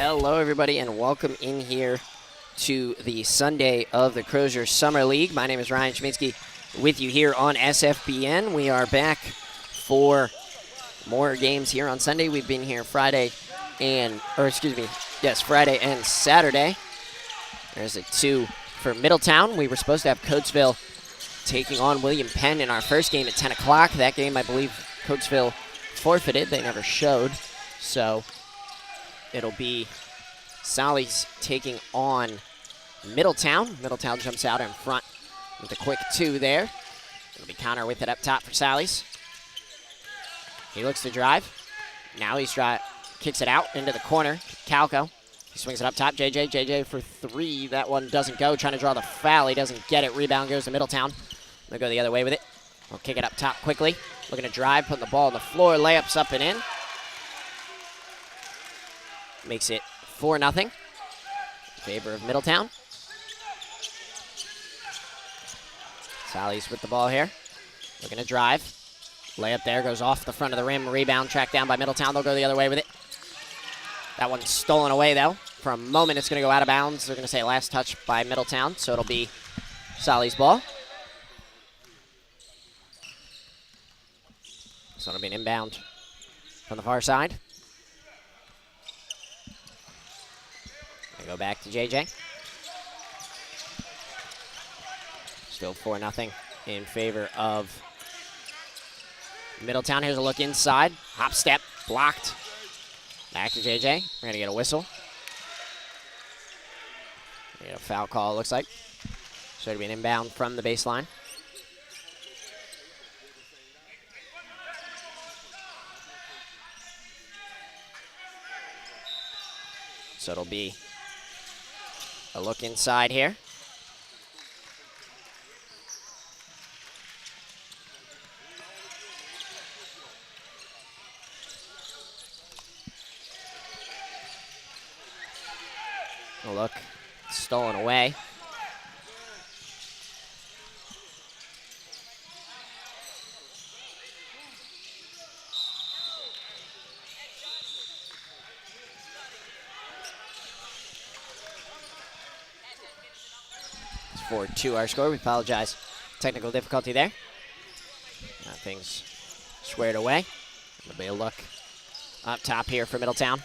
Hello, everybody, and welcome in here to the Sunday of the Crozier Summer League. My name is Ryan Chminsky with you here on SFBN. We are back for more games here on Sunday. We've been here Friday and Saturday. There's a 2 for Middletown. We were supposed to have Coatesville taking on William Penn in our first game at 10 o'clock. That game, I believe, Coatesville forfeited. They never showed, so it'll be Sallies taking on Middletown. Middletown jumps out in front with a quick 2 there. It'll be Connor with it up top for Sallies. He looks to drive. Now he's kicks it out into the corner. Calco. He swings it up top. JJ for 3. That one doesn't go. Trying to draw the foul. He doesn't get it. Rebound goes to Middletown. They'll go the other way with it. We'll kick it up top quickly. Looking to drive, putting the ball on the floor. Layups up and in. Makes it 4-0 in favor of Middletown. Sallies with the ball here. Looking to drive. Layup there, goes off the front of the rim. Rebound tracked down by Middletown. They'll go the other way with it. That one's stolen away, though. For a moment, it's going to go out of bounds. They're going to say last touch by Middletown, so it'll be Sallies' ball. So it'll be an inbound from the far side. Go back to JJ. Still 4-0 in favor of Middletown. Here's a look inside. Hop step, blocked. Back to JJ. We're going to get a whistle. We get a foul call, it looks like. So it'll be an inbound from the baseline. So it'll be a look inside here. A look stolen away. It's 4-2 our score. We apologize. Technical difficulty there. Things squared away. It'll be a look up top here for Middletown.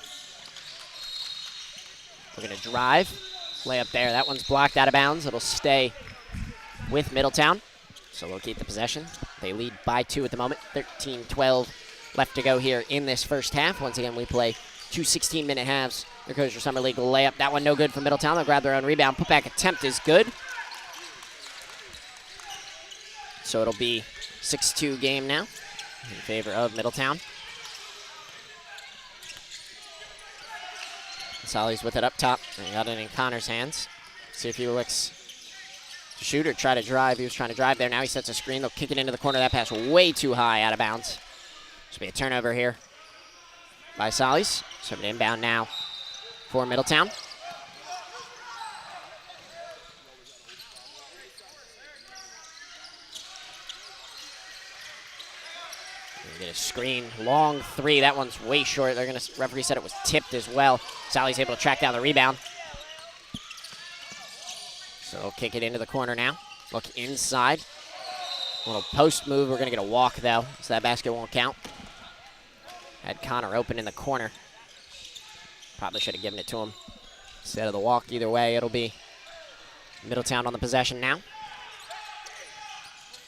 We're going to drive. Layup there. That one's blocked out of bounds. It'll stay with Middletown. So we'll keep the possession. They lead by 2 at the moment. 13-12 left to go here in this first half. Once again, we play 2 16-minute halves. There goes your Summer League layup. That one no good for Middletown. They'll grab their own rebound. Putback attempt is good. So it'll be 6-2 game now in favor of Middletown. Sallies with it up top. They got it in Connor's hands. See if he looks to shoot or try to drive. He was trying to drive there. Now he sets a screen. They'll kick it into the corner. That pass way too high, out of bounds. Should be a turnover here by Sallies. So an inbound now for Middletown. Get a screen, long 3. That one's way short. They're going to, referee said it was tipped as well. Sally's able to track down the rebound. So they'll kick it into the corner now. Look inside. A little post move. We're going to get a walk, though, so that basket won't count. Had Connor open in the corner. Probably should have given it to him instead of the walk. Either way, it'll be Middletown on the possession now.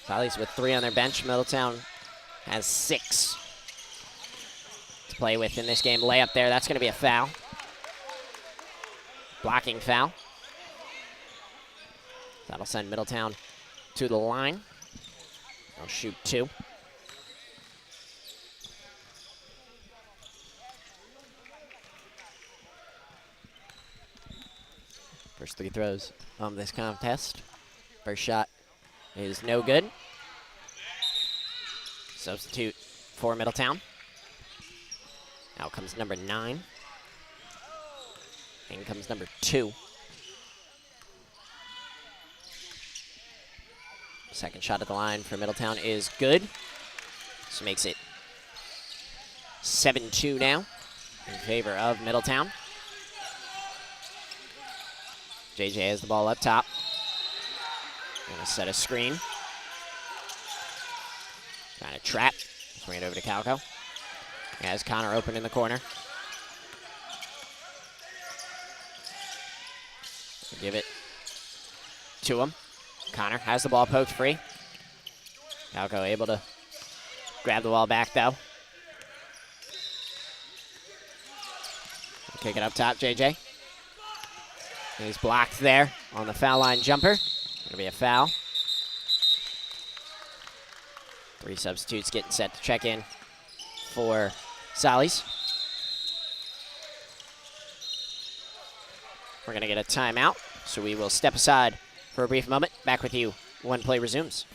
Sally's with 3 on their bench. Middletown has 6 to play with in this game. Layup there, that's going to be a foul. Blocking foul. That'll send Middletown to the line. They'll shoot 2. First 3 throws of this contest. First shot is no good. Substitute for Middletown. Out comes number 9. In comes number 2. Second shot at the line for Middletown is good. This makes it 7-2 now in favor of Middletown. JJ has the ball up top. Gonna set a screen. Trying to trap. Swing it over to Calco. Has Connor open in the corner. Give it to him. Connor has the ball poked free. Calco able to grab the ball back though. Kick it up top, JJ. He's blocked there on the foul line jumper. Gonna be a foul. 3 substitutes getting set to check in for Sallies. We're gonna get a timeout, so we will step aside for a brief moment. Back with you when play resumes.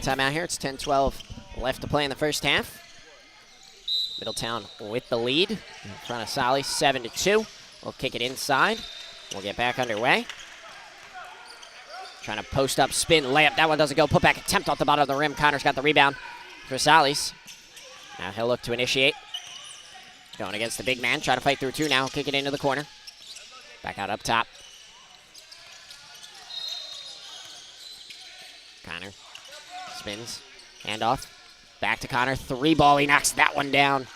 Timeout here. It's 10-12 left to play in the first half. Middletown with the lead in front of Sallies, 7-2. We'll kick it inside. We'll get back underway. Trying to post up, spin, layup. That one doesn't go. Put back attempt off the bottom of the rim. Connor's got the rebound for Sallies. Now he'll look to initiate. Going against the big man. Trying to fight through 2 now. Kick it into the corner. Back out up top. Connor. Spins, handoff, back to Connor, 3-ball, he knocks that one down.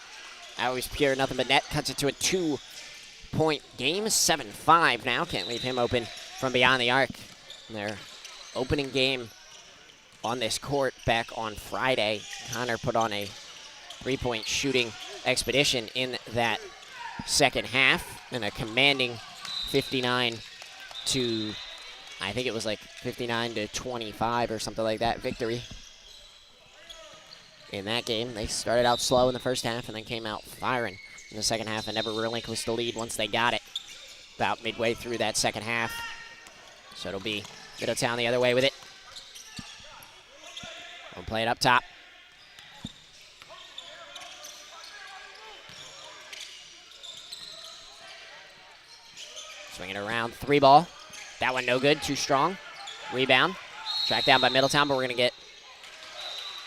That was pure nothing but net, cuts it to a 2-point game, 7-5 now, can't leave him open from beyond the arc. Their opening game on this court back on Friday. Connor put on a 3-point shooting expedition in that second half, and a commanding 59 to I think it was like 59-25 or something like that victory in that game. They started out slow in the first half and then came out firing in the second half and never relinquished the lead once they got it about midway through that second half. So it'll be Middletown the other way with it. We'll play it up top. Swing it around, 3-ball. That one no good, too strong. Rebound. Tracked down by Middletown, but we're going to get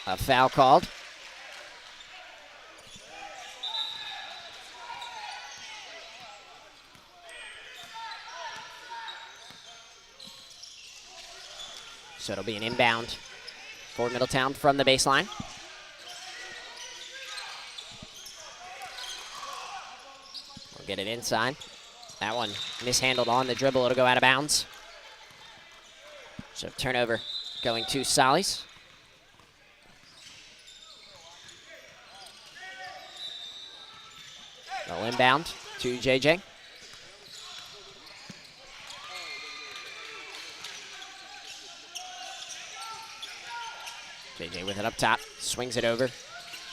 a foul called. So it'll be an inbound for Middletown from the baseline. We'll get it inside. That one mishandled on the dribble. It'll go out of bounds. So turnover going to Sallies. They'll inbound to JJ. JJ with it up top. Swings it over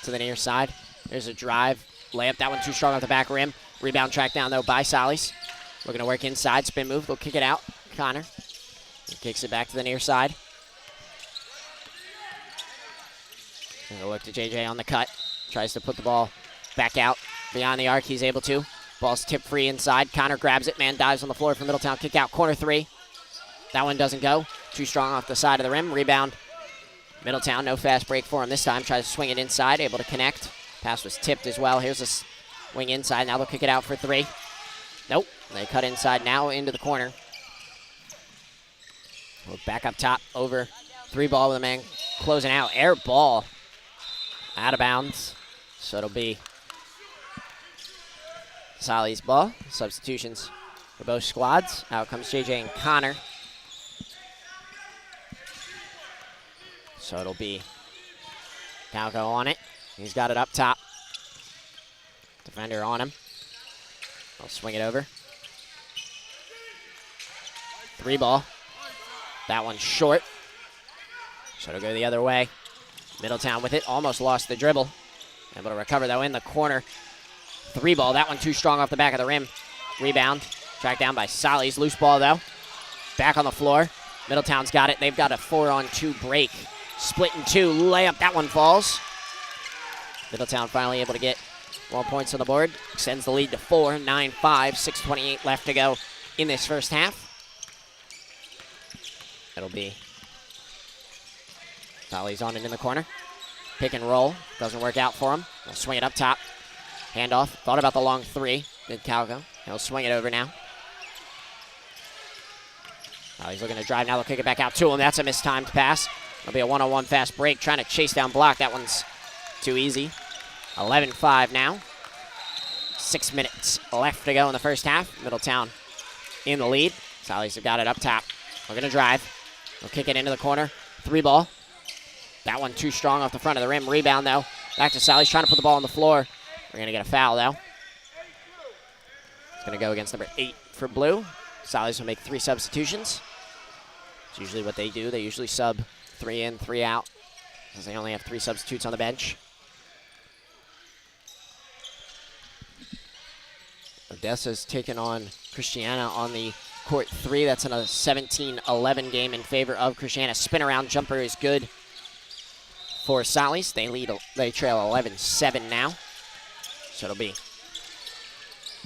to the near side. There's a drive. Layup. That one too strong off the back rim. Rebound tracked down, though, by Sallies. Looking to work inside. Spin move. They'll kick it out. Connor. He kicks it back to the near side. And they'll look to JJ on the cut. Tries to put the ball back out beyond the arc. He's able to. Ball's tipped free inside. Connor grabs it. Man dives on the floor for Middletown. Kick out. Corner 3. That one doesn't go. Too strong off the side of the rim. Rebound. Middletown. No fast break for him this time. Tries to swing it inside. Able to connect. Pass was tipped as well. Here's a wing inside. Now they'll kick it out for 3. Nope. They cut inside now into the corner. We'll back up top over 3-ball with a man closing out. Air ball out of bounds. So it'll be Sally's ball. Substitutions for both squads. Out comes JJ and Connor. So it'll be Calco on it. He's got it up top. Defender on him. I'll swing it over. 3 ball. That one's short. So it'll go the other way. Middletown with it. Almost lost the dribble. Able to recover, though, in the corner. 3 ball. That one too strong off the back of the rim. Rebound. Tracked down by Sallies. Loose ball, though. Back on the floor. Middletown's got it. They've got a 4-on-2 break. Split in 2. Layup. That one falls. Middletown finally able to get 1 points on the board. Extends the lead to 4. 9-5. 6:28 left to go in this first half. It'll be Sallies on it in the corner. Pick and roll. Doesn't work out for him. He'll swing it up top. Handoff. Thought about the long 3. Did Calco. He'll swing it over now. He's looking to drive now. They'll kick it back out to him. That's a mistimed pass. It'll be a 1-on-1 fast break. Trying to chase down block. That one's too easy. 11-5 now. 6 minutes left to go in the first half. Middletown in the lead. Sallies have got it up top. We're going to drive. We'll kick it into the corner. 3 ball. That one too strong off the front of the rim. Rebound, though. Back to Sallies, trying to put the ball on the floor. We're going to get a foul, though. It's going to go against number 8 for blue. Sallies will make 3 substitutions. It's usually what they do. They usually sub 3 in, 3 out, because they only have 3 substitutes on the bench. Odessa's taken on Cristiana on the court 3. That's in a 17-11 game in favor of Cristiana. Spin around jumper is good for Sallies. They trail 11-7 now. So it'll be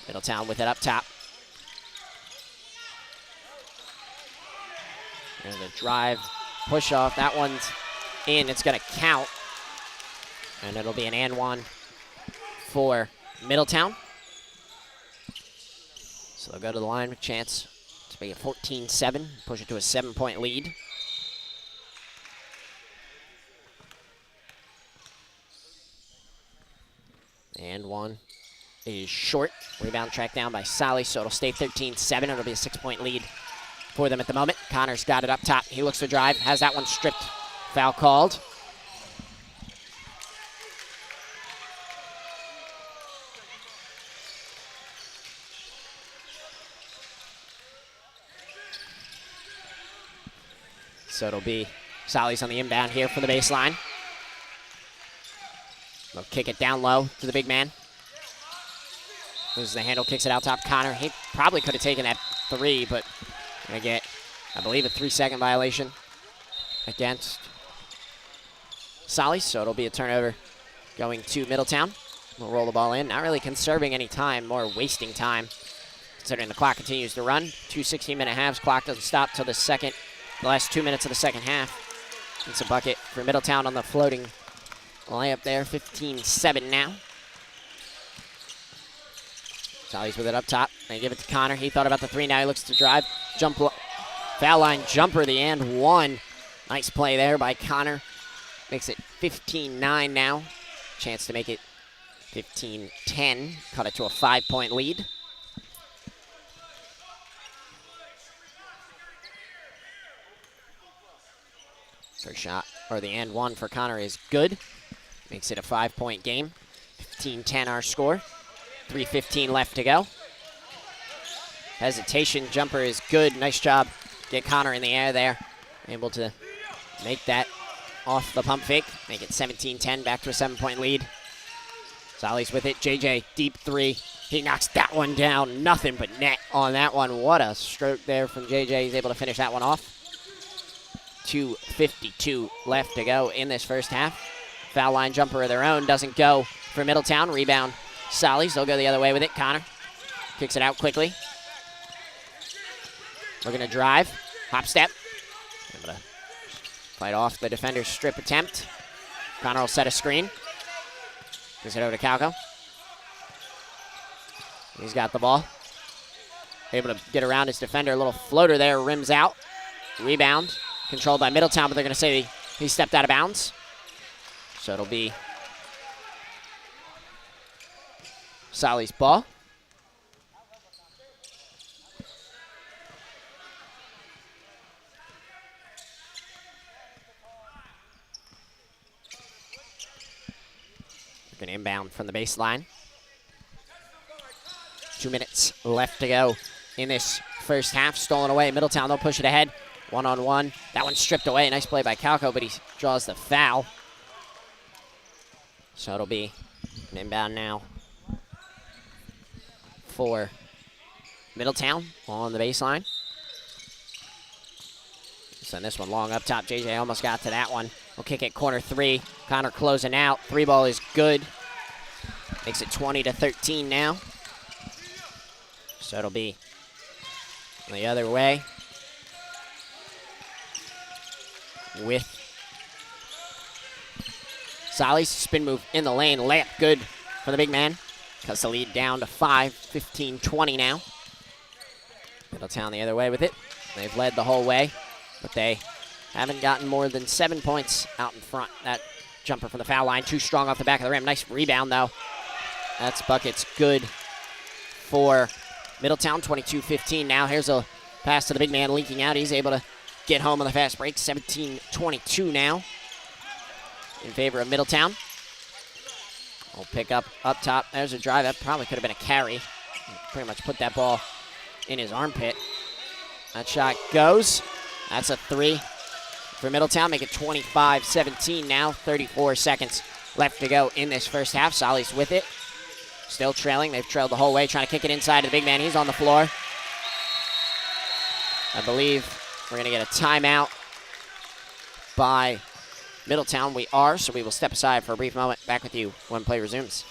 Middletown with it up top. There's a drive, push off. That one's in. It's going to count. And it'll be an and 1 for Middletown. So they'll go to the line with a chance to make it 14-7, push it to a 7-point lead. And 1 is short. Rebound tracked down by Sallies, so it'll stay 13-7. It'll be a 6-point lead for them at the moment. Connor's got it up top. He looks to drive, has that one stripped. Foul called. So it'll be Sallies on the inbound here for the baseline. They'll kick it down low to the big man. Loses the handle, kicks it out top. Connor, he probably could have taken that 3, but gonna get, I believe, a 3-second violation against Sallies. So it'll be a turnover going to Middletown. We'll roll the ball in. Not really conserving any time, more wasting time, considering the clock continues to run. 2 16-minute halves. Clock doesn't stop till the last 2 minutes of the second half. It's a bucket for Middletown on the floating layup there. 15-7 now. Sallies with it up top. They give it to Connor. He thought about the 3. Now he looks to drive. Foul line jumper, the and 1. Nice play there by Connor. Makes it 15-9 now. Chance to make it 15-10. Cut it to a 5-point lead. First shot, or the and 1 for Connor is good. Makes it a 5-point game. 15-10 our score. 3:15 left to go. Hesitation jumper is good. Nice job. Get Connor in the air there. Able to make that off the pump fake. Make it 17-10, back to a 7-point lead. Sallies with it. JJ, deep 3. He knocks that one down. Nothing but net on that one. What a stroke there from JJ. He's able to finish that one off. 2:52 left to go in this first half. Foul line jumper of their own doesn't go for Middletown. Rebound Sallies. They'll go the other way with it. Connor kicks it out quickly. Looking to drive. Hop step. Able to fight off the defender's strip attempt. Connor will set a screen. Gives it over to Calco. He's got the ball. Able to get around his defender. A little floater there. Rims out. Rebound. Controlled by Middletown, but they're going to say he stepped out of bounds. So it'll be Sally's ball. An inbound from the baseline. 2 minutes left to go in this first half. Stolen away. Middletown, they'll push it ahead. One-on-one. That one's stripped away. Nice play by Calco, but he draws the foul. So it'll be an inbound now for Middletown on the baseline. Send this one long up top. JJ almost got to that one. We'll kick it corner 3. Connor closing out. 3 ball is good. Makes it 20-13 now. So it'll be the other way with Sallies. Spin move in the lane. Layup good for the big man. Cuts the lead down to 5. 15-20 now. Middletown the other way with it. They've led the whole way, but they haven't gotten more than 7 points out in front. That jumper from the foul line, too strong off the back of the rim. Nice rebound, though. That's buckets good for Middletown. 22-15 now. Here's a pass to the big man leaking out. He's able to get home on the fast break. 17-22 now in favor of Middletown. We'll pick up top. There's a drive. That probably could have been a carry. Pretty much put that ball in his armpit. That shot goes. That's a 3 for Middletown. Make it 25-17 now. 34 seconds left to go in this first half. Sallies with it. Still trailing. They've trailed the whole way. Trying to kick it inside to the big man. He's on the floor. I believe we're going to get a timeout by Middletown. We are, so we will step aside for a brief moment. Back with you when play resumes.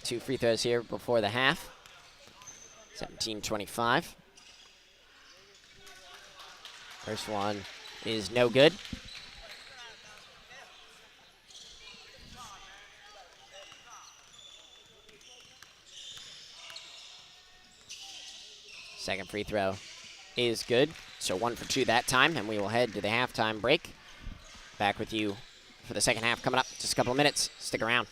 Two free throws here before the half. 17-25. First one is no good. Second free throw is good. So 1 for 2 that time, and we will head to the halftime break. Back with you for the second half coming up. Just a couple of minutes. Stick around.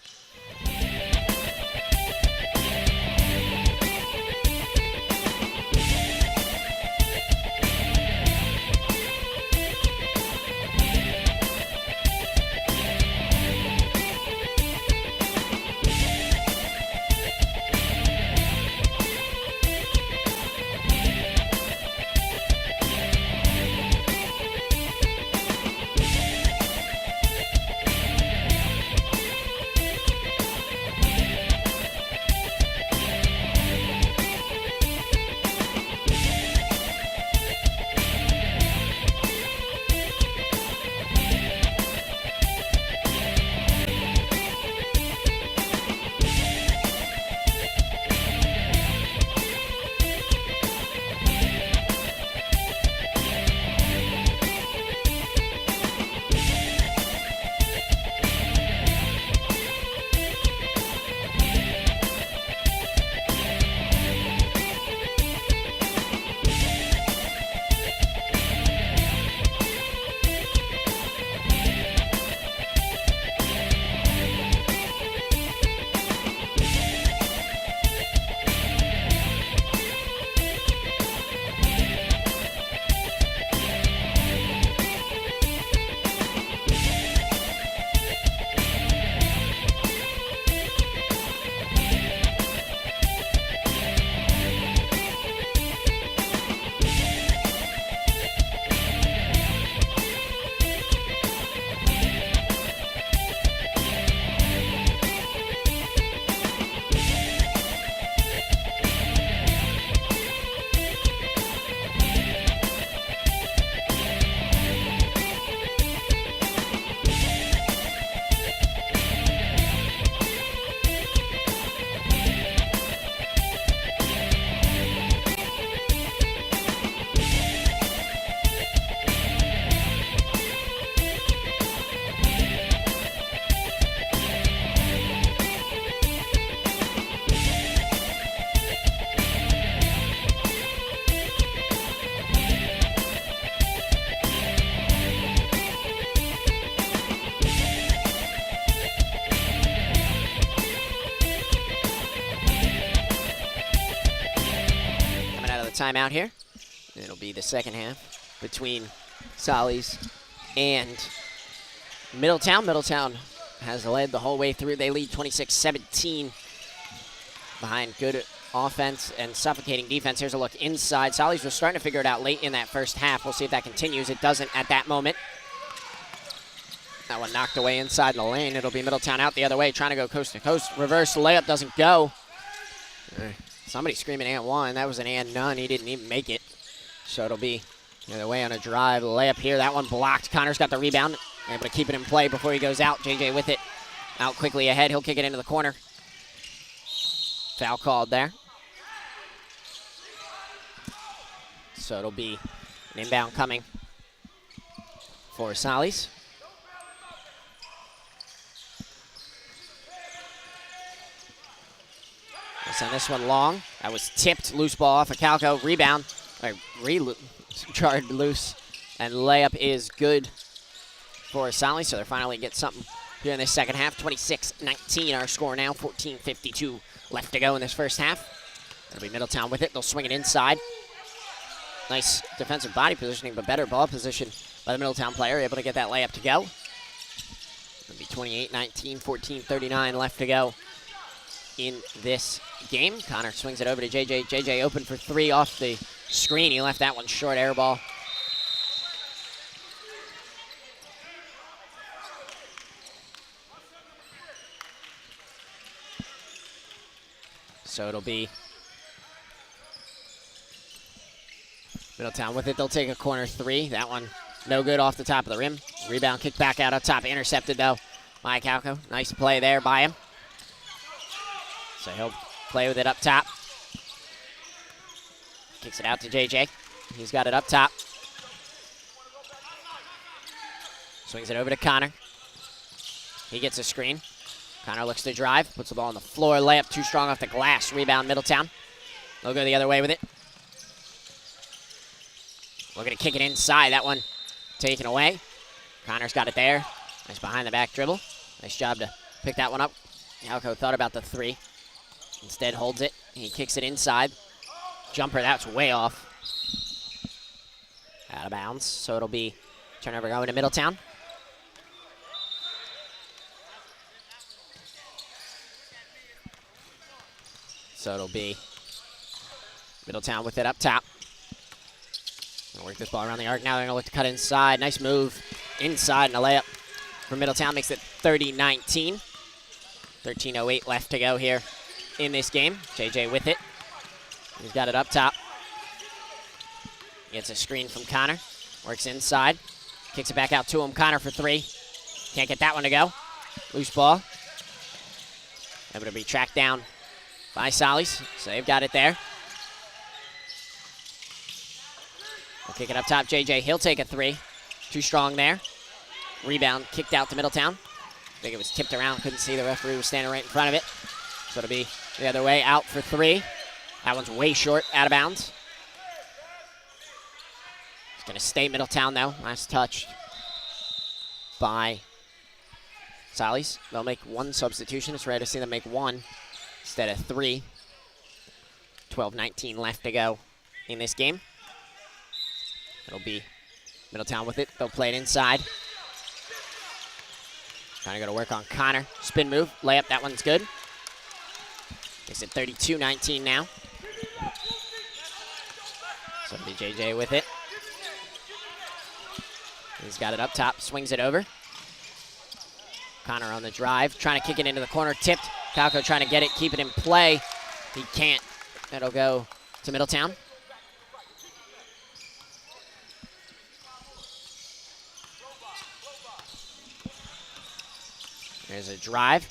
timeout here. It'll be the second half between Sallies and Middletown. Middletown has led the whole way through. They lead 26-17 behind good offense and suffocating defense. Here's a look inside. Sallies was starting to figure it out late in that first half. We'll see if that continues. It doesn't at that moment. That one knocked away inside the lane. It'll be Middletown out the other way, trying to go coast to coast. Reverse layup doesn't go. Somebody screaming and one. That was an and none. He didn't even make it. So it'll be the other way on a drive. Layup here. That one blocked. Connor's got the rebound. Able to keep it in play before he goes out. JJ with it. Out quickly ahead. He'll kick it into the corner. Foul called there. So it'll be an inbound coming for Sallies. They'll send this one long. That was tipped. Loose ball off of Calco. Rebound. Charged loose. And layup is good for Sallies. So they're finally get something here in this second half. 26-19 our score now. 14:52 left to go in this first half. It'll be Middletown with it. They'll swing it inside. Nice defensive body positioning, but better ball position by the Middletown player. Able to get that layup to go. It'll be 28-19, 14:39 left to go in this game. Connor swings it over to JJ. JJ open for three off the screen. He left that one short. Air ball. So it'll be Middletown with it. They'll take a corner three. That one no good off the top of the rim. Rebound kicked back out up top. Intercepted though by Calco. Nice play there by him. So he'll play with it up top. Kicks it out to JJ. He's got it up top. Swings it over to Connor. He gets a screen. Connor looks to drive. Puts the ball on the floor. Layup too strong off the glass. Rebound Middletown. They'll go the other way with it. Looking to kick it inside. That one taken away. Connor's got it there. Nice behind the back dribble. Nice job to pick that one up. Calco thought about the three. Instead holds it. He kicks it inside. Jumper, that's way off. Out of bounds. So it'll be turnover going to Middletown. So it'll be Middletown with it up top. Gonna work this ball around the arc. Now they're gonna look to cut inside. Nice move inside and a layup for Middletown. Makes it 30-19. 13:08 left to go here in this game. JJ with it. He's got it up top. Gets a screen from Connor. Works inside. Kicks it back out to him. Connor for three. Can't get that one to go. Loose ball. Able to be tracked down by Sallies. So they've got it there. We'll kick it up top. JJ, he'll take a three. Too strong there. Rebound kicked out to Middletown. I think it was tipped around. Couldn't see. The referee was standing right in front of it. So it'll be the other way. Out for three. That one's way short. Out of bounds. It's going to stay Middletown, though. Last touch by Sallies. They'll make one substitution. It's rare to see them make one instead of three. 12:19 left to go in this game. It'll be Middletown with it. They'll play it inside. Trying to go to work on Connor. Spin move. Layup. That one's good. Makes it 32-19 now. So it'll be JJ with it. He's got it up top. Swings it over. Connor on the drive. Trying to kick it into the corner. Tipped. Calco trying to get it. Keep it in play. He can't. It'll go to Middletown. There's a drive.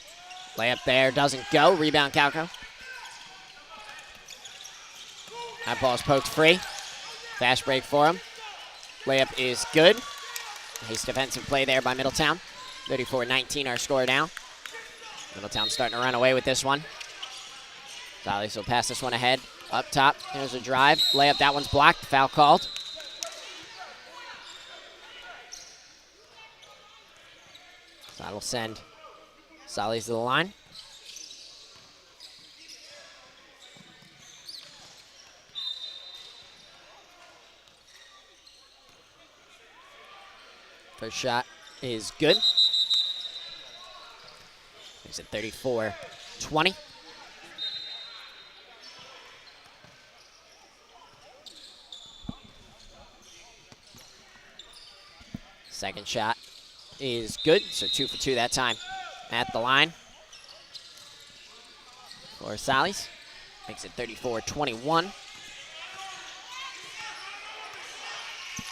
Layup there. Doesn't go. Rebound Calco. That ball's poked free. Fast break for him. Layup is good. Nice defensive play there by Middletown. 34-19 our score now. Middletown starting to run away with this one. Sallies will pass this one ahead. Up top. There's a drive. Layup. That one's blocked. Foul called. So that'll send Sallies to the line. First shot is good. Makes it 34-20. Second shot is good, so 2 for 2 that time at the line for Sallies. Makes it 34-21.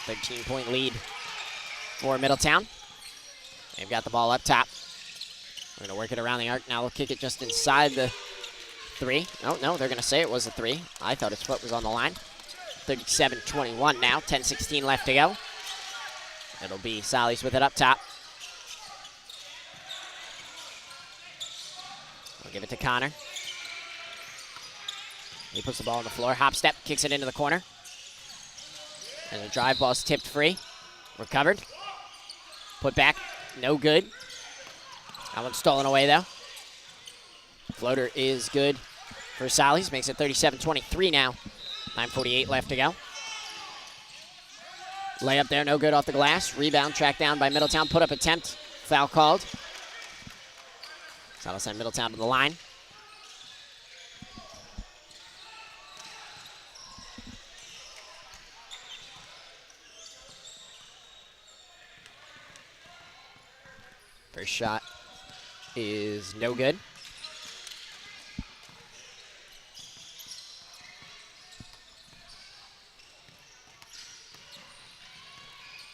13-point lead for Middletown. They've got the ball up top. We're going to work it around the arc now. We'll kick it just inside the 3. Oh, no, they're going to say it was a 3. I thought his foot was on the line. 37-21 now, 10:16 left to go. It'll be Sallies with it up top. We'll give it to Connor. He puts the ball on the floor, hop step, kicks it into the corner. And the drive ball's tipped free. Recovered. Put back, no good. That one's stolen away though. Floater is good for Sallies, makes it 37-23 now. 9:48 left to go. Layup there, no good off the glass. Rebound tracked down by Middletown. Put up attempt, foul called. So that'll send Middletown to the line. First shot is no good.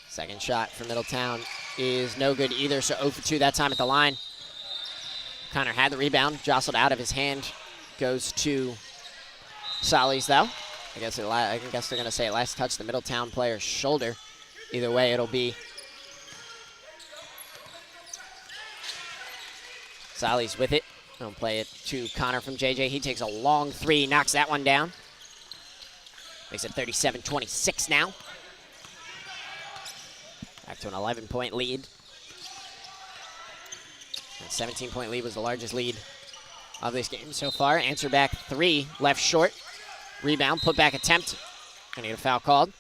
Second shot for Middletown is no good either, so 0 for 2 that time at the line. Connor had the rebound, jostled out of his hand. Goes to Sallies, though. I guess they're going to say it last touched the Middletown player's shoulder. Either way, it'll be Sallies with it. They'll play it to Connor from JJ. He takes a long 3, knocks that one down. Makes it 37-26 now. Back to an 11-point lead. That 17-point lead was the largest lead of this game so far. Answer back 3, left short. Rebound, put back attempt. I need a foul called.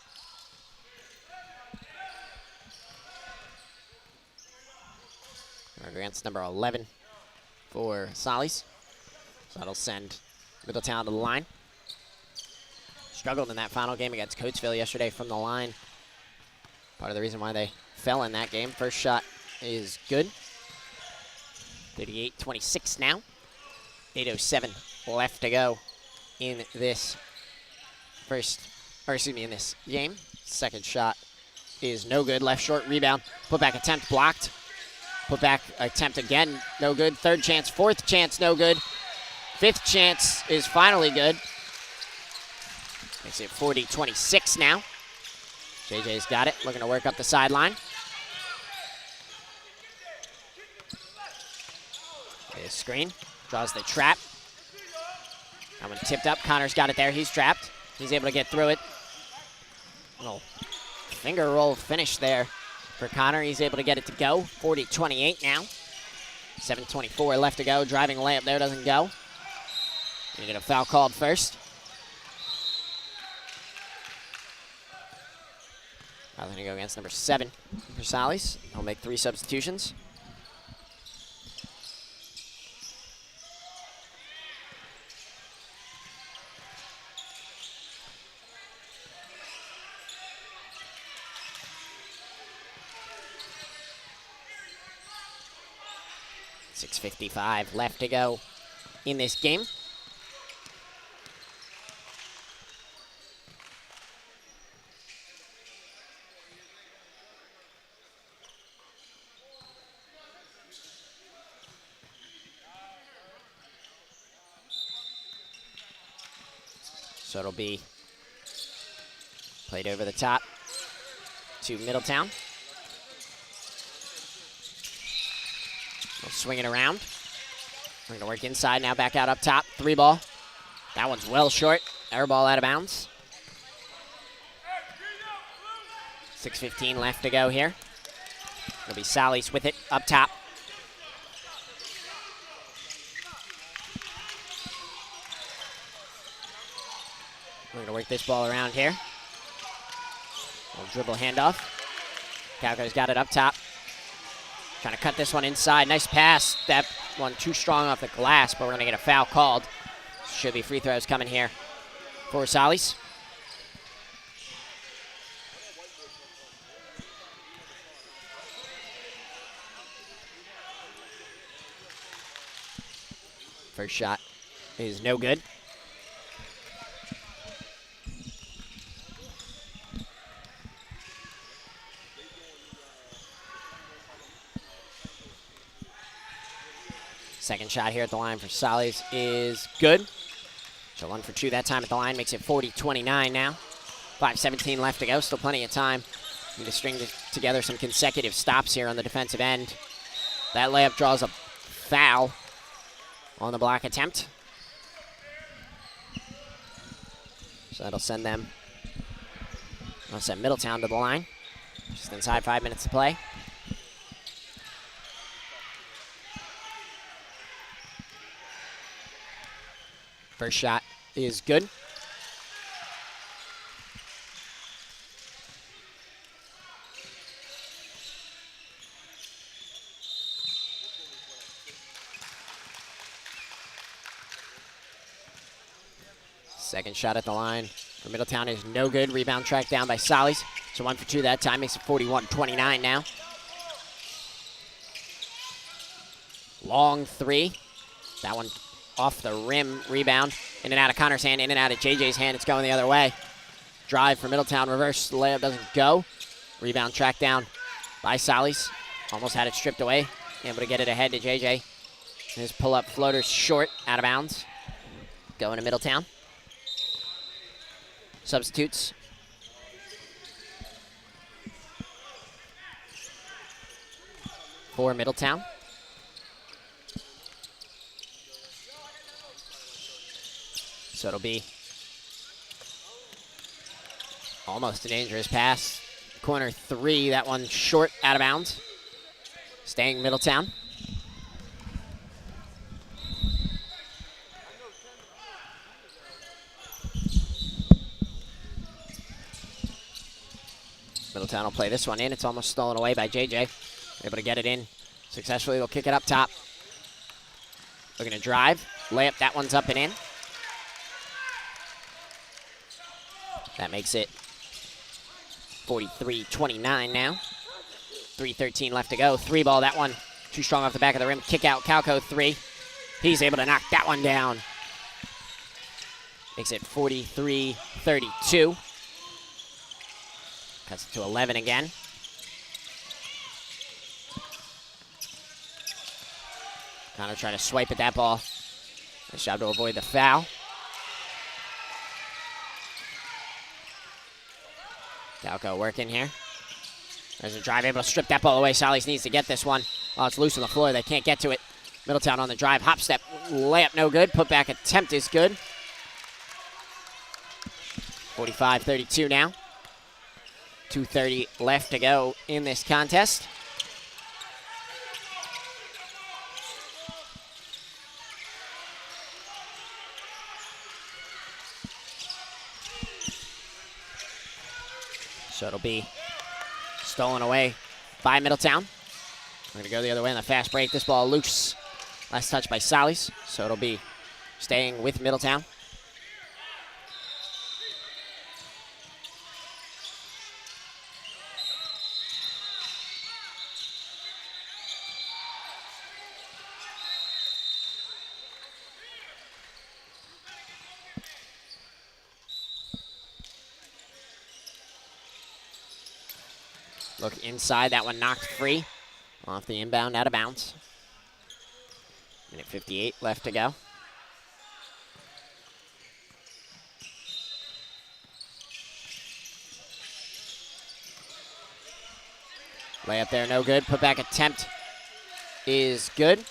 Against number 11 for Sallies. So that'll send Middletown to the line. Struggled in that final game against Coatesville yesterday from the line. Part of the reason why they fell in that game. First shot is good. 38-26 now. 8:07 left to go in this in this game. Second shot is no good. Left short rebound. Put back attempt blocked. Put back attempt again, no good. Third chance, fourth chance, no good. Fifth chance is finally good. Makes it 40-26 now. JJ's got it, looking to work up the sideline. His screen, draws the trap. That one tipped up, Connor's got it there, he's trapped. He's able to get through it. Little finger roll finish there for Connor. He's able to get it to go. 40-28 now. 7:24 left to go. Driving layup there doesn't go. You get a foul called first. Now they're going to go against number 7 for Sallies. He'll make 3 substitutions. .55 left to go in this game. So it'll be played over the top to Middletown. We'll swing it around. We're going to work inside now, back out up top. 3 ball. That one's well short. Air ball out of bounds. 6:15 left to go here. It'll be Sallies with it up top. We're going to work this ball around here. Little dribble handoff. Calco's got it up top. Trying to cut this one inside. Nice pass. That one too strong off the glass, but we're going to get a foul called. Should be free throws coming here for Sallies. First shot is no good. Second shot here at the line for Sallies is good. So 1 for 2 that time at the line, makes it 40-29 now. 5:17 left to go, still plenty of time. Need to string together some consecutive stops here on the defensive end. That layup draws a foul on the block attempt. So that'll send Middletown to the line. Just inside 5 minutes to play. First shot is good. Second shot at the line for Middletown is no good. Rebound tracked down by Sallies. So 1 for 2 that time, makes it 41-29 now. Long three. That one off the rim, rebound. In and out of Connor's hand, in and out of JJ's hand. It's going the other way. Drive for Middletown, reverse layup doesn't go. Rebound tracked down by Sallies. Almost had it stripped away. Able to get it ahead to JJ. His pull-up floater short, out of bounds. Going to Middletown. Substitutes. For Middletown. So it'll be almost a dangerous pass. Corner three, that one short, out of bounds. Staying Middletown. Middletown will play this one in. It's almost stolen away by JJ. Able to get it in successfully. They'll kick it up top. Looking to drive. Layup, that one's up and in. That makes it 43-29 now. 3:13 left to go. Three ball, that one too strong off the back of the rim. Kick out, Calco three. He's able to knock that one down. Makes it 43-32. Cuts it to 11 again. Connor trying to swipe at that ball. Nice job to avoid the foul. Calco working here. There's a drive, able to strip that ball away. Sallies needs to get this one. Oh, it's loose on the floor. They can't get to it. Middletown on the drive. Hop step. Layup no good. Put back attempt is good. 45-32 now. 2:30 left to go in this contest. So it'll be stolen away by Middletown. We're going to go the other way on the fast break. This ball loose. Last touch by Sallies. So it'll be staying with Middletown. Look inside, that one knocked free. Off the inbound, out of bounds. Minute 58 left to go. Layup there, no good. Put back attempt is good.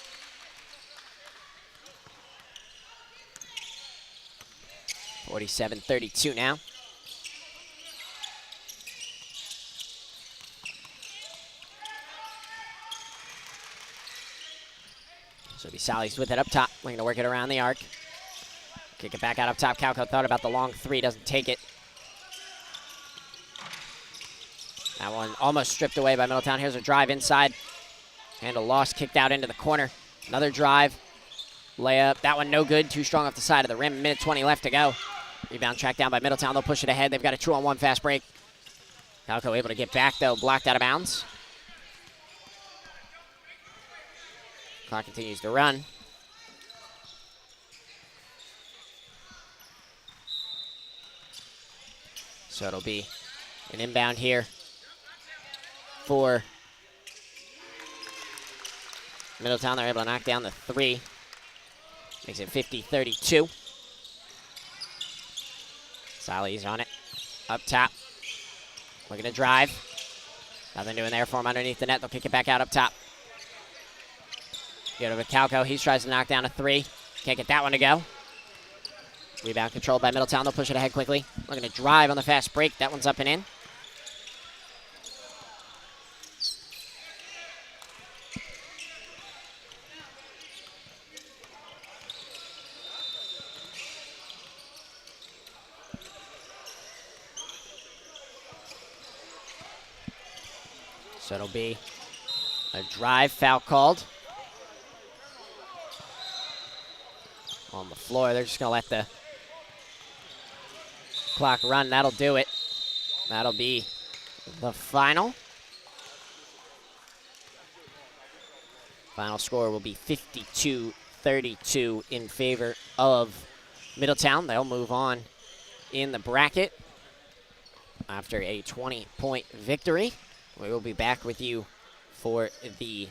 47-32 now. So it'll be Sallies with it up top. Looking to work it around the arc. Kick it back out up top. Calco thought about the long three, doesn't take it. That one almost stripped away by Middletown. Here's a drive inside. Handle lost, kicked out into the corner. Another drive. Layup. That one no good. Too strong off the side of the rim. Minute 20 left to go. Rebound tracked down by Middletown. They'll push it ahead. They've got a 2-on-1 fast break. Calco able to get back, though. Blocked out of bounds. Clock continues to run. So it'll be an inbound here for Middletown. They're able to knock down the three. Makes it 50-32. Sallies on it. Up top. Looking to drive. Nothing doing there for him underneath the net. They'll kick it back out up top. Get over to Calco. He tries to knock down a three. Can't get that one to go. Rebound controlled by Middletown. They'll push it ahead quickly. Looking to drive on the fast break. That one's up and in. So it'll be a drive foul called. On the floor, they're just going to let the clock run. That'll do it. That'll be the final. Final score will be 52-32 in favor of Middletown. They'll move on in the bracket after a 20-point victory. We will be back with you for the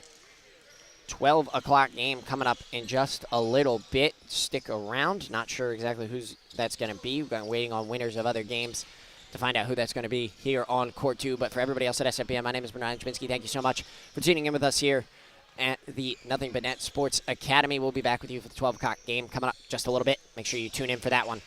12 o'clock game coming up in just a little bit. Stick around. Not sure exactly who's that's going to be. We've been waiting on winners of other games to find out who that's going to be here on Court 2. But for everybody else at SFBM, my name is Bernard Chminsky. Thank you so much for tuning in with us here at the Nothing But Net Sports Academy. We'll be back with you for the 12 o'clock game coming up just a little bit. Make sure you tune in for that one.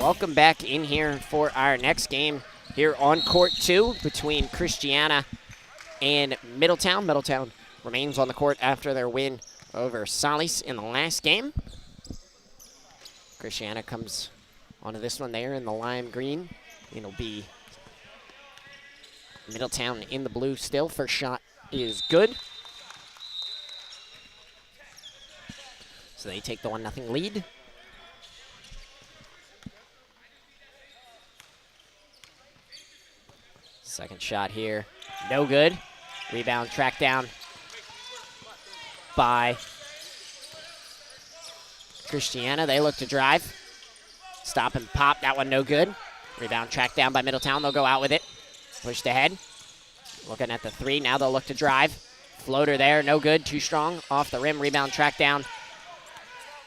welcome back in here for our next game here on Court 2 between Cristiana and Middletown. Middletown remains on the court after their win over Sallies in the last game. Cristiana comes onto this one there in the lime green. It'll be Middletown in the blue still. First shot is good. So they take the 1-0 lead. Second shot here, no good. Rebound tracked down by Cristiana. They look to drive. Stop and pop, that one no good. Rebound tracked down by Middletown. They'll go out with it. Pushed ahead. Looking at the three, now they'll look to drive. Floater there, no good, too strong. Off the rim, rebound tracked down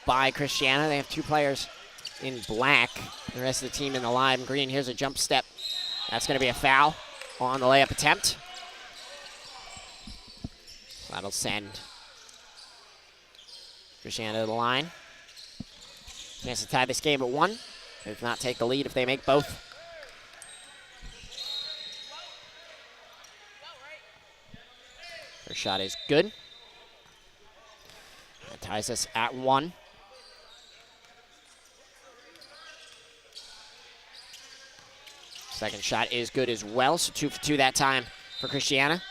by Cristiana. They have two players in black. The rest of the team in the lime green. Here's a jump step. That's gonna be a foul on the layup attempt. So that'll send Cristiana to the line. Chance to tie this game at 1. If not, take the lead if they make both. First shot is good. That ties us at 1. Second shot is good as well, so 2 for 2 that time for Cristiana.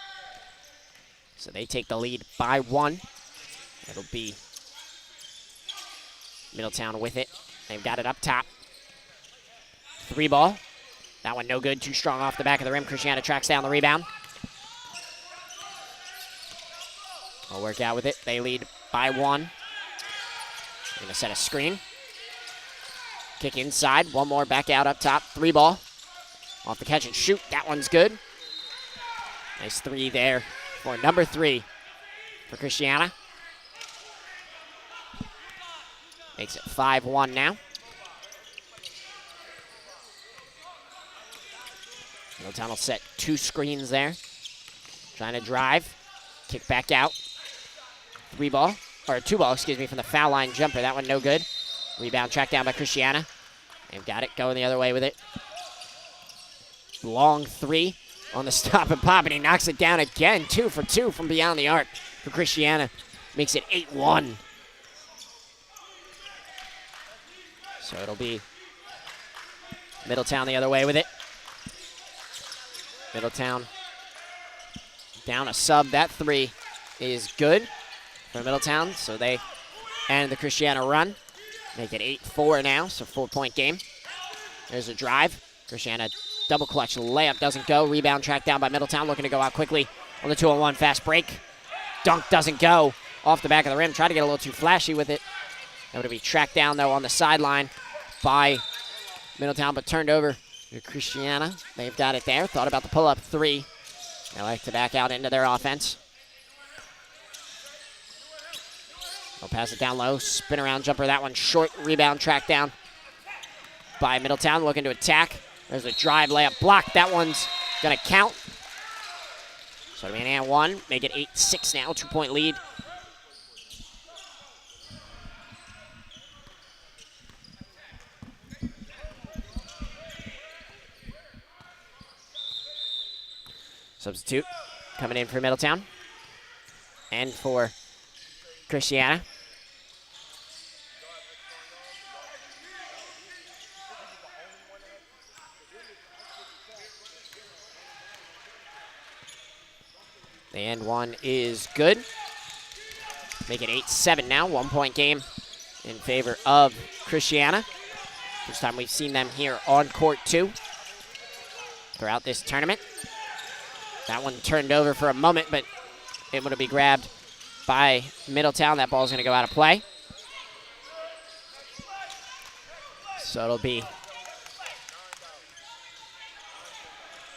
So they take the lead by 1. It'll be Middletown with it. They've got it up top. 3 ball. That one no good, too strong off the back of the rim. Cristiana tracks down the rebound. They'll work out with it. They lead by 1. They're gonna set a screen. Kick inside, one more back out up top. 3 ball. Off the catch and shoot, that one's good. Nice 3 there for number 3 for Cristiana. Makes it 5-1 now. Middletown will set 2 screens there. Trying to drive, kick back out. 3 ball, or 2 ball, excuse me, from the foul line jumper. That one no good. Rebound tracked down by Cristiana. They've got it, going the other way with it. Long 3 on the stop and pop, and he knocks it down again. 2 for 2 from beyond the arc for Cristiana. Makes it 8-1. So it'll be Middletown the other way with it. Middletown down a sub. That 3 is good for Middletown, so they end the Cristiana run. Make it 8-4 now, so 4-point game. There's a drive. Cristiana double clutch layup doesn't go. Rebound tracked down by Middletown, looking to go out quickly on the 2-on-1 fast break. Dunk doesn't go. Off the back of the rim, try to get a little too flashy with it. That would be tracked down, though, on the sideline by Middletown, but turned over to Cristiana. They've got it there. Thought about the pull-up 3. They like to back out into their offense. They'll pass it down low. Spin around jumper. That one short. Rebound tracked down by Middletown, looking to attack. There's a drive layup block. That one's going to count. So it'll be an and 1. Make it 8-6 now. 2-point lead. Substitute coming in for Middletown and for Cristiana. The and 1 is good. Make it 8-7 now. 1-point game in favor of Cristiana. First time we've seen them here on Court 2 throughout this tournament. That one turned over for a moment, but able to be grabbed by Middletown. That ball's going to go out of play. So it'll be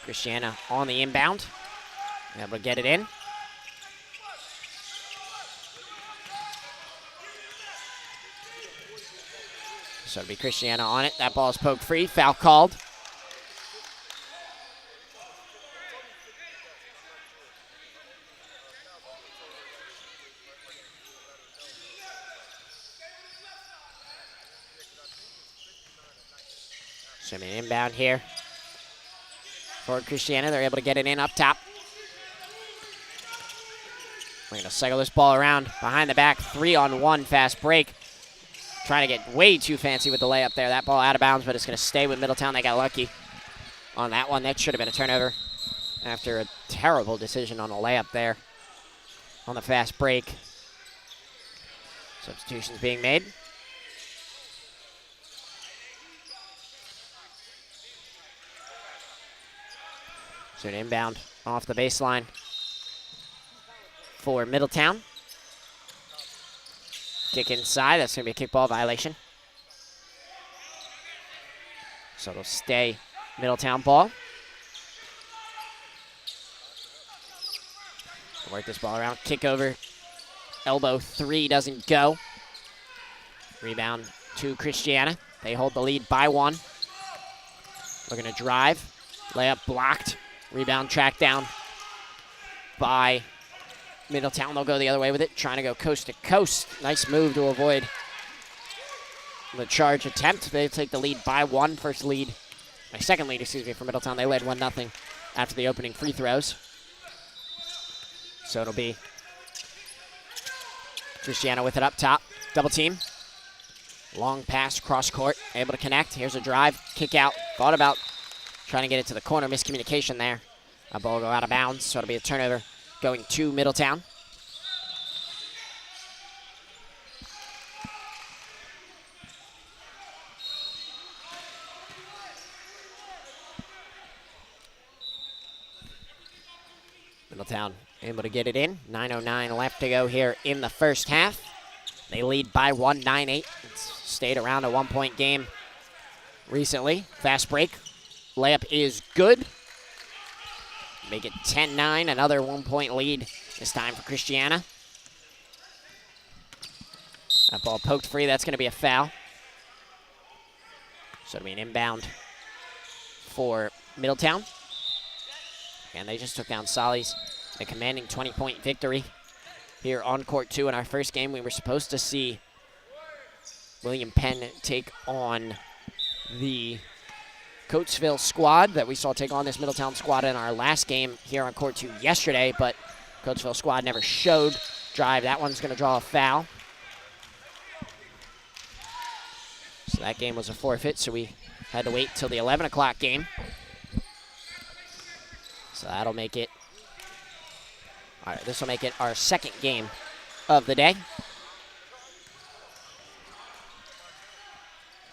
Cristiana on the inbound. Able to get it in. So it'll be Cristiana on it. That ball's poked free. Foul called. So an inbound here for Cristiana. They're able to get it in up top. We're going to cycle this ball around behind the back. 3-on-1 fast break. Trying to get way too fancy with the layup there. That ball out of bounds, but it's going to stay with Middletown. They got lucky on that one. That should have been a turnover after a terrible decision on a layup there on the fast break. Substitutions being made. So an inbound off the baseline for Middletown. Kick inside, that's gonna be a kickball violation. So it'll stay Middletown ball. Work this ball around, kick over, elbow three doesn't go. Rebound to Cristiana. They hold the lead by 1. Looking to drive, layup blocked. Rebound tracked down by Middletown. They'll go the other way with it, trying to go coast to coast. Nice move to avoid the charge attempt. They take the lead by 1. Second lead, for Middletown. They led 1-0 after the opening free throws. So it'll be Cristiana with it up top. Double team. Long pass, cross court, able to connect. Here's a drive, kick out. Thought about trying to get it to the corner. Miscommunication there. A ball go out of bounds, so it'll be a turnover going to Middletown. Middletown able to get it in. 9:09 left to go here in the first half. They lead by 1, 9-8. It's stayed around a 1-point game recently. Fast break. Layup is good. Make it 10-9. Another 1-point lead this time for Cristiana. That ball poked free. That's going to be a foul. So it'll be an inbound for Middletown. And they just took down Sallies. A commanding 20-point victory here on court 2. In our first game, we were supposed to see William Penn take on the Coatesville squad that we saw take on this Middletown squad in our last game here on court 2 yesterday, but Coatesville squad never showed. Drive, that one's going to draw a foul. So that game was a forfeit, so we had to wait till the 11 o'clock game. So that'll make it, all right, this will make it our second game of the day.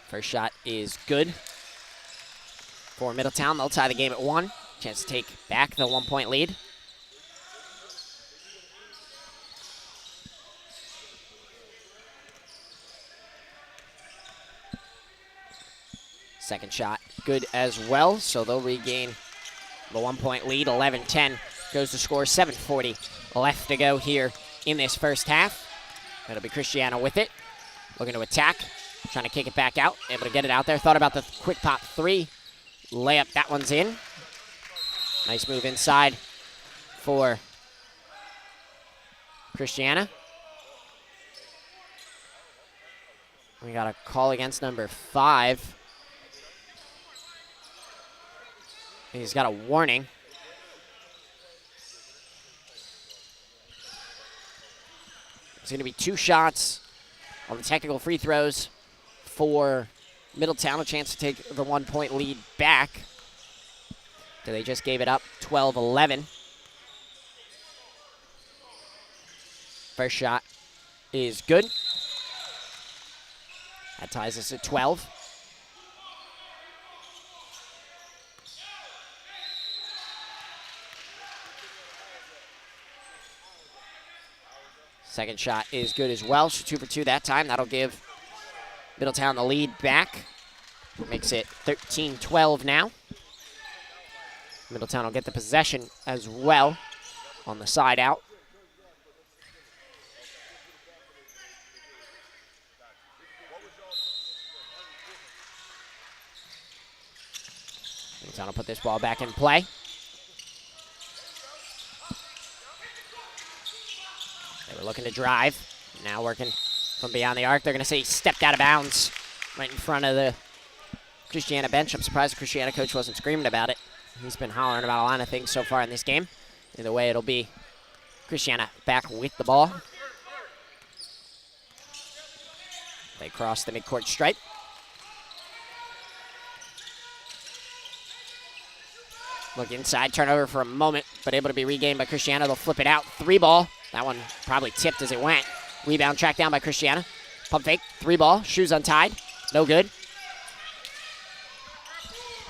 First shot is good for Middletown. They'll tie the game at 1. Chance to take back the 1-point lead. Second shot good as well, so they'll regain the 1-point lead. 11-10 goes to score. 7:40 left to go here in this first half. It'll be Cristiana with it, looking to attack, trying to kick it back out, able to get it out there. Thought about the quick pop 3. Layup, that one's in. Nice move inside for Cristiana. We got a call against number 5. He's got a warning. It's going to be 2 shots on the technical free throws for Middletown, a chance to take the 1-point lead back. So they just gave it up, 12-11. First shot is good. That ties us at 12. Second shot is good as well. So 2 for 2 that time. That'll give Middletown the lead back. Makes it 13-12 now. Middletown will get the possession as well on the side out. Middletown will put this ball back in play. They were looking to drive. Now working from beyond the arc. They're going to say he stepped out of bounds right in front of the Cristiana bench. I'm surprised the Cristiana coach wasn't screaming about it. He's been hollering about a lot of things so far in this game. Either way, it'll be Cristiana back with the ball. They cross the midcourt stripe. Look inside, turnover for a moment, but able to be regained by Cristiana. They'll flip it out. 3-ball. That one probably tipped as it went. Rebound tracked down by Cristiana. Pump fake, 3-ball, shoes untied. No good.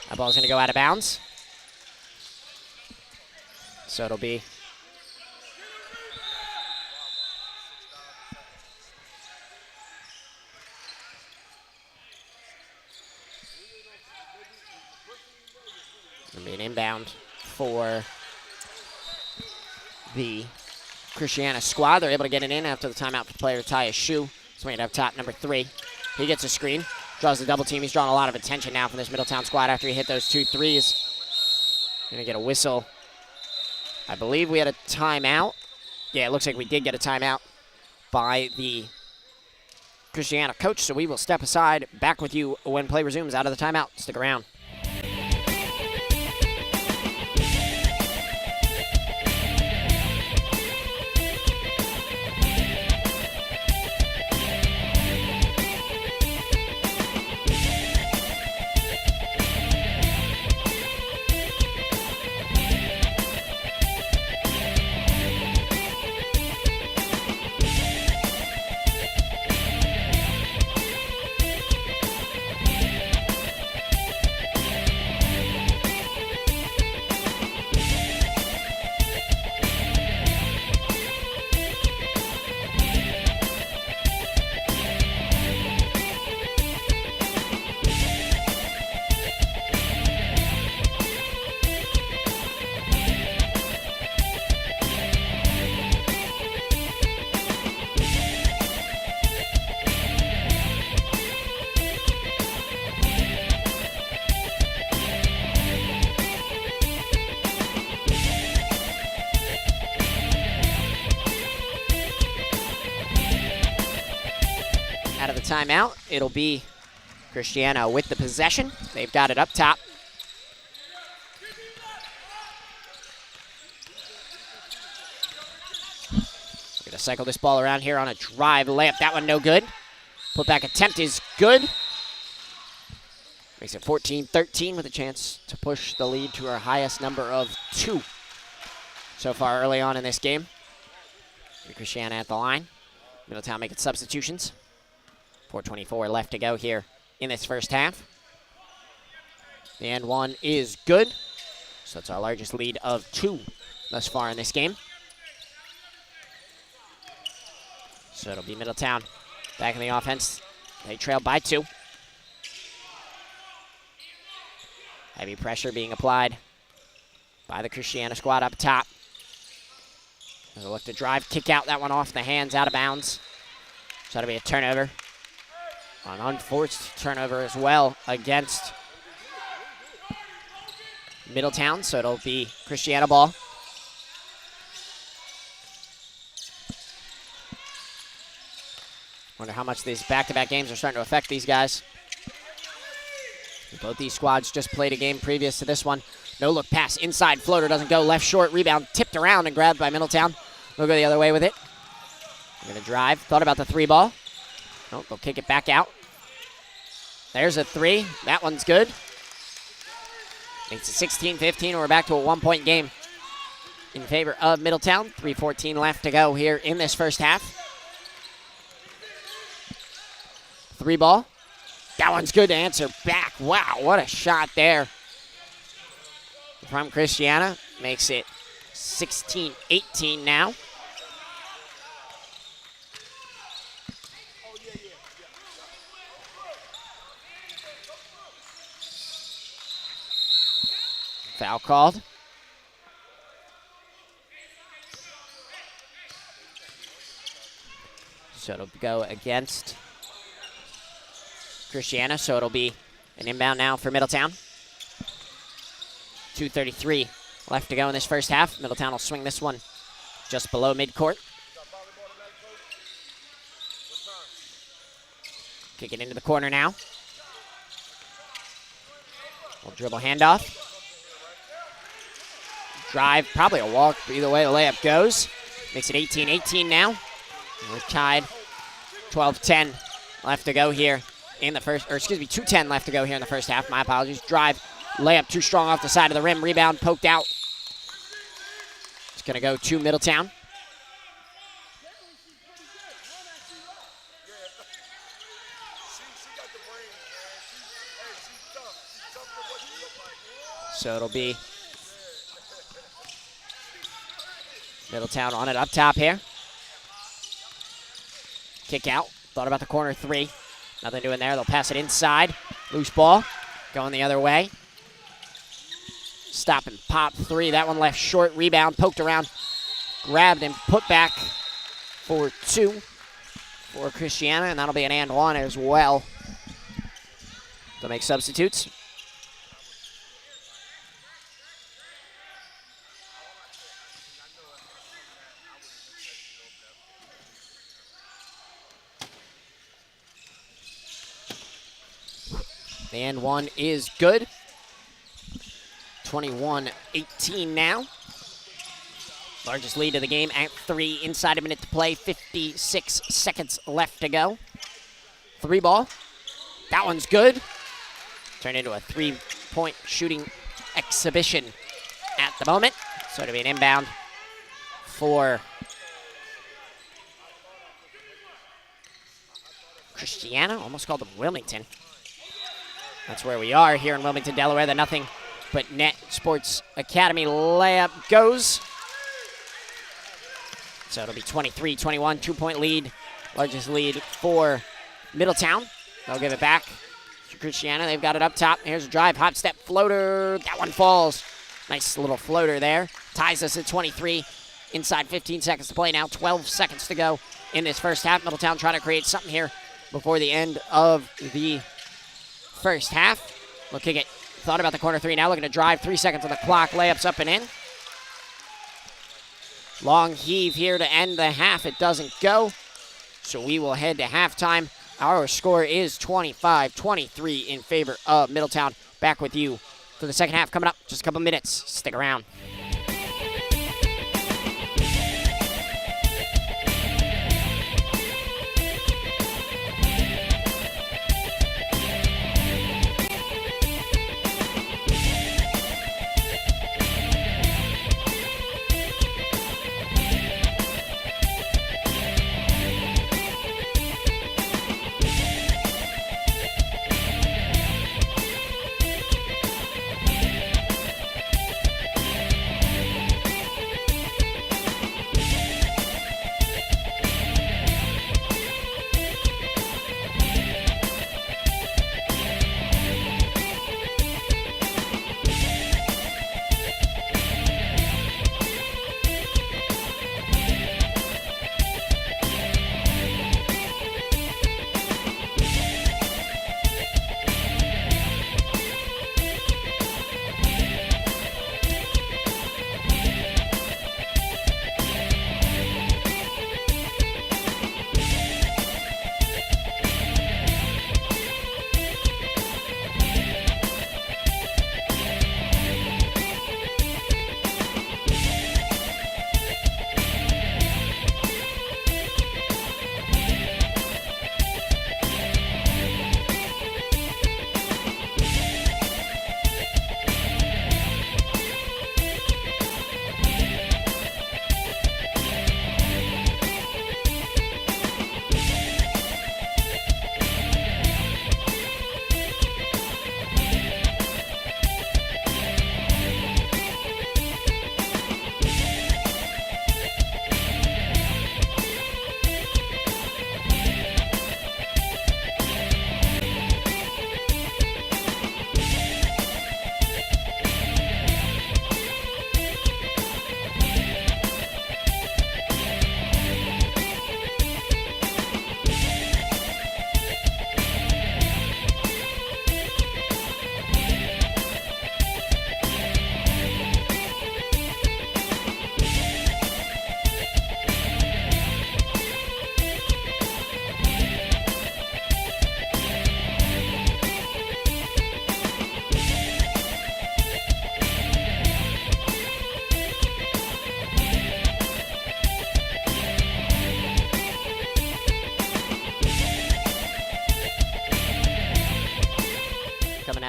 That ball's gonna go out of bounds. So it'll be an inbound for the Cristiana squad. They're able to get it in after the timeout for the player to tie his shoe. Swinging up top, number 3. He gets a screen, draws the double team. He's drawing a lot of attention now from this Middletown squad after he hit those 2 threes. Gonna get a whistle. I believe we had a timeout. Yeah, it looks like we did get a timeout by the Cristiana coach, so we will step aside. Back with you when play resumes out of the timeout. Stick around. Out of the timeout, it'll be Cristiana with the possession. They've got it up top. We're gonna cycle this ball around here on a drive layup. That one no good. Put back attempt is good. Makes it 14-13 with a chance to push the lead to our highest number of 2 so far early on in this game. Cristiana at the line. Middletown making substitutions. 4:24 left to go here in this first half. And one is good. So that's our largest lead of 2 thus far in this game. So it'll be Middletown back in the offense. They trail by 2. Heavy pressure being applied by the Cristiana squad up top. They'll look to drive, kick out that one off the hands, out of bounds. So that'll be a turnover. An unforced turnover as well against Middletown, so it'll be Cristiana ball. Wonder how much these back-to-back games are starting to affect these guys. Both these squads just played a game previous to this one. No look pass, inside floater doesn't go, left short, rebound tipped around and grabbed by Middletown. They'll go the other way with it. They're gonna drive, thought about the 3-ball. Nope, they'll kick it back out. There's a 3. That one's good. Makes it 16-15, and we're back to a 1-point game in favor of Middletown. 3:14 left to go here in this first half. 3-ball. That one's good to answer back. Wow, what a shot there from Cristiana. Makes it 16-18 now. Foul called. So it'll go against Cristiana, so it'll be an inbound now for Middletown. 2:33 left to go in this first half. Middletown will swing this one just below midcourt. Kick it into the corner now. We'll dribble handoff. Drive, probably a walk. Either way, the layup goes. Makes it 18-18 now. We're tied. 12-10 left to go here in the first, or excuse me, 2:10 left to go here in the first half. My apologies. Drive, layup too strong off the side of the rim. Rebound poked out. It's going to go to Middletown. So it'll be Middletown on it up top here. Kick out. Thought about the corner three. Nothing doing there. They'll pass it inside. Loose ball. Going the other way. Stop and pop three. That one left short. Rebound. Poked around. Grabbed and put back for two for Cristiana. And that'll be an and one as well. They'll make substitutes. The and one is good. 21-18 now. Largest lead of the game at 3, inside a minute to play, 56 seconds left to go. Three ball. That one's good. Turned into a three-point shooting exhibition at the moment. So it'll be an inbound for Cristiana. Almost called them Wilmington. That's where we are here in Wilmington, Delaware. The Nothing But Net Sports Academy layup goes. So it'll be 23-21, 2-point lead. Largest lead for Middletown. They'll give it back to Cristiana. They've got it up top. Here's a drive, hop, step, floater. That one falls. Nice little floater there. Ties us at 23. Inside 15 seconds to play now. 12 seconds to go in this first half. Middletown trying to create something here before the end of the first half. We'll kick it. Thought about the corner three. Now looking to drive. 3 seconds on the clock. Layups up and in. Long heave here to end the half. It doesn't go. So we will head to halftime. Our score is 25-23 in favor of Middletown. Back with you for the second half coming up. Just a couple minutes. Stick around.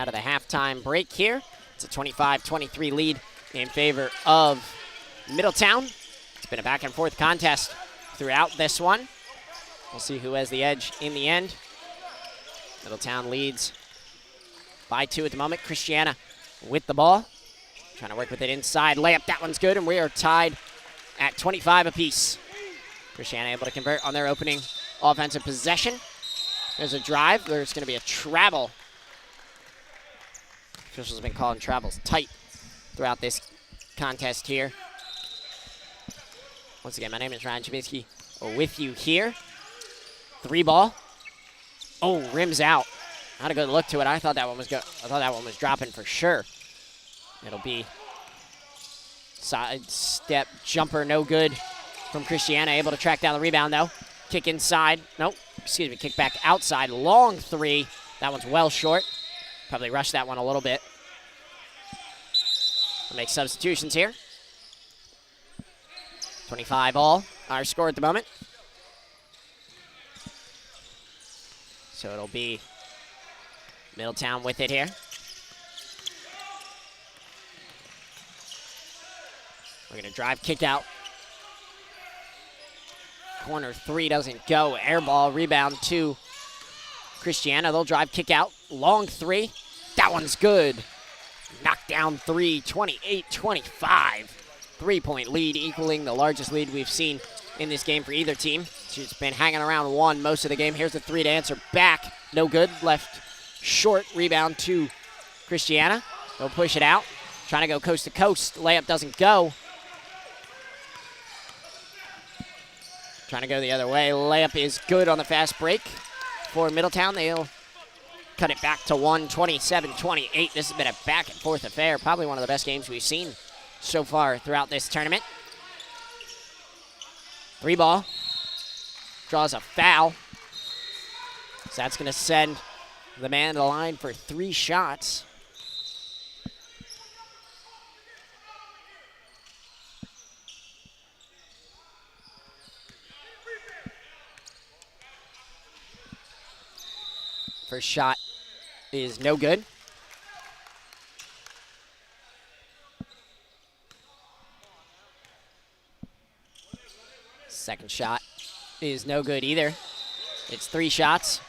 out of the halftime break here. It's a 25-23 lead in favor of Middletown. It's been a back-and-forth contest throughout this one. We'll see who has the edge in the end. Middletown leads by 2 at the moment. Cristiana with the ball. Trying to work with it inside. Layup, that one's good, and we are tied at 25 apiece. Cristiana able to convert on their opening offensive possession. There's a drive. There's going to be a travel. Officials have been calling travels tight throughout this contest here. Once again, my name is Ryan Chaminsky with you here. 3 ball. Oh, rims out. Not a good look to it. I thought that one was dropping for sure. It'll be side step jumper, no good from Cristiana. Able to track down the rebound though. Kick inside. Nope. Excuse me. Kick back outside. Long 3. That one's well short. Probably rushed that one a little bit. We'll make substitutions here. 25 all. Our score at the moment. So it'll be Middletown with it here. We're going to drive, kick out. Corner 3 doesn't go. Air ball, rebound to Cristiana. They'll drive, kick out. Long 3. That one's good. Knockdown 3, 28-25. 3-point lead, equaling the largest lead we've seen in this game for either team. She's been hanging around 1 most of the game. Here's the 3 to answer back. No good. Left short. Rebound to Cristiana. They'll push it out. Trying to go coast to coast. Layup doesn't go. Trying to go the other way. Layup is good on the fast break for Middletown. They'll cut it back to 1, 27-28. This has been a back-and-forth affair. Probably one of the best games we've seen so far throughout this tournament. 3 ball. Draws a foul. So that's going to send the man to the line for 3 shots. First shot is no good. Second shot is no good either. It's 3 shots.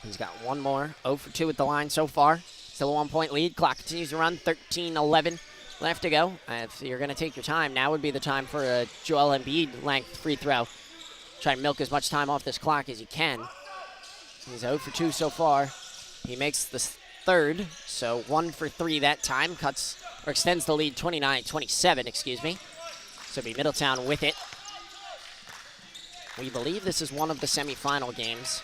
He's got 1 more. 0 for 2 at the line so far. Still a 1-point lead. Clock continues to run. 13-11 left to go. If you're going to take your time, now would be the time for a Joel Embiid length free throw. Try to milk as much time off this clock as you can. He's 0 for 2 so far. He makes the 3rd, so 1 for 3 that time. Cuts or extends the lead 29-27, excuse me. So be Middletown with it. We believe this is one of the semifinal games.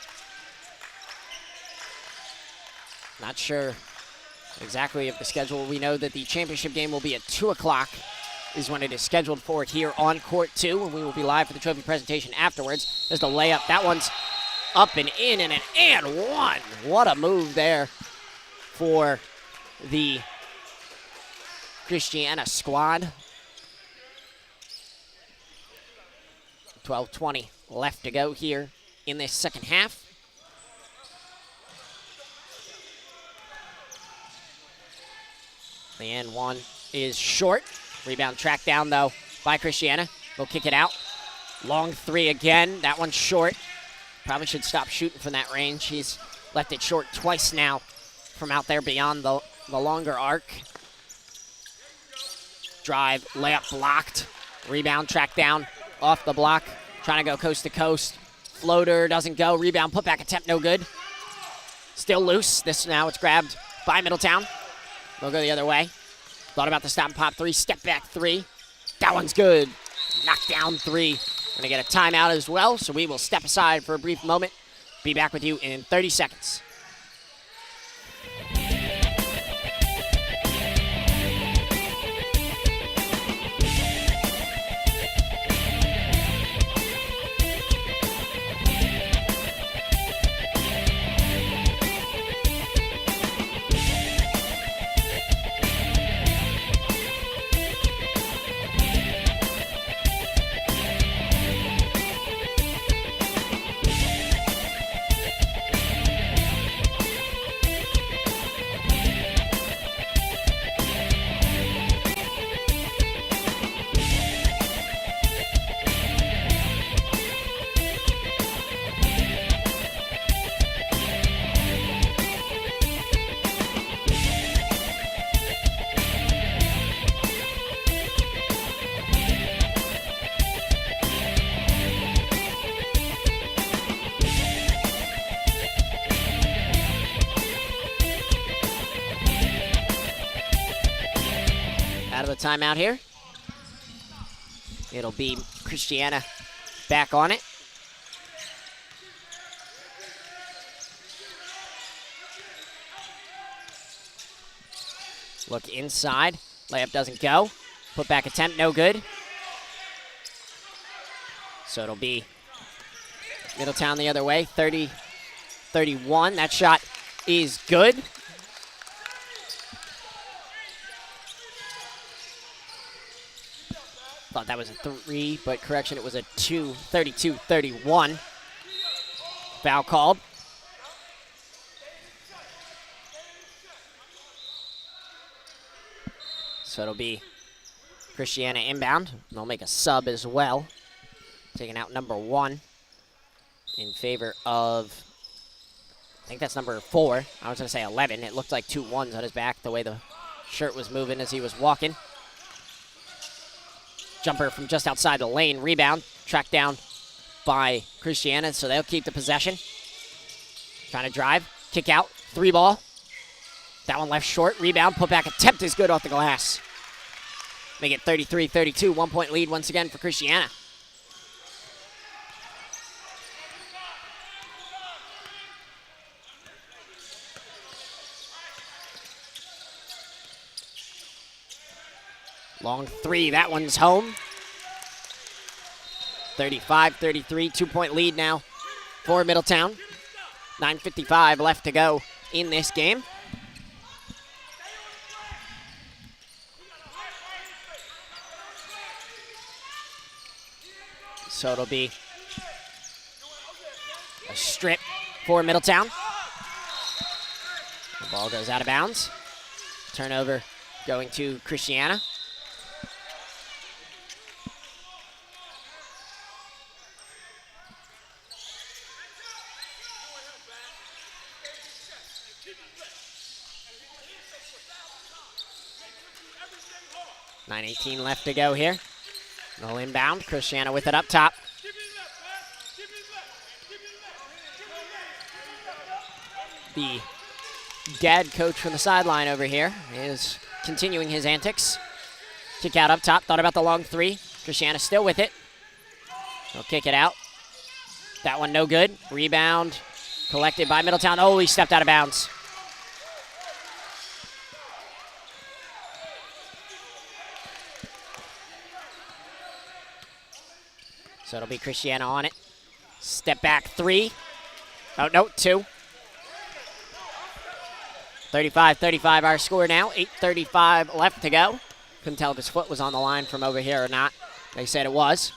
Not sure exactly of the schedule. We know that the championship game will be at 2 o'clock is when it is scheduled for here on Court 2, and we will be live for the trophy presentation afterwards. There's the layup. That one's up and in and an and 1. What a move there for the Cristiana squad. 12:20 left to go here in this second half. The and 1 is short. Rebound tracked down, though, by Cristiana. They'll kick it out. Long 3 again. That one's short. Probably should stop shooting from that range. He's left it short twice now from out there beyond the longer arc. Drive, layup blocked. Rebound tracked down off the block. Trying to go coast to coast. Floater doesn't go. Rebound, putback attempt, no good. Still loose. Now it's grabbed by Middletown. They'll go the other way. Thought about the stop and pop 3, step back 3. That one's good. Knockdown 3. Gonna get a timeout as well, so we will step aside for a brief moment. Be back with you in 30 seconds. timeout here. It'll be Cristiana back on it. Look inside. Layup doesn't go. Put back attempt, no good. So it'll be Middletown the other way, 30-31. That shot is good. Thought that was a 3, but correction, it was a 2, 32-31. Foul called. So it'll be Cristiana inbound. They'll make a sub as well. Taking out number 1 in favor of, I think that's number 4. I was going to say 11. It looked like 2 1s on his back, the way the shirt was moving as he was walking. Jumper from just outside the lane. Rebound. Tracked down by Cristiana, so they'll keep the possession. Trying to drive. Kick out. 3 ball. That one left short. Rebound. Put back attempt is good off the glass. Make it 33-32. 1-point lead once again for Cristiana. Long 3, that one's home. 35-33, 2-point lead now for Middletown. 9:55 left to go in this game. So it'll be a strip for Middletown. The ball goes out of bounds. Turnover going to Cristiana. .9:18 left to go here. No inbound. Cristiana with it up top. The dad coach from the sideline over here is continuing his antics. Kick out up top. Thought about the long 3. Cristiana still with it. He'll kick it out. That one no good. Rebound collected by Middletown. Oh, he stepped out of bounds. So it'll be Cristiana on it. Step back 3. Oh, no, 2. 35-35 our score now. 8:35 left to go. Couldn't tell if his foot was on the line from over here or not. They said it was.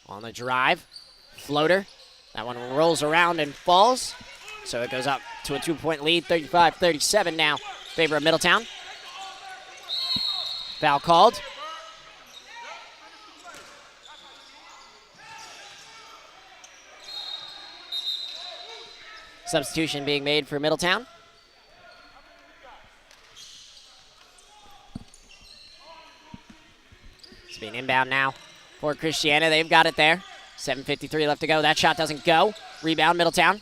On the drive. Floater. That one rolls around and falls. So it goes up to a 2-point lead. 35-37 now in favor of Middletown. Foul called. Substitution being made for Middletown. It's being inbound now for Cristiana. They've got it there. 7:53 left to go. That shot doesn't go. Rebound, Middletown.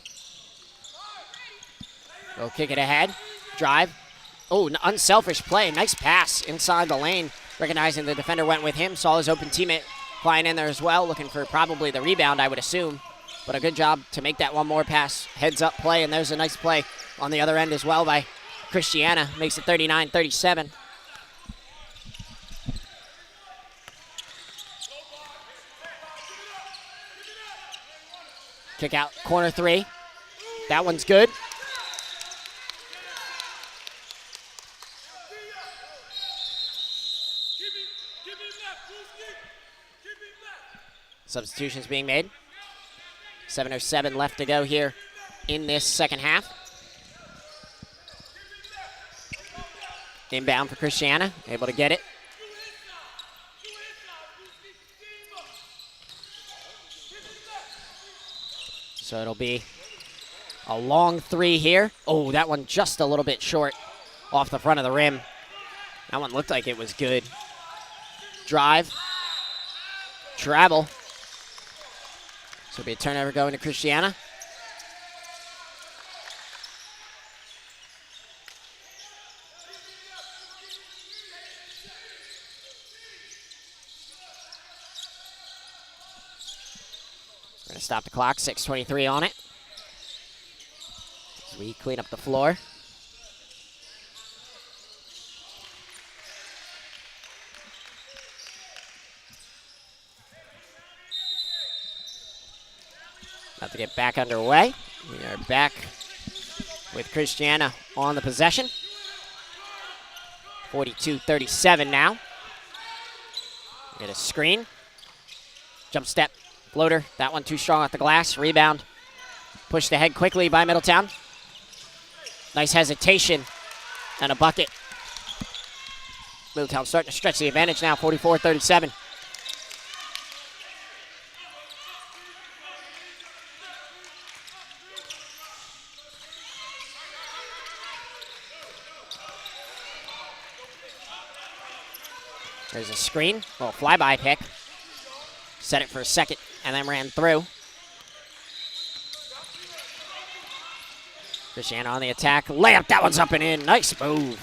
They'll kick it ahead. Drive. Oh, unselfish play. Nice pass inside the lane. Recognizing the defender went with him. Saw his open teammate flying in there as well. Looking for probably the rebound, I would assume. But a good job to make that one more pass. Heads up play, and there's a nice play on the other end as well by Cristiana. Makes it 39-37. Kick out, corner 3. That one's good. Substitutions being made. 7:07 left to go here in this second half. Inbound for Cristiana, able to get it. So it'll be a long 3 here. Oh, that one just a little bit short off the front of the rim. That one looked like it was good. Drive. Travel. So it'll be a turnover going to Cristiana. We're going to stop the clock, 6:23 on it. As we clean up the floor. About to get back underway. We are back with Cristiana on the possession. 42-37 now. Get a screen. Jump step, floater. That one too strong off the glass. Rebound. Pushed ahead quickly by Middletown. Nice hesitation and a bucket. Middletown starting to stretch the advantage now, 44-37. There's a screen, little flyby pick. Set it for a second and then ran through. Cristiana on the attack. Layup, that one's up and in. Nice move.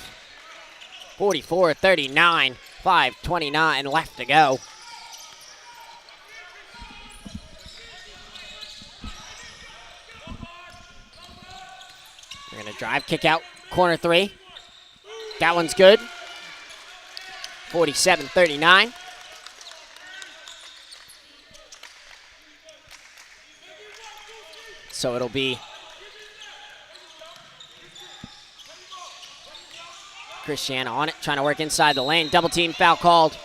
44-39, 5:29 left to go. We're gonna drive, kick out, corner three. That one's good. 47-39. So it'll be Cristiana on it, trying to work inside the lane. Double team foul called.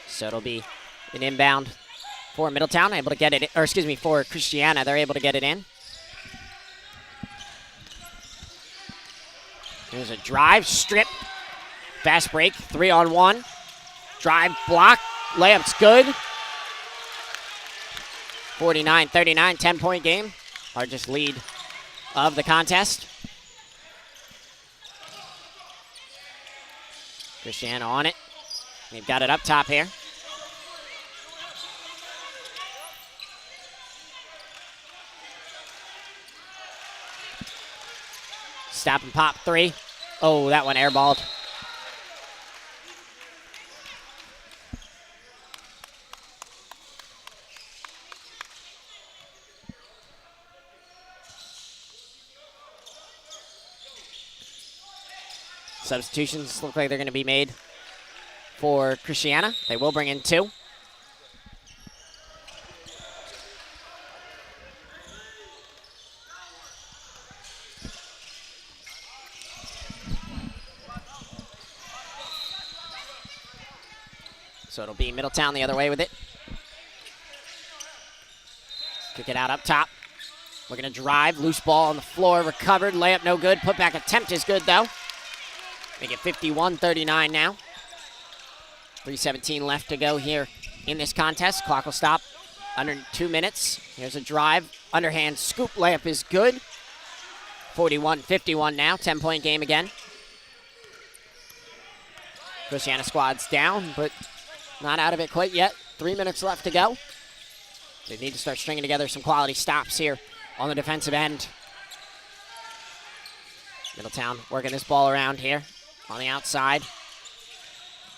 So it'll be an inbound for Middletown, able to get it, or excuse me, for Cristiana. They're able to get it in. There's a drive, strip, fast break, 3-on-1. Drive, block, layup's good. 49-39, 10-point game. Largest lead of the contest. Cristiana on it. They've got it up top here. Stop and pop three. Oh, that one airballed. Substitutions look like they're going to be made for Cristiana. They will bring in two. So it'll be Middletown the other way with it. Kick it out up top. We're going to drive. Loose ball on the floor. Recovered. Layup no good. Putback attempt is good, though. Make it 51-39 now. 3:17 left to go here in this contest. Clock will stop under 2 minutes. Here's a drive. Underhand scoop layup is good. 41-51 now. 10-point game again. Cristiana squad's down, but not out of it quite yet. 3 minutes left to go. They need to start stringing together some quality stops here on the defensive end. Middletown working this ball around here on the outside.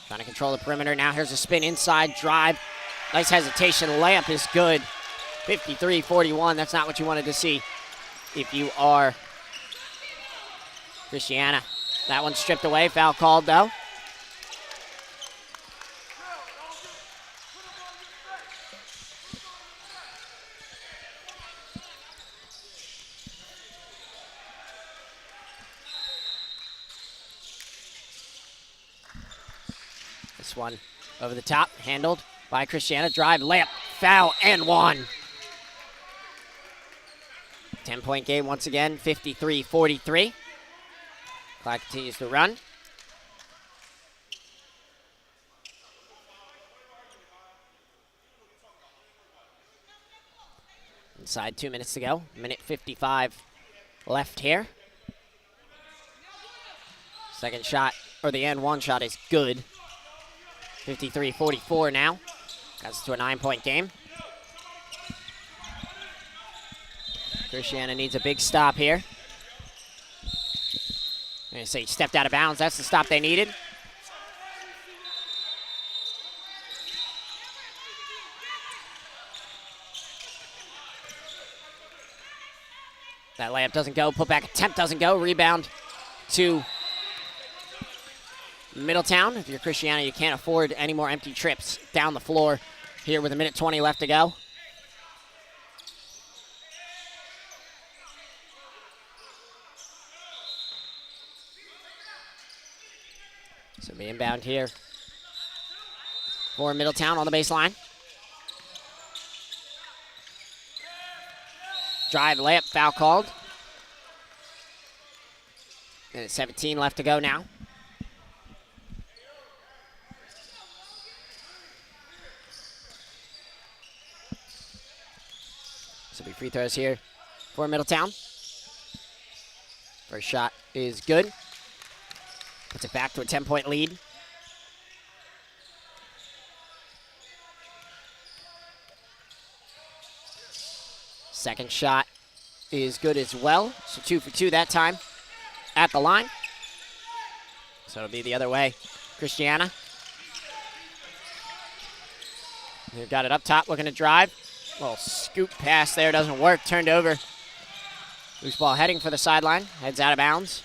Trying to control the perimeter. Now here's a spin inside, drive. Nice hesitation. Layup is good. 53-41. That's not what you wanted to see if you are Cristiana. That one stripped away. Foul called, though. This one over the top, handled by Cristiana. Drive, layup, foul, and one. 10-point game once again, 53-43. Clock continues to run. Inside 2 minutes to go. Minute 55 left here. Second shot, or the and one shot is good. 53-44 now. Got us to a 9-point game. Cristiana needs a big stop here. I'm going to say stepped out of bounds. That's the stop they needed. That layup doesn't go. Putback attempt doesn't go. Rebound to Middletown. If you're Cristiana, you can't afford any more empty trips down the floor here with 1:20 left to go. So be inbound here for Middletown on the baseline. Drive, layup, foul called. And it's 17 left to go now. So be free throws here for Middletown. First shot is good. Puts it back to a 10-point lead. Second shot is good as well. So 2 for 2 that time at the line. So it'll be the other way. Cristiana. They've got it up top, looking to drive. Little scoop pass there, doesn't work. Turned over. Loose ball heading for the sideline. Heads out of bounds.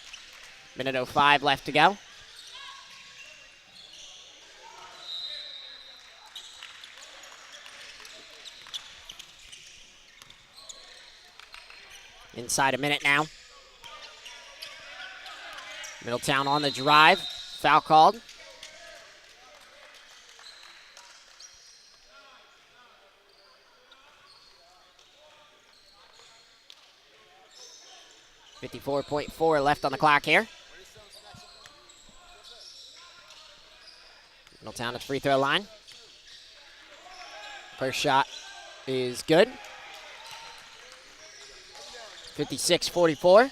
1:05 left to go. Inside a minute now. Middletown on the drive. Foul called. .4 left on the clock here. Middletown at free throw line. First shot is good. 56-44.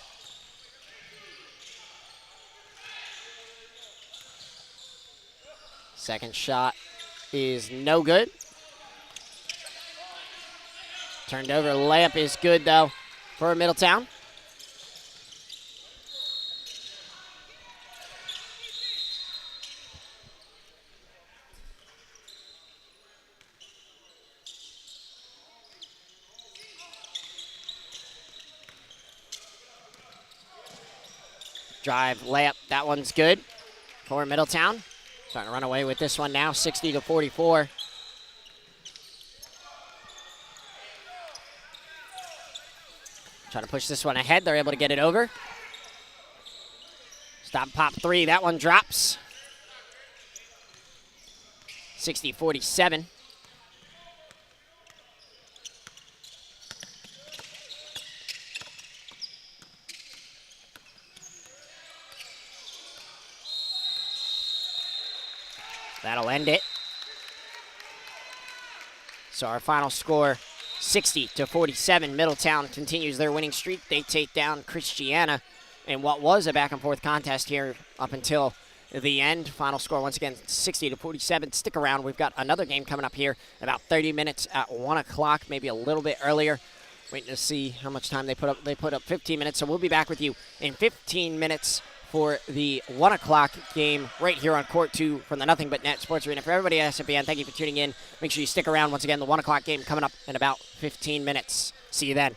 Second shot is no good. Turned over, layup is good though for Middletown. Drive, layup, that one's good for Middletown. Starting to run away with this one now, 60-44. Trying to push this one ahead, they're able to get it over. Stop, pop three, that one drops. 60-47. That'll end it. So our final score, 60-47. Middletown continues their winning streak. They take down Cristiana in what was a back-and-forth contest here up until the end. Final score, once again, 60-47. Stick around. We've got another game coming up here in about 30 minutes at 1 o'clock, maybe a little bit earlier. Waiting to see how much time they put up. They put up 15 minutes, so we'll be back with you in 15 minutes for the 1 o'clock game right here on Court 2 from the Nothing But Net Sports Arena. For everybody at SFBN, thank you for tuning in. Make sure you stick around. Once again, the 1 o'clock game coming up in about 15 minutes. See you then.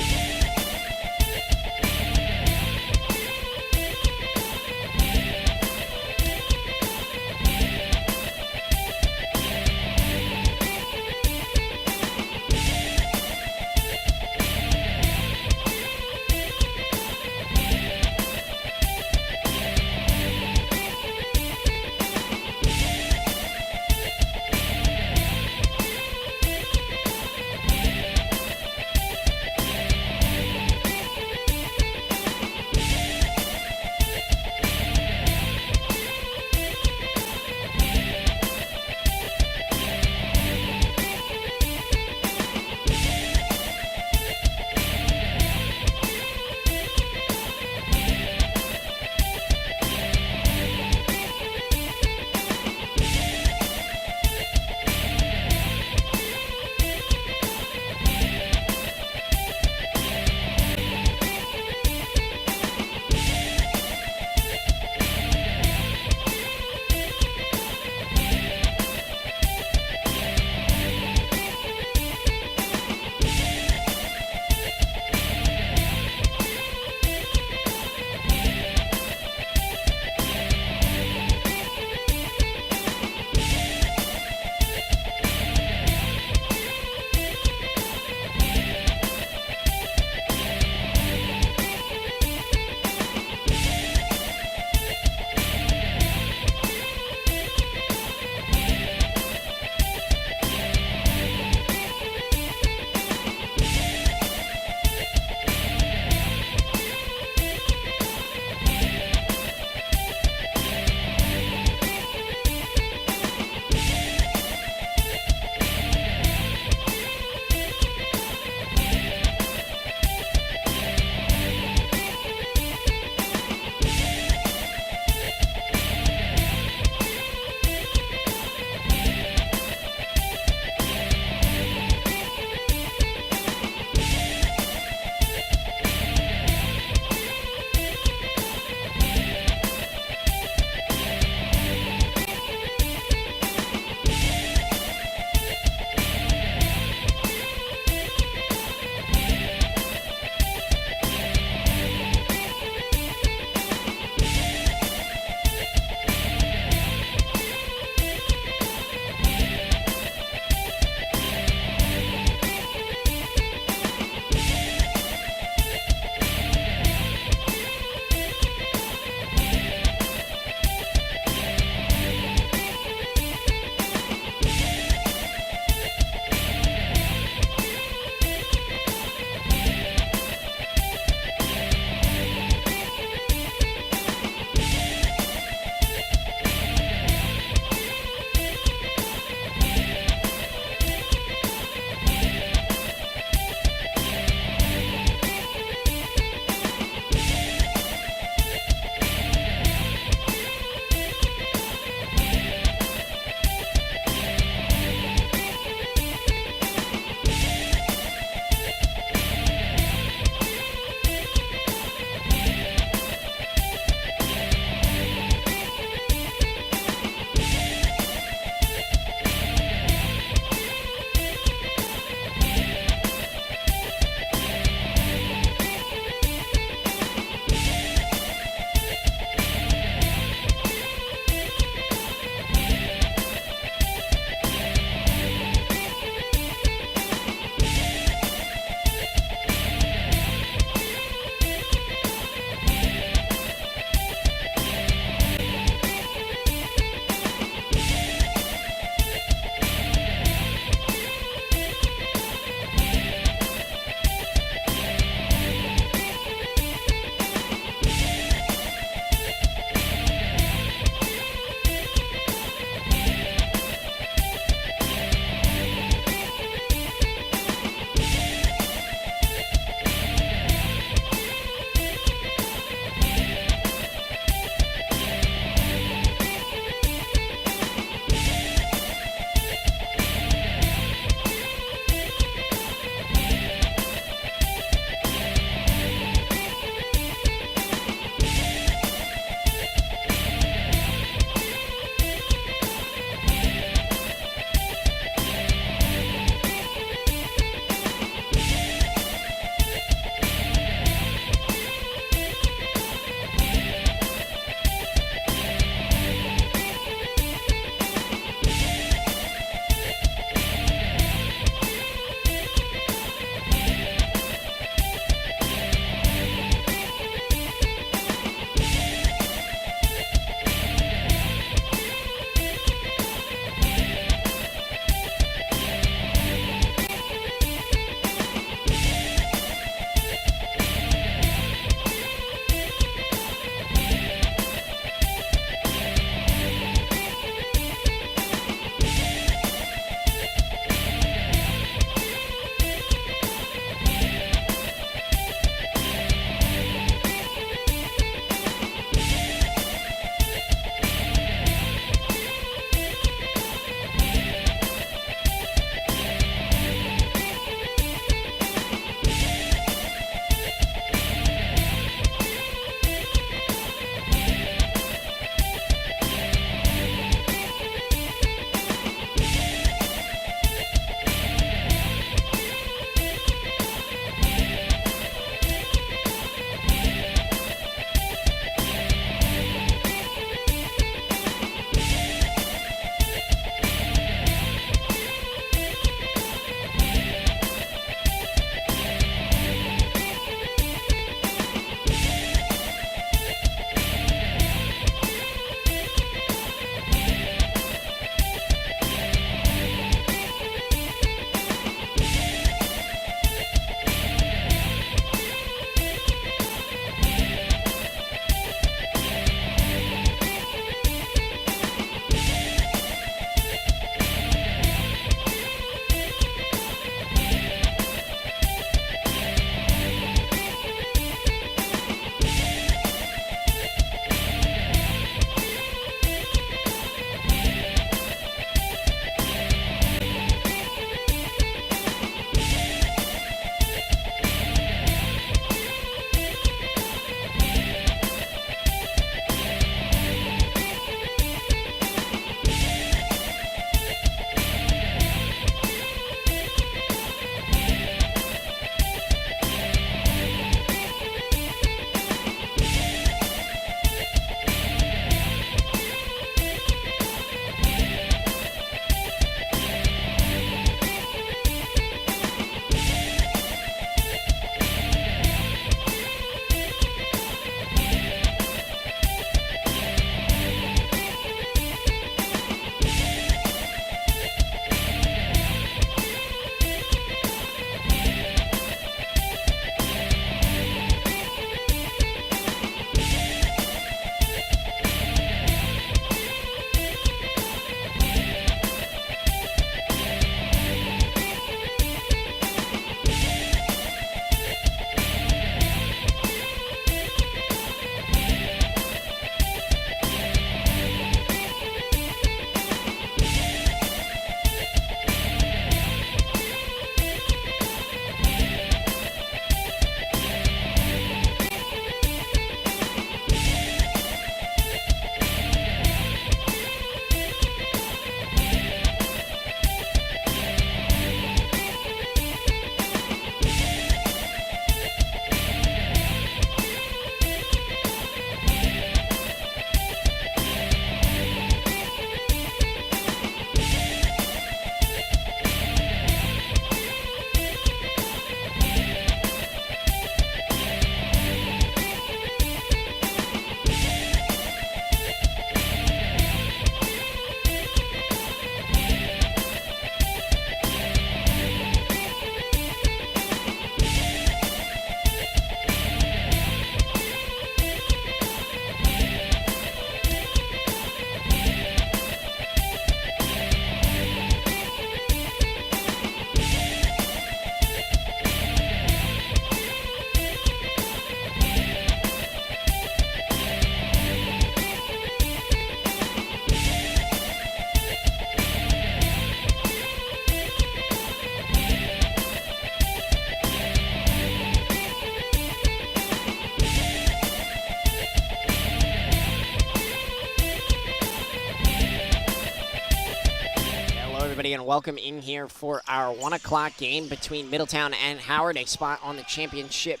welcome in here for our 1 o'clock game between Middletown and Howard, a spot on the championship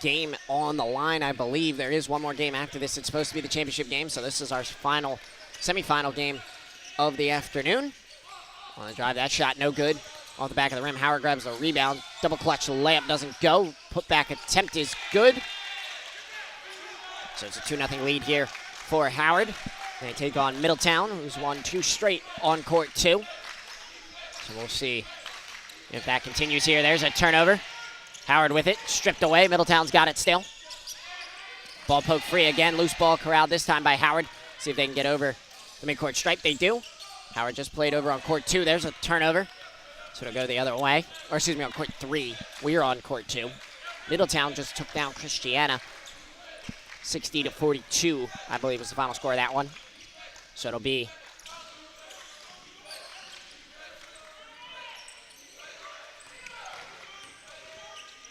game on the line. I believe there is one more game after this. It's supposed to be the championship game, so this is our final semifinal game of the afternoon. On the drive, that shot no good. Off the back of the rim, Howard grabs the rebound. Double clutch layup doesn't go. Put back attempt is good. So it's a 2-0 lead here for Howard. They take on Middletown, who's won 2 straight on court 2. So we'll see if that continues here. There's a turnover. Howard with it, stripped away. Middletown's got it still. Ball poked free again. Loose ball corralled this time by Howard. See if they can get over the midcourt stripe. They do. Howard just played over on court 2. There's a turnover. So it'll go the other way. Or excuse me, on court 3. We're on court 2. Middletown just took down Cristiana. 60-42, I believe, was the final score of that one. So it'll be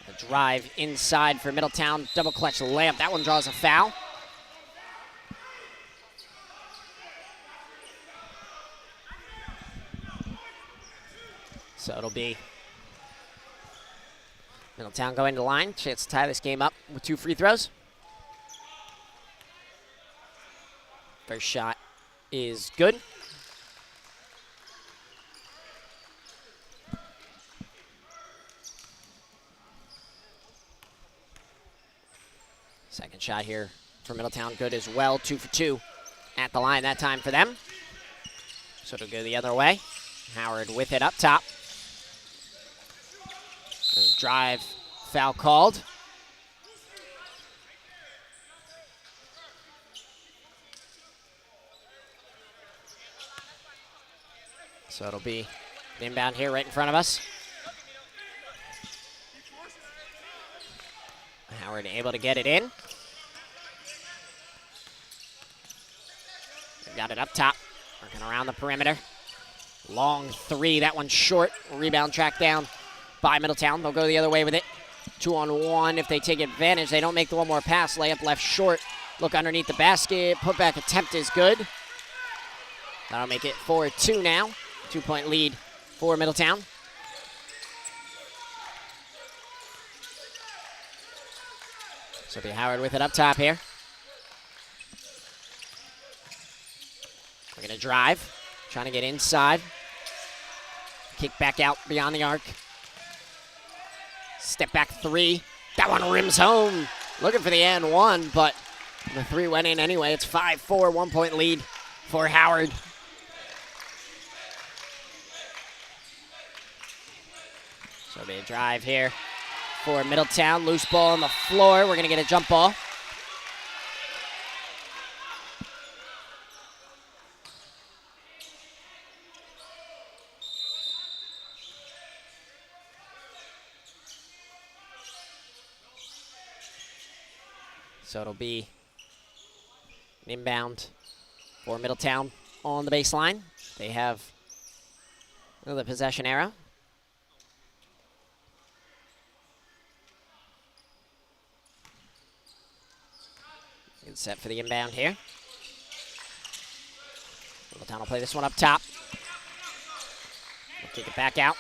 a drive inside for Middletown. Double clutch layup. That one draws a foul. So it'll be Middletown going to the line. Chance to tie this game up with 2 free throws. First shot is good. Second shot here for Middletown, good as well. 2 for 2 at the line that time for them. So it'll go the other way. Howard with it up top. And drive, foul called. So it'll be an inbound here right in front of us. Howard able to get it in. They've got it up top, working around the perimeter. Long 3, that one's short. Rebound tracked down by Middletown. They'll go the other way with it. 2-on-1 if they take advantage. They don't make the one more pass. Layup left short. Look underneath the basket. Putback attempt is good. That'll make it 4-2 now. 2-point lead for Middletown. So it'll be Howard with it up top here. We're going to drive. Trying to get inside. Kick back out beyond the arc. Step back 3. That one rims home. Looking for the and 1, but the 3 went in anyway. It's 5-4, 1-point lead for Howard. So it'll be a drive here for Middletown. Loose ball on the floor. We're going to get a jump ball. So it'll be an inbound for Middletown on the baseline. They have the possession arrow. Good set for the inbound here. Middletown will play this one up top. We'll kick it back out.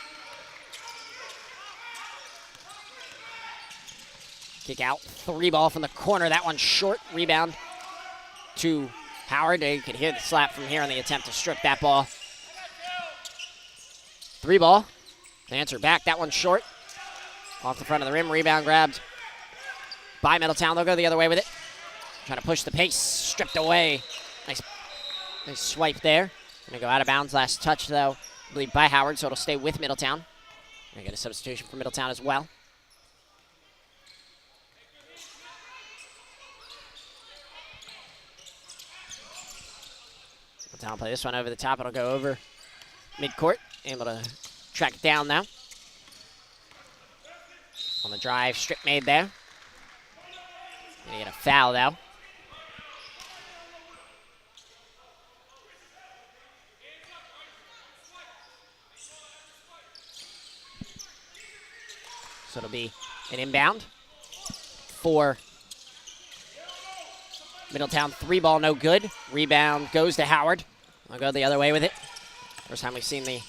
Kick out, 3 ball from the corner. That one's short. Rebound to Howard. You could hear the slap from here on the attempt to strip that ball. 3 ball. They answer back. That one's short. Off the front of the rim. Rebound grabbed by Middletown. They'll go the other way with it. Trying to push the pace. Stripped away. Nice swipe there. Going to go out of bounds. Last touch, though, I believe by Howard, so it'll stay with Middletown. Going to get a substitution for Middletown as well. Middletown will play this one over the top. It'll go over midcourt. Able to track it down now. On the drive, strip made there. Gonna get a foul though. So it'll be an inbound for Middletown. 3 ball, no good. Rebound goes to Howard. I'll go the other way with it. First time we've seen the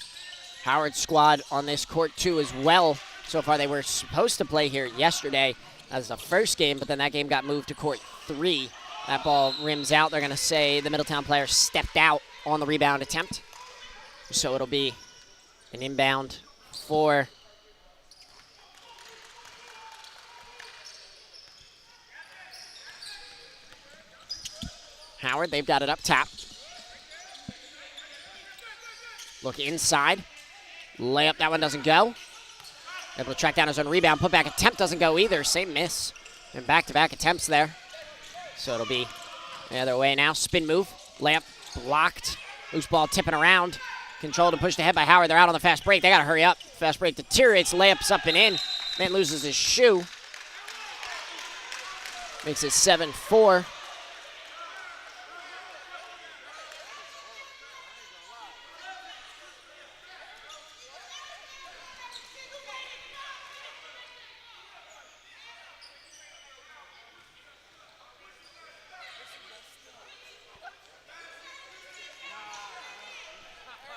Howard's squad on this court too as well. So far they were supposed to play here yesterday as the first game, but then that game got moved to court 3. That ball rims out. They're going to say the Middletown player stepped out on the rebound attempt. So it'll be an inbound for Howard. They've got it up top. Look inside. Layup, that one doesn't go. Able to track down his own rebound. Put back attempt doesn't go either. Same miss. And back-to-back attempts there. So it'll be the other way now. Spin move. Layup blocked. Loose ball tipping around. Controlled and pushed ahead by Howard. They're out on the fast break. They got to hurry up. Fast break deteriorates. Layups up and in. Man loses his shoe. Makes it 7-4.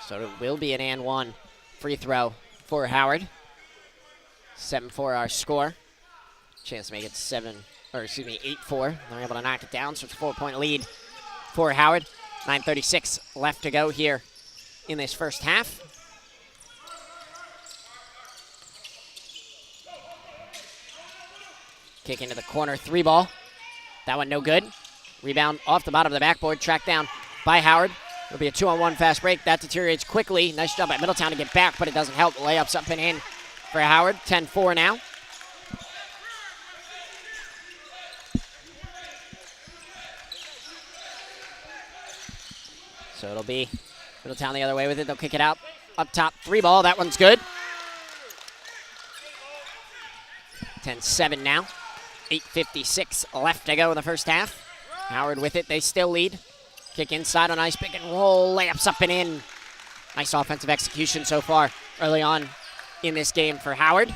So it will be an and one free throw for Howard. 7-4 our score. Chance to make it 8-4. They're able to knock it down, so it's a 4-point lead for Howard. 9:36 left to go here in this first half. Kick into the corner, 3 ball. That one no good. Rebound off the bottom of the backboard, tracked down by Howard. It'll be a 2-on-1 fast break. That deteriorates quickly. Nice job by Middletown to get back, but it doesn't help. Layups up and in for Howard. 10-4 now. So it'll be Middletown the other way with it. They'll kick it out. Up top, 3 ball. That one's good. 10-7 now. 8:56 left to go in the first half. Howard with it. They still lead. Kick inside on ice, pick and roll, layups up and in. Nice offensive execution so far early on in this game for Howard.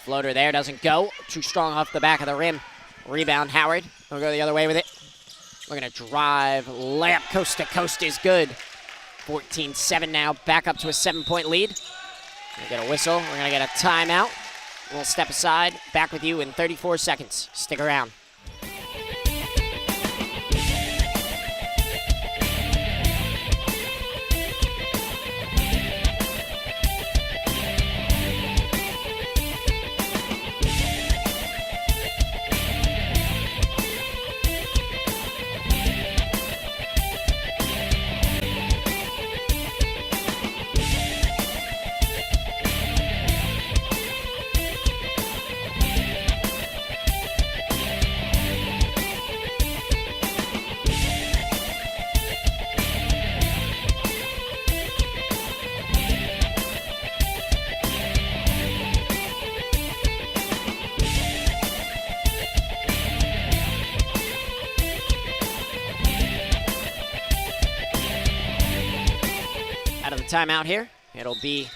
Floater there, doesn't go. Too strong off the back of the rim. Rebound, Howard. We'll go the other way with it. We're going to drive, layup coast to coast is good. 14-7 now, back up to a 7-point lead. We're going to get a whistle. We're going to get a timeout. We'll step aside. Back with you in 34 seconds. Stick around. Timeout here. It'll be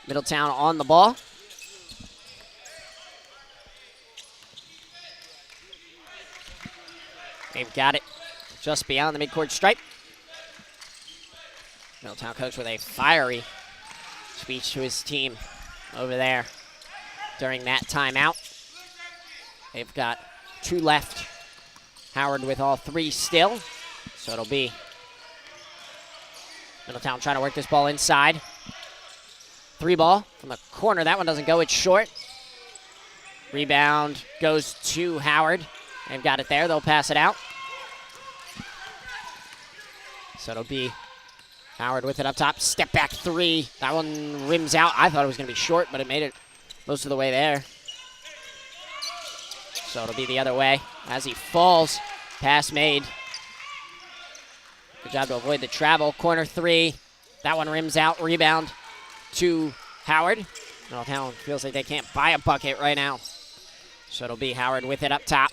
Middletown on the ball. They've got it just beyond the midcourt stripe. Middletown coach with a fiery speech to his team over there during that timeout. They've got 2 left. Howard with all 3 still. So it'll be Middletown trying to work this ball inside. 3 ball from the corner. That one doesn't go. It's short. Rebound goes to Howard. They've got it there. They'll pass it out. So it'll be Howard with it up top. Step back 3. That one rims out. I thought it was going to be short, but it made it most of the way there. So it'll be the other way as he falls. Pass made. Good job to avoid the travel. Corner 3. That one rims out. Rebound to Howard. Middletown feels like they can't buy a bucket right now. So it'll be Howard with it up top.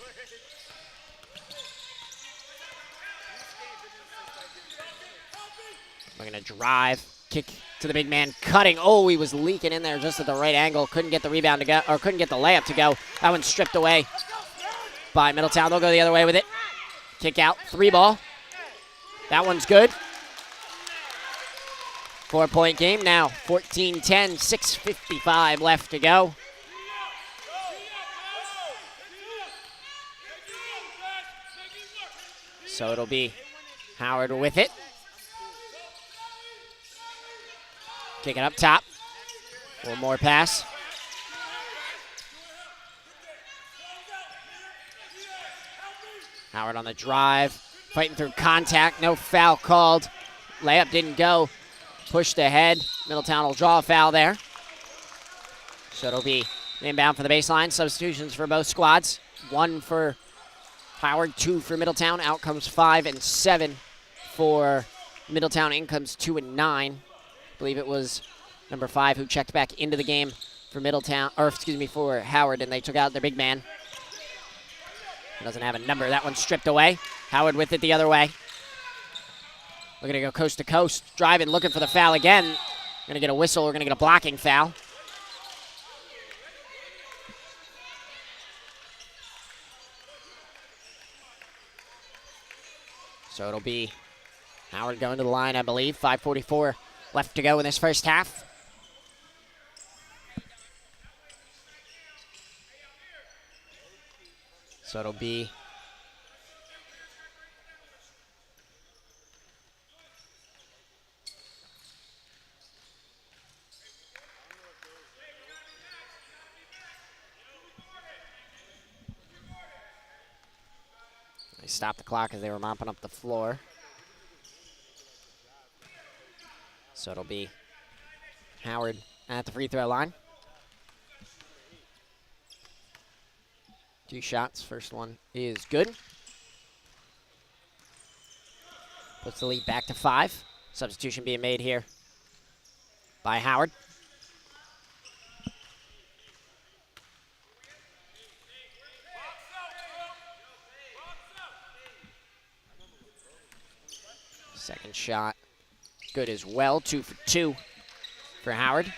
We're going to drive. Kick to the big man. Cutting. Oh, he was leaking in there just at the right angle. Couldn't get the rebound to go, or couldn't get the layup to go. That one stripped away by Middletown. They'll go the other way with it. Kick out, 3 ball. That one's good. 4-point game now, 14-10, 6:55 left to go. So it'll be Howard with it. Kick it up top. One more pass. Howard on the drive, fighting through contact, no foul called. Layup didn't go, pushed ahead. Middletown will draw a foul there. So it'll be inbound for the baseline. Substitutions for both squads. 1 for Howard, 2 for Middletown. Out comes 5 and 7 for Middletown. In comes 2 and 9. I believe it was number 5 who checked back into the game for Middletown, or excuse me, for Howard, and they took out their big man. Doesn't have a number. That one's stripped away. Howard with it the other way. We're going to go coast to coast. Driving, looking for the foul again. Going to get a whistle. We're going to get a blocking foul. So it'll be Howard going to the line, I believe. 5:44 left to go in this first half. So it'll be they stopped the clock as they were mopping up the floor. So it'll be Howard at the free throw line. 2 shots. First one is good. Puts the lead back to 5. Substitution being made here by Howard. Second shot good as well. 2 for 2 for Howard.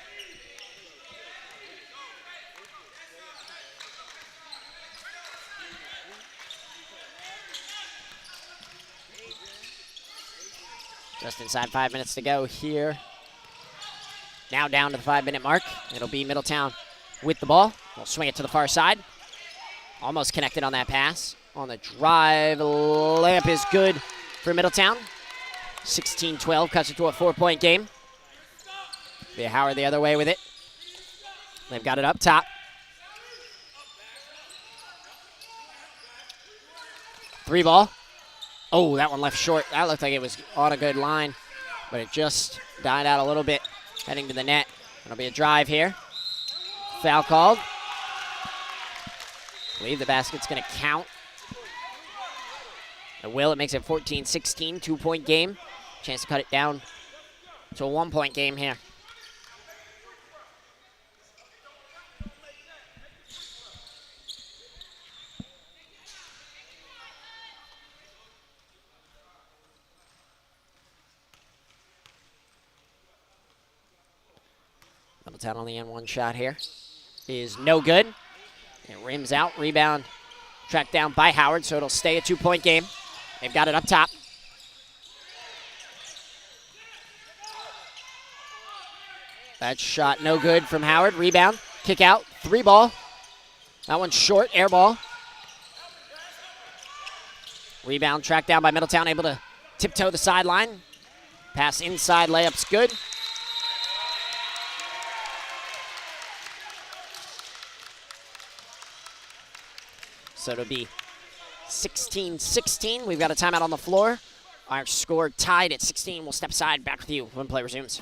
Just inside 5 minutes to go here. Now down to the 5-minute mark. It'll be Middletown with the ball. We'll swing it to the far side. Almost connected on that pass. On the drive, layup is good for Middletown. 16-12, cuts it to a 4-point game. Be Howard the other way with it. They've got it up top. Three ball. Oh, that one left short. That looked like it was on a good line, but it just died out a little bit, heading to the net. It'll be a drive here. Foul called. I believe the basket's going to count. It will. It makes it 14-16, 2-point game. Chance to cut it down to a 1-point game here. Middletown on the end. One shot here is no good. It rims out. Rebound tracked down by Howard, so it'll stay a 2-point game. They've got it up top. That shot no good from Howard. Rebound, kick out, 3 ball. That one's short, air ball. Rebound tracked down by Middletown, able to tiptoe the sideline. Pass inside, layup's good. So it'll be 16-16. We've got a timeout on the floor. Our score tied at 16. We'll step aside. Back with you when play resumes.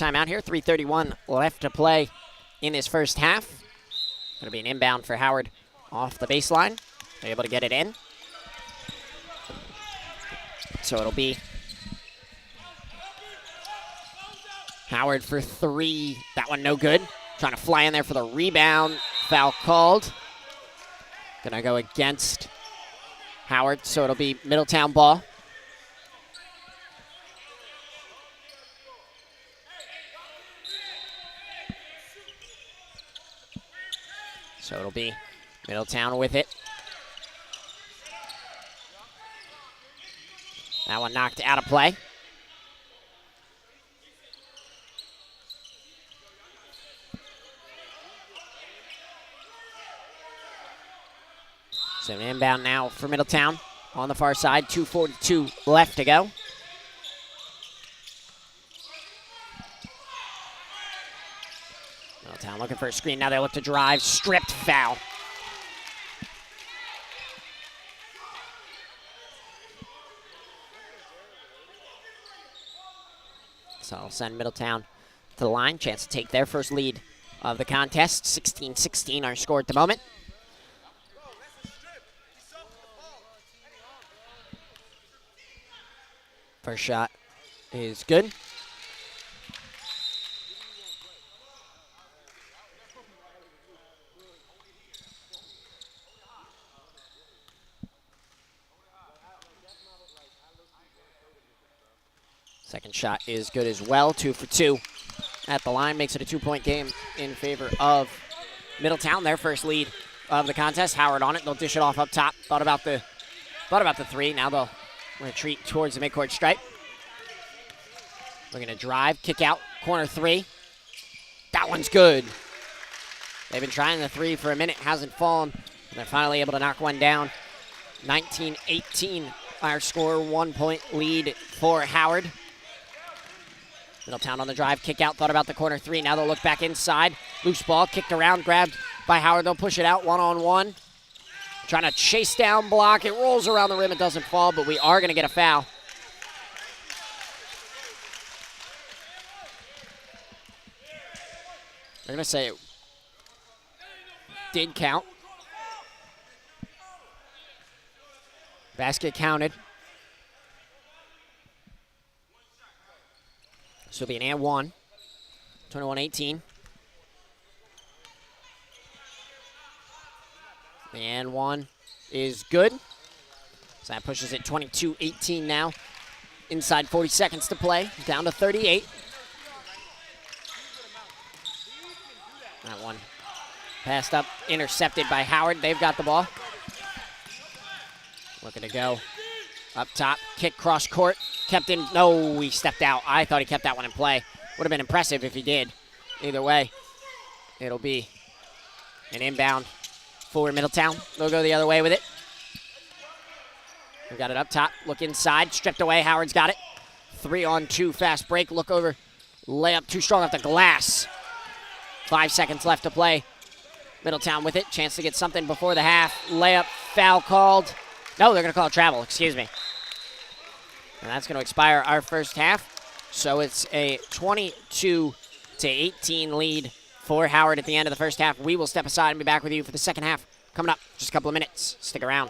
another timeout here. 3:31 left to play in this first half. Going to be an inbound for Howard off the baseline. They're able to get it in. So it'll be Howard for three. That one no good. Trying to fly in there for the rebound. Foul called. Going to go against Howard, so it'll be Middletown ball. So it'll be Middletown with it. That one knocked out of play. So an inbound now for Middletown on the far side. 2:42 left to go. Middletown looking for a screen. Now they look to drive. Stripped foul. So I'll send Middletown to the line. Chance to take their first lead of the contest. 16-16 our score at the moment. First shot is good. Second shot is good as well. 2 for 2 at the line. Makes it a 2-point game in favor of Middletown. Their first lead of the contest. Howard on it. They'll dish it off up top. Thought about the three. Now they'll retreat towards the midcourt stripe. We're going to drive, kick out, corner three. That one's good. They've been trying the three for a minute, hasn't fallen. And they're finally able to knock one down. 19-18 our score, 1-point lead for Howard. Middletown on the drive, kick out, thought about the corner three. Now they'll look back inside. Loose ball, kicked around, grabbed by Howard. They'll push it out, one-on-one. Trying to chase down block. It rolls around the rim. It doesn't fall, but we are going to get a foul. They're going to say it did count. Basket counted. So it'll be an and one. 21-18. The and one is good. So that pushes it 22-18 now. Inside 40 seconds to play. Down to 38. That one passed up, intercepted by Howard. They've got the ball. Looking to go up top, kick cross court, kept in. No, he stepped out. I thought he kept that one in play. Would have been impressive if he did. Either way, it'll be an inbound for Middletown. They'll go the other way with it. We've got it up top, look inside, stripped away. Howard's got it. 3-on-2 fast break, look over, layup too strong off the glass. 5 seconds left to play. Middletown with it, chance to get something before the half. Layup, foul called. No, they're going to call travel, excuse me. And that's going to expire our first half. So it's a 22-18 lead for Howard at the end of the first half. We will step aside and be back with you for the second half. Coming up, just a couple of minutes. Stick around.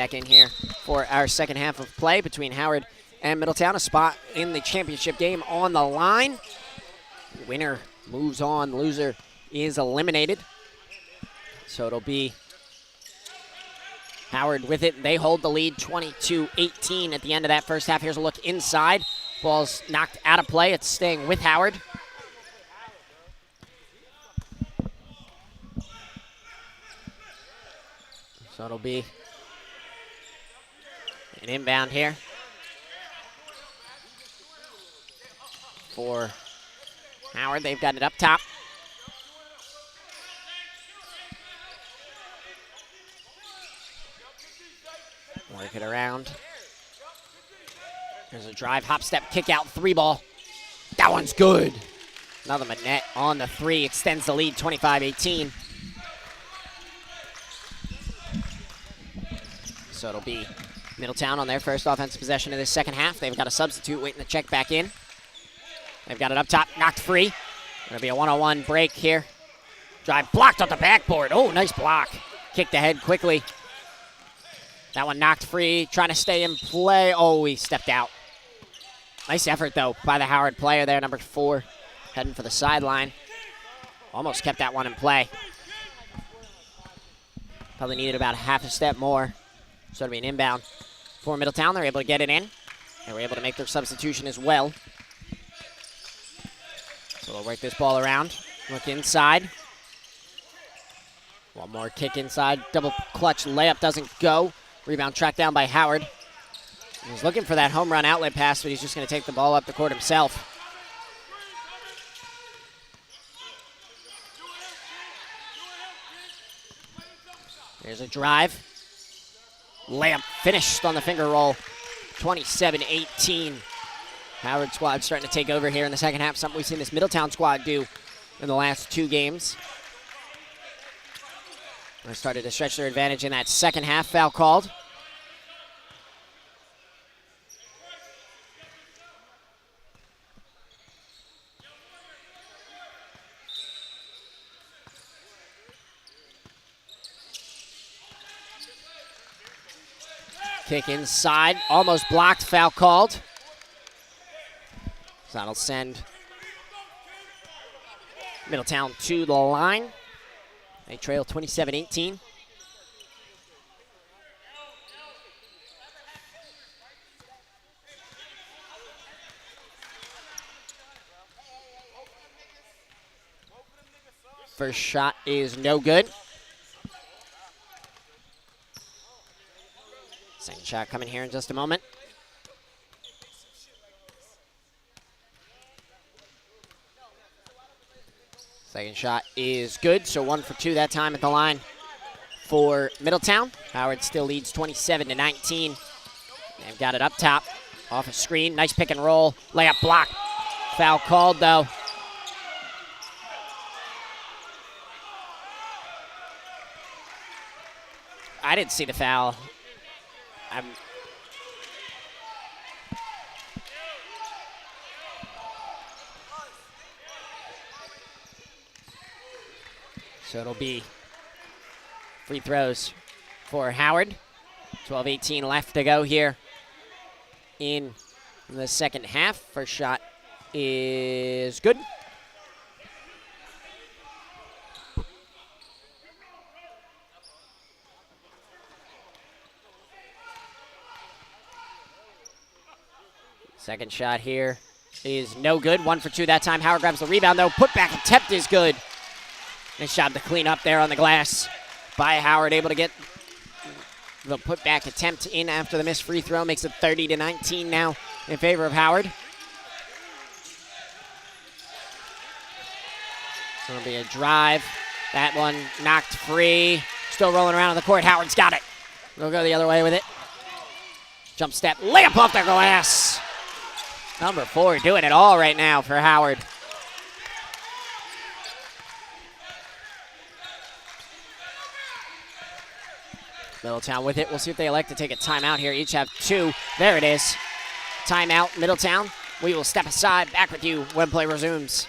back in here for our second half of play between Howard and Middletown. A spot in the championship game on the line. Winner moves on, loser is eliminated. So it'll be Howard with it. They hold the lead 22-18 at the end of that first half. Here's a look inside. Ball's knocked out of play. It's staying with Howard. So it'll be an inbound here for Howard. They've got it up top. Work it around. There's a drive, hop, step, kick out, three ball. That one's good. Another Manette on the three, extends the lead 25-18. So it'll be Middletown on their first offensive possession of this second half. They've got a substitute waiting to check back in. They've got it up top, knocked free. Gonna be a one-on-one break here. Drive blocked on the backboard. Oh, nice block. Kicked ahead quickly. That one knocked free, trying to stay in play. Oh, he stepped out. Nice effort, though, by the Howard player there, number 4, heading for the sideline. Almost kept that one in play. Probably needed about half a step more. So it'll be an inbound for Middletown. They're able to get it in. They were able to make their substitution as well. So they'll work this ball around. Look inside. One more kick inside. Double clutch layup doesn't go. Rebound tracked down by Howard. He's looking for that home run outlet pass, but he's just going to take the ball up the court himself. There's a drive. Layup finished on the finger roll. 27-18. Howard squad starting to take over here in the second half, something we've seen this Middletown squad do in the last 2 games. They started to stretch their advantage in that second half. Foul called. Kick inside, almost blocked, foul called. So that'll send Middletown to the line. They trail 27-18. First shot is no good. Second shot coming here in just a moment. Second shot is good, so 1 for 2 that time at the line for Middletown. Howard still leads 27-19. They've got it up top, off a screen, nice pick and roll, layup block. Foul called though. I didn't see the foul. So it'll be free throws for Howard. 12-18 left to go here in the second half. First shot is good. Second shot here is no good. 1 for 2 that time. Howard grabs the rebound, though. Putback attempt is good. Nice job to clean up there on the glass by Howard. Able to get the putback attempt in after the missed free throw. Makes it 30-19 now in favor of Howard. So it'll be a drive. That one knocked free. Still rolling around on the court. Howard's got it. We'll go the other way with it. Jump step. Layup off the glass. Number 4 doing it all right now for Howard. Middletown with it. We'll see if they elect to take a timeout here. Each have 2. There it is. Timeout, Middletown. We will step aside. Back with you when play resumes.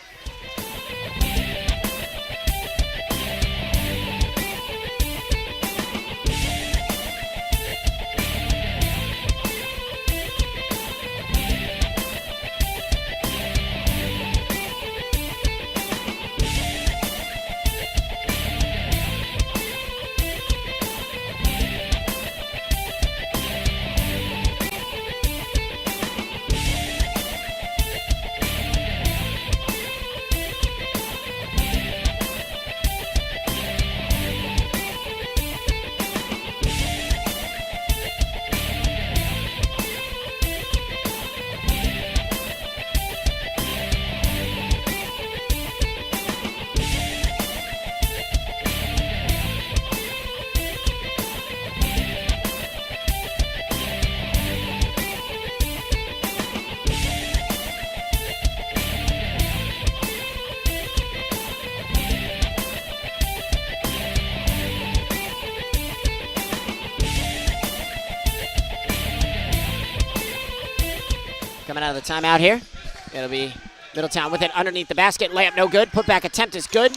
out of the timeout here. It'll be Middletown with it underneath the basket. Layup no good. Putback attempt is good.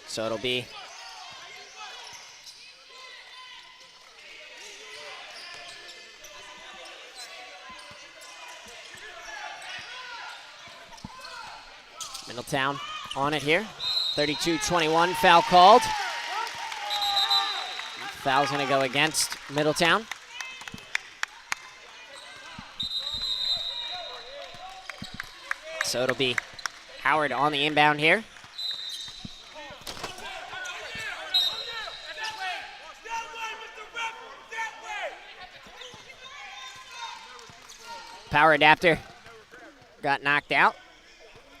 So it'll be Middletown on it here. 32-21, foul called. Foul's gonna go against Middletown. So it'll be Howard on the inbound here. Power adapter got knocked out.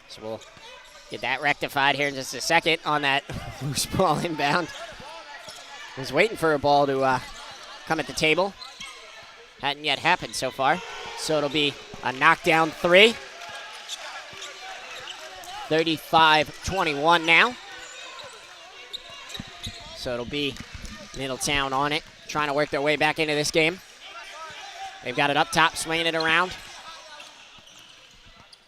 So we'll get that rectified here in just a second on that loose ball inbound. Was waiting for a ball to come at the table. Hadn't yet happened so far. So it'll be a knockdown three. 35-21 now. So it'll be Middletown on it, trying to work their way back into this game. They've got it up top, swinging it around.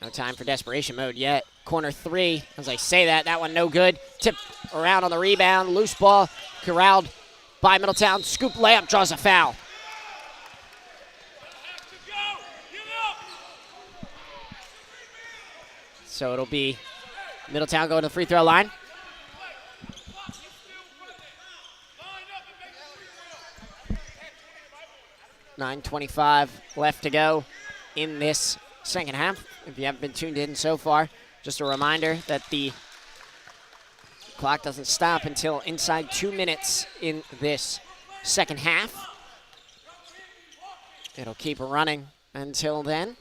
No time for desperation mode yet. Corner three, as I say that one no good. Tip around on the rebound, loose ball, corralled by Middletown. Scoop layup, draws a foul. So it'll be Middletown going to the free throw line. .9:25 left to go in this second half. If you haven't been tuned in so far, just a reminder that the clock doesn't stop until inside 2 minutes in this second half. It'll keep running until then.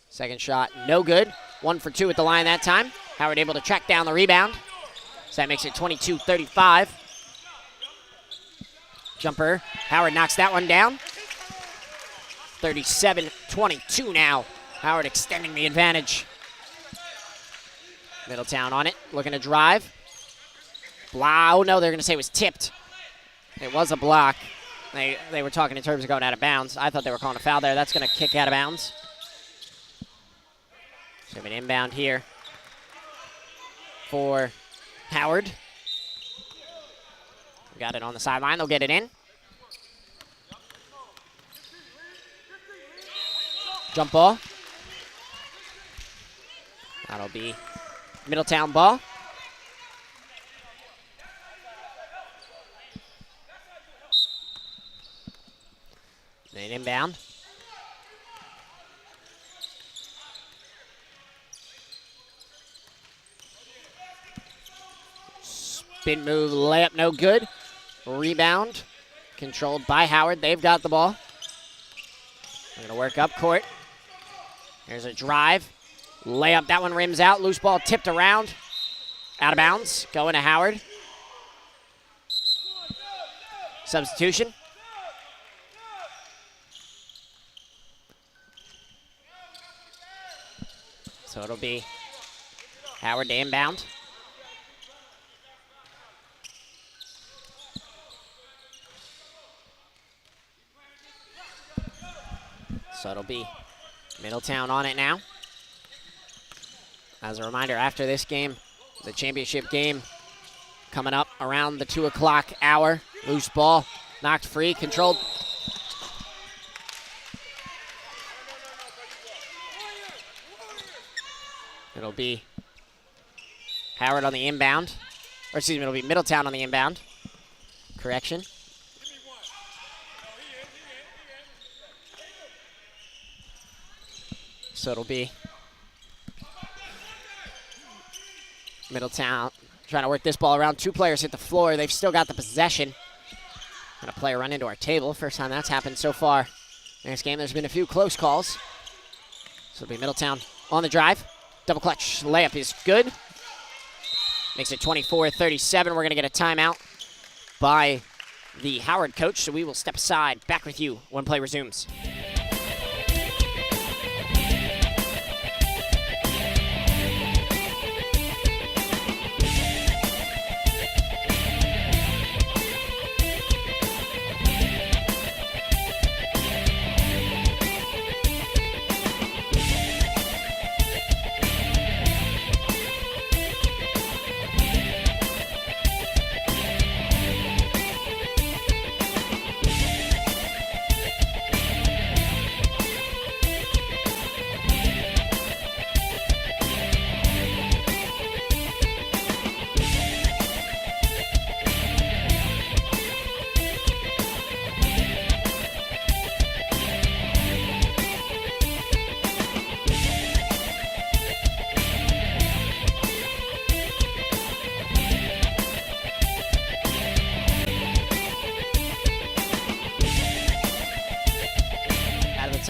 Second shot, no good. 1 for 2 at the line that time. Howard able to track down the rebound. So that makes it 22-35. Jumper, Howard knocks that one down. 37-22 now. Howard extending the advantage. Middletown on it, looking to drive. Oh no, they're gonna say it was tipped. It was a block. They were talking in terms of going out of bounds. I thought they were calling a foul there. That's gonna kick out of bounds. So an inbound here for Howard. Got it on the sideline, they'll get it in. Jump ball. That'll be Middletown ball. Then inbound. Spin move, layup, no good. Rebound, controlled by Howard. They've got the ball. They're gonna work up court. There's a drive. Layup, that one rims out. Loose ball tipped around. Out of bounds, going to Howard. Substitution. So it'll be Howard to inbound. So it'll be Middletown on it now. As a reminder, after this game, the championship game coming up around the 2 o'clock hour. Loose ball, knocked free, controlled. It'll be Howard on the inbound. Or excuse me, it'll be Middletown on the inbound. Correction. So it'll be Middletown trying to work this ball around. 2 players hit the floor. They've still got the possession. And a player run into our table. First time that's happened so far in this game. There's been a few close calls. So it'll be Middletown on the drive. Double clutch layup is good. Makes it 24-37. We're going to get a timeout by the Howard coach. So we will step aside. Back with you when play resumes.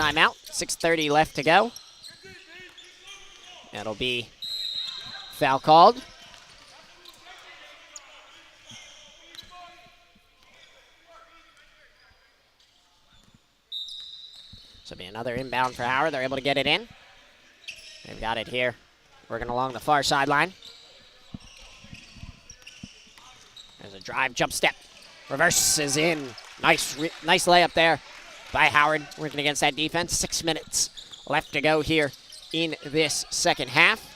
timeout. 6:30 left to go. That'll be foul called. So it'll be another inbound for Howard. They're able to get it in. They've got it here, working along the far sideline. There's a drive, jump step. Reverse is in. Nice layup there by Howard, working against that defense. 6 minutes left to go here in this second half.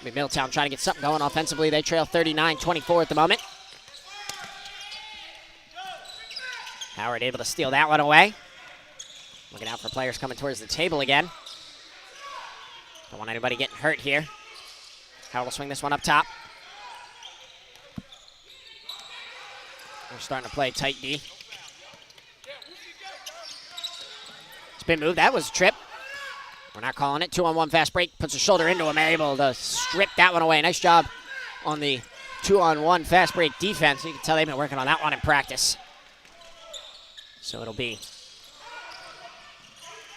Middletown trying to get something going offensively. They trail 39-24 at the moment. Howard able to steal that one away. Looking out for players coming towards the table again. Don't want anybody getting hurt here. Howard will swing this one up top. We're starting to play tight D. Spin move, that was a trip. We're not calling it. 2-on-1 fast break, puts a shoulder into him, able to strip that one away. Nice job on the 2-on-1 fast break defense. You can tell they've been working on that one in practice. So it'll be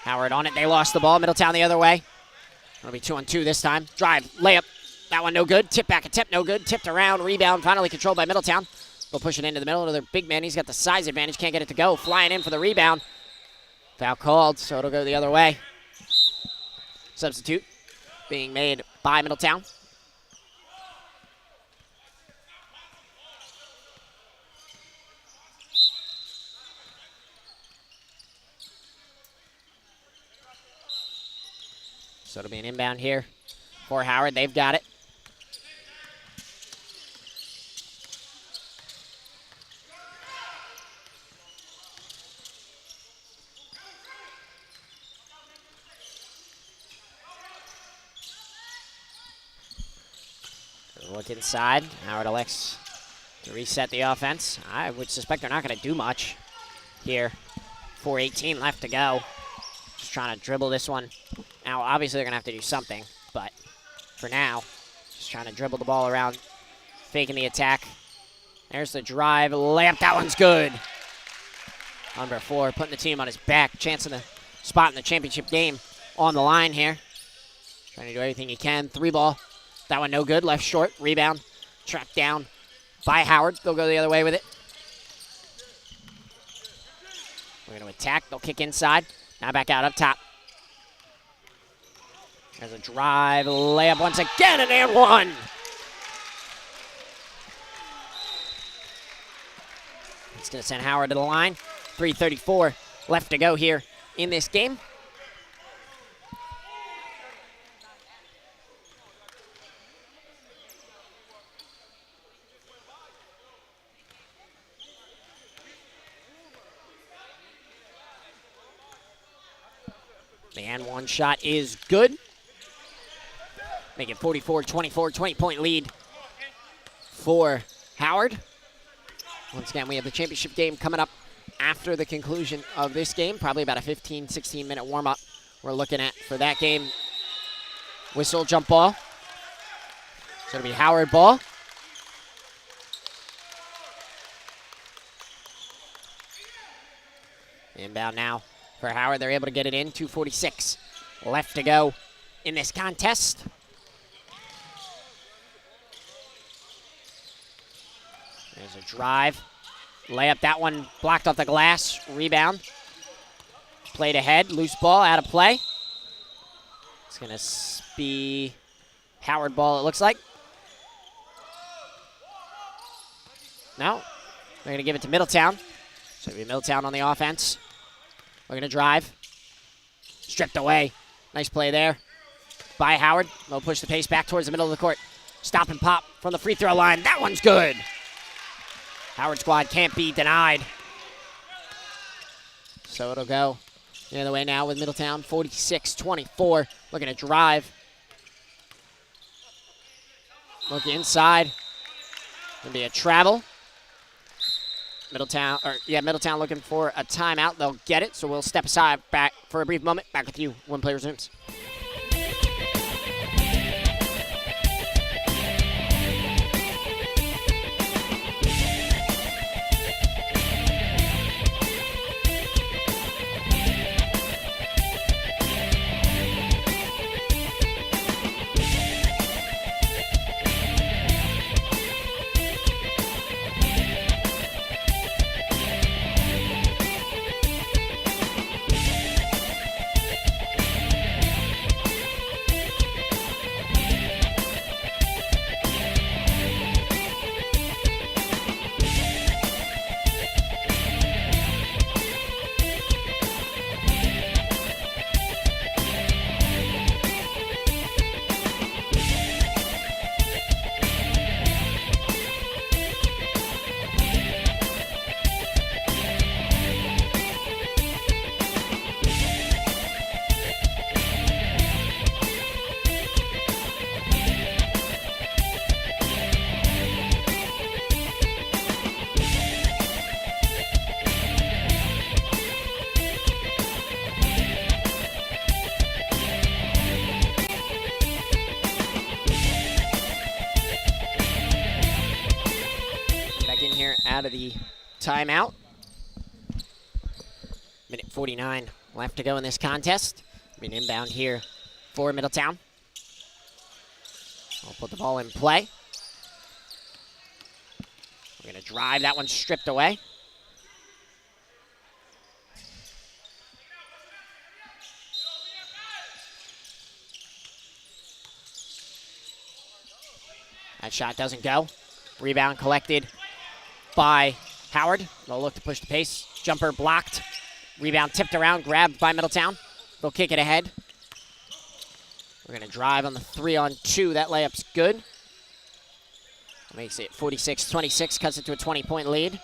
Howard on it. They lost the ball. Middletown the other way. It'll be 2-on-2 this time. Drive, layup. That one no good. Tip back attempt, no good. Tipped around, rebound, finally controlled by Middletown. They'll push it into the middle of their big man. He's got the size advantage, can't get it to go. Flying in for the rebound. Foul called, so it'll go the other way. Substitute being made by Middletown. So it'll be an inbound here for Howard. They've got it. Look inside. Howard elects to reset the offense. I would suspect they're not going to do much here. 4:18 left to go. Just trying to dribble this one. Now, obviously, they're going to have to do something, but for now, just trying to dribble the ball around, faking the attack. There's the drive, layup. That one's good. Number 4, putting the team on his back. Chance in the spot in the championship game on the line here. Trying to do everything he can. 3-ball. That one no good. Left short. Rebound. Tracked down by Howard. They'll go the other way with it. We're going to attack. They'll kick inside. Now back out up top. There's a drive. Layup once again, and one. It's going to send Howard to the line. 3:34 left to go here in this game. The and one shot is good. Make it 44-24, 20-point lead for Howard. Once again, we have the championship game coming up after the conclusion of this game. Probably about a 15, 16-minute warm-up we're looking at for that game. Whistle, jump ball. It's going to be Howard ball. Inbound now for Howard. They're able to get it in. 2:46 left to go in this contest. There's a drive. Layup, that one blocked off the glass. Rebound. Played ahead. Loose ball, out of play. It's going to be Howard ball, it looks like. No. They're going to give it to Middletown. So it'll be Middletown on the offense. We're going to drive. Stripped away. Nice play there by Howard. They'll push the pace back towards the middle of the court. Stop and pop from the free throw line. That one's good. Howard squad can't be denied. So it'll go the other way now with Middletown. 46-24. Looking to drive. Look inside. Gonna be a travel. Middletown looking for a timeout. They'll get it, so we'll step aside back for a brief moment. Back with you when play resumes. timeout. Minute 49 left to go in this contest. An inbound here for Middletown. I'll put the ball in play. We're going to drive. That one stripped away. That shot doesn't go. Rebound collected by Howard. They'll look to push the pace. Jumper blocked. Rebound tipped around, grabbed by Middletown. They'll kick it ahead. We're going to drive on the 3-on-2. That layup's good. Makes it 46-26, cuts it to a 20-point lead.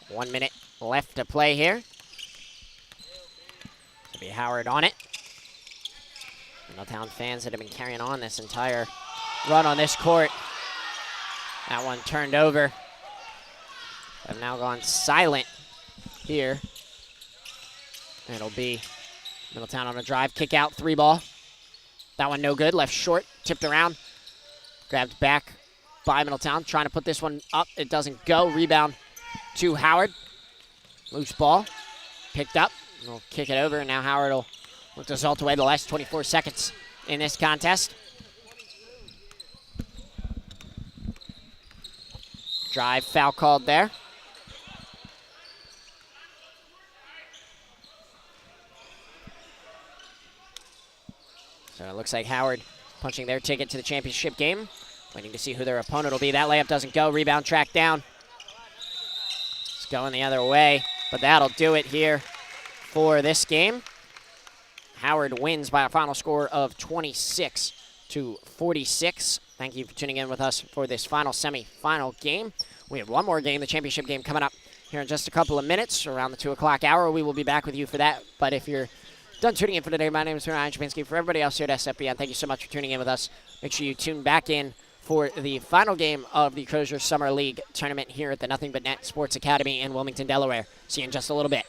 One minute left to play here. It'll be Howard on it. Middletown fans that have been carrying on this entire run on this court. That one turned over. Have now gone silent here. It'll be Middletown on a drive, kick out, 3-ball. That one no good, left short, tipped around. Grabbed back by Middletown, trying to put this one up. It doesn't go, rebound to Howard. Loose ball, picked up. We'll kick it over, and now Howard will look to result away the last 24 seconds in this contest. Drive, foul called there. So it looks like Howard punching their ticket to the championship game. Waiting to see who their opponent will be. That layup doesn't go. Rebound tracked down. It's going the other way, but that'll do it here for this game. Howard wins by a final score of 26-46. Thank you for tuning in with us for this final semifinal game. We have one more game, the championship game, coming up here in just a couple of minutes around the 2 o'clock hour. We will be back with you for that. But if you're done tuning in for today, my name is Ryan Chapinsky. For everybody else here at SFBN, thank you so much for tuning in with us. Make sure you tune back in for the final game of the Crozier Summer League tournament here at the Nothing But Net Sports Academy in Wilmington, Delaware. See you in just a little bit.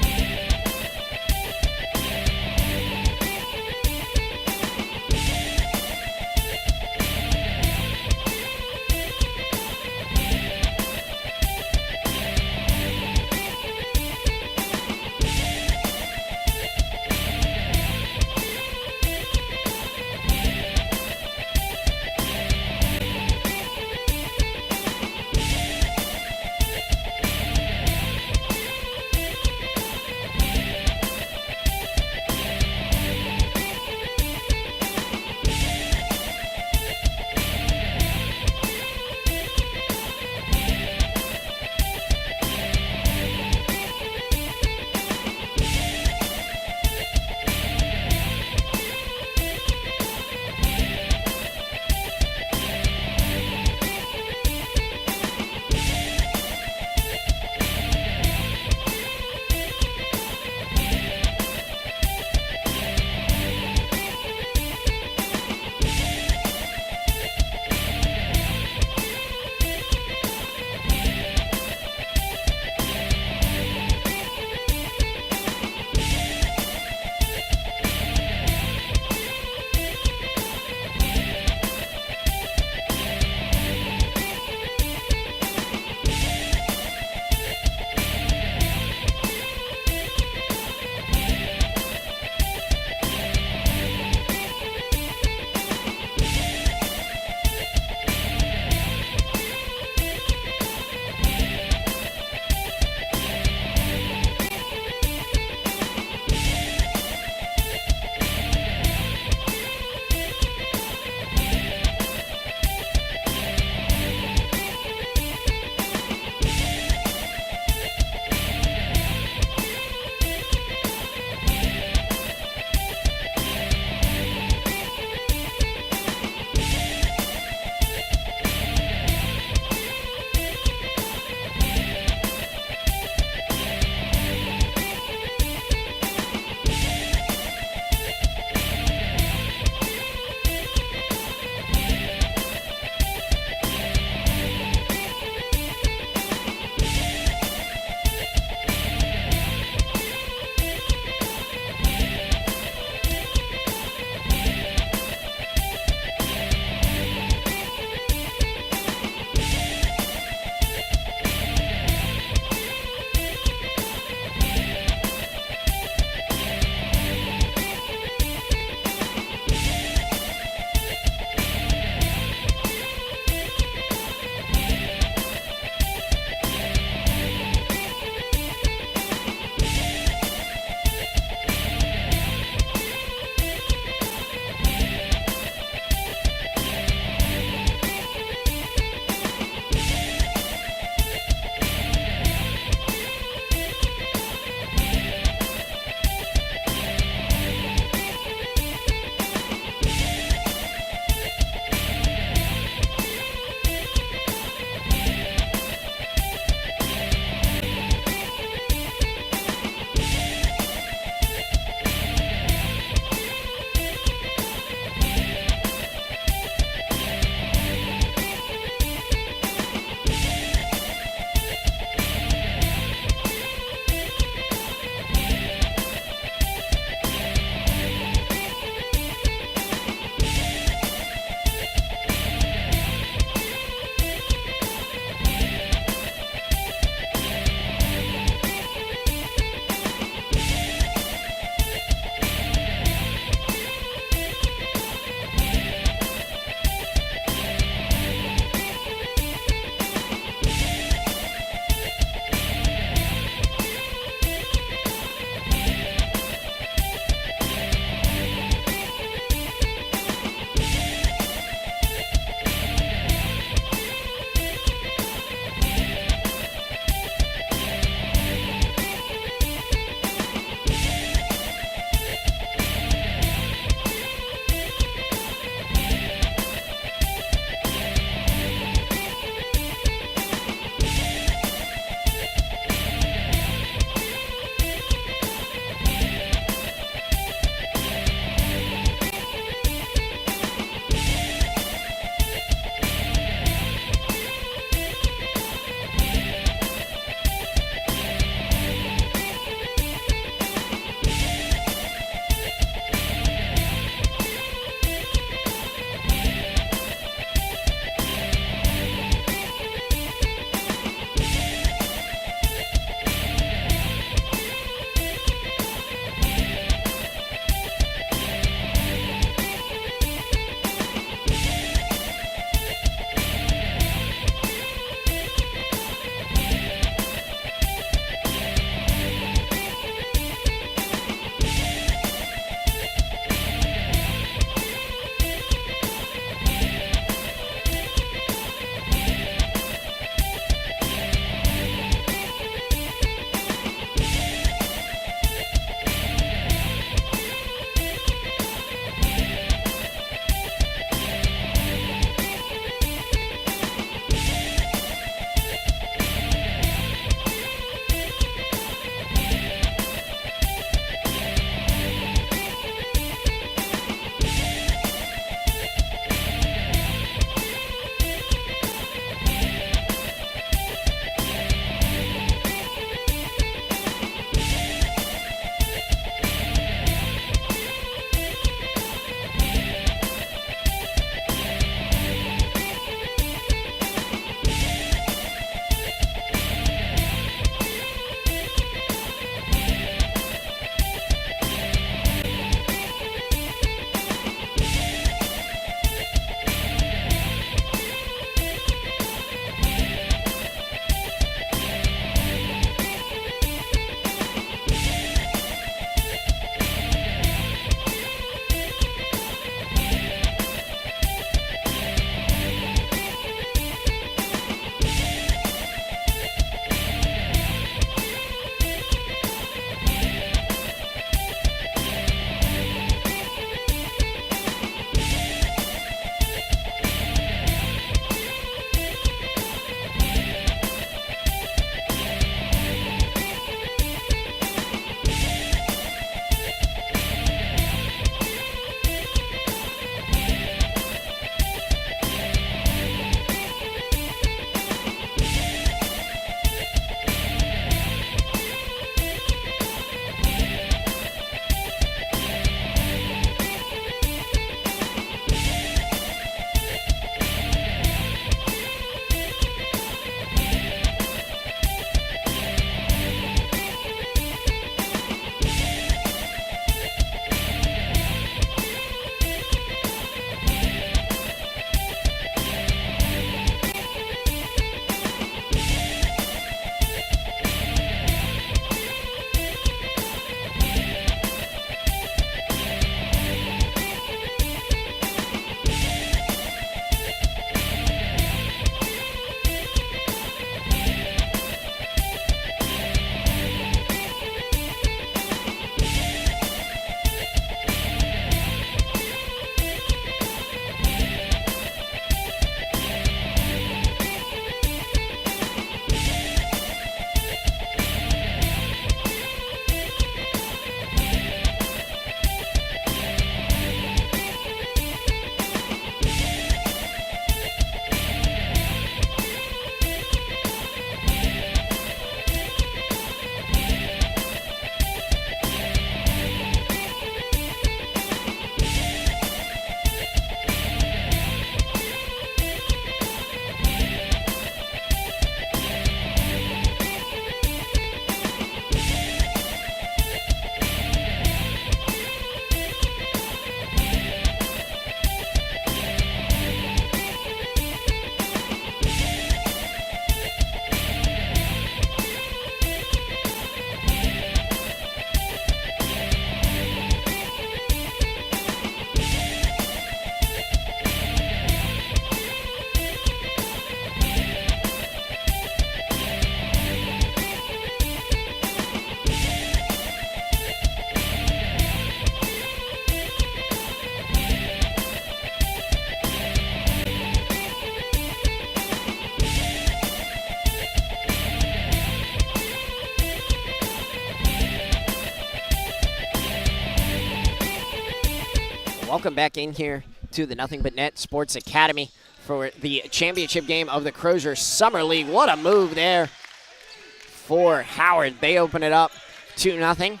Welcome back in here to the Nothing But Net Sports Academy for the championship game of the Crozier Summer League. What a move there for Howard. They open it up 2-0.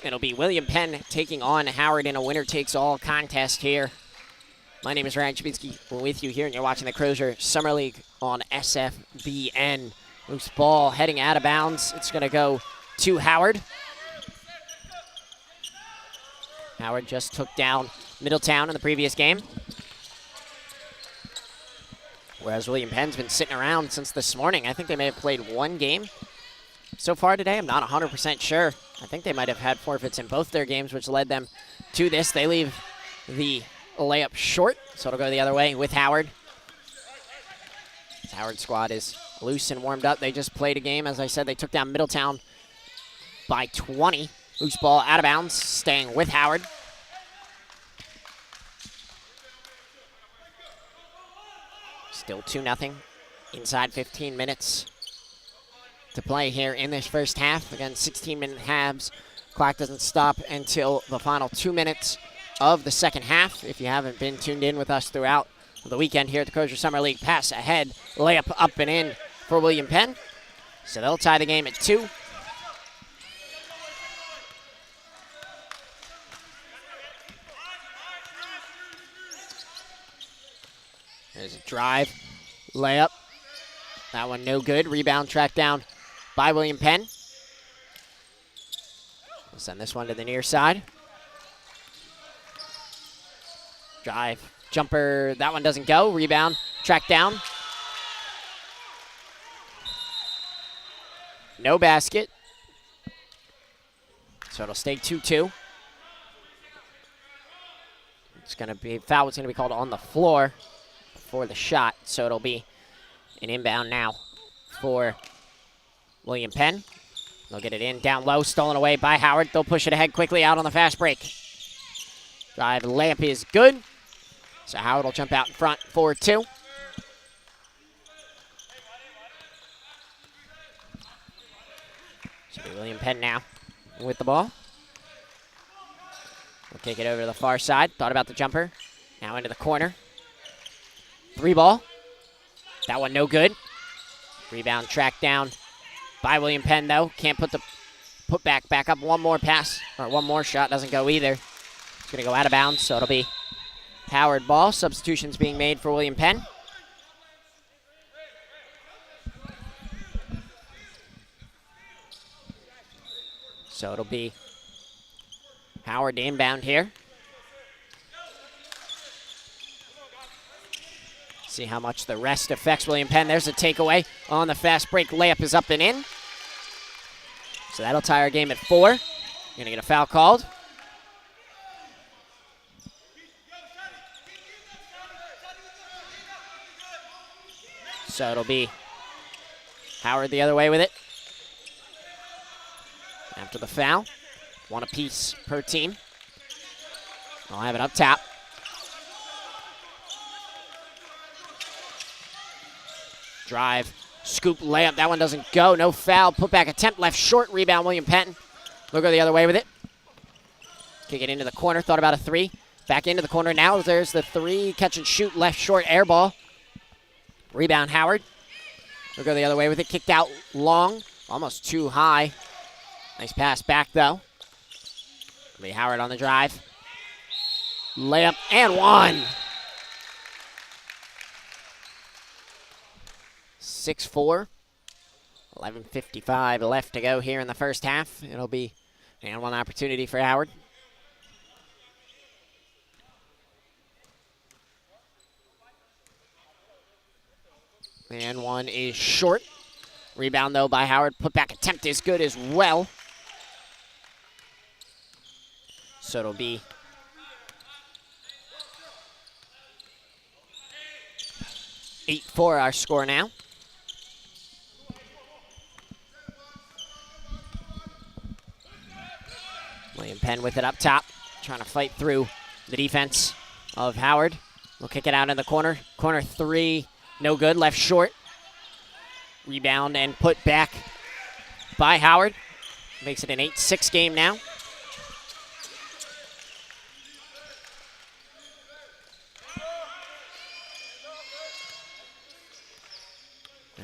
It'll be William Penn taking on Howard in a winner-takes-all contest here. My name is Ryan Chubinski. We're with you here, and you're watching the Crozier Summer League on SFBN. Loose ball heading out of bounds. It's going to go to Howard. Howard just took down Middletown in the previous game, whereas William Penn's been sitting around since this morning. I think they may have played one game so far today. I'm not 100% sure. I think they might have had forfeits in both their games, which led them to this. They leave the layup short, so it'll go the other way with Howard. The Howard squad is loose and warmed up. They just played a game. As I said, they took down Middletown by 20. Loose ball out of bounds, staying with Howard. Still 2-0. Inside 15 minutes to play here in this first half. Again, 16-minute halves. Clock doesn't stop until the final 2 minutes of the second half. If you haven't been tuned in with us throughout the weekend here at the Crozier Summer League, pass ahead, layup up and in for William Penn. So they'll tie the game at 2. There's a drive, layup. That one no good. Rebound tracked down by William Penn. We'll send this one to the near side. Drive, jumper, that one doesn't go. Rebound, tracked down. No basket. So it'll stay 2-2. It's going to be, foul is going to be called on the floor for the shot, so it'll be an inbound now for William Penn. They'll get it in, down low, stolen away by Howard. They'll push it ahead quickly out on the fast break. Drive, layup is good. So Howard will jump out in front, 4-2. Should be William Penn now with the ball. We'll kick it over to the far side. Thought about the jumper. Now into the corner. 3 ball. That one no good. Rebound tracked down by William Penn though. Can't put back up. One more pass, or one more shot doesn't go either. It's gonna go out of bounds, so it'll be Howard ball. Substitutions being made for William Penn. So it'll be Howard to inbound here. See how much the rest affects William Penn. There's a takeaway on the fast break. Layup is up and in. So that'll tie our game at 4. Gonna get a foul called. So it'll be Howard the other way with it. After the foul, 1 apiece per team. I'll have it up top. Drive, scoop, layup. That one doesn't go. No foul. Put back attempt. Left short. Rebound, William Penn. They'll go the other way with it. Kick it into the corner. Thought about a 3. Back into the corner now. There's the 3. Catch and shoot. Left short. Air ball. Rebound, Howard. They'll go the other way with it. Kicked out long. Almost too high. Nice pass back, though. It'll be Howard on the drive. Layup and 1. 6-4. 11:55 left to go here in the first half. It'll be and 1 opportunity for Howard. And 1 is short. Rebound, though, by Howard. Put back attempt is good as well. So it'll be (8-4) our score now. William Penn with it up top, trying to fight through the defense of Howard. We'll kick it out in the corner. Corner 3, no good, left short. Rebound and put back by Howard. Makes it an 8-6 game now.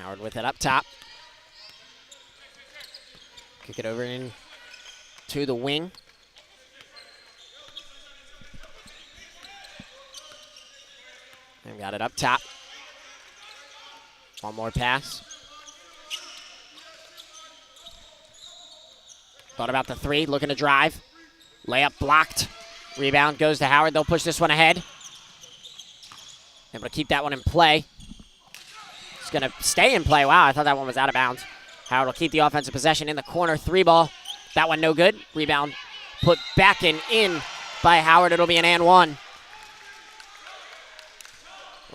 Howard with it up top. Kick it over in to the wing. And got it up top. One more pass. Thought about the three, looking to drive. Layup blocked. Rebound goes to Howard. They'll push this one ahead. Able to keep that one in play. It's going to stay in play. Wow, I thought that one was out of bounds. Howard will keep the offensive possession in the corner. Three ball. That one no good. Rebound put back and in by Howard. It'll be an and one.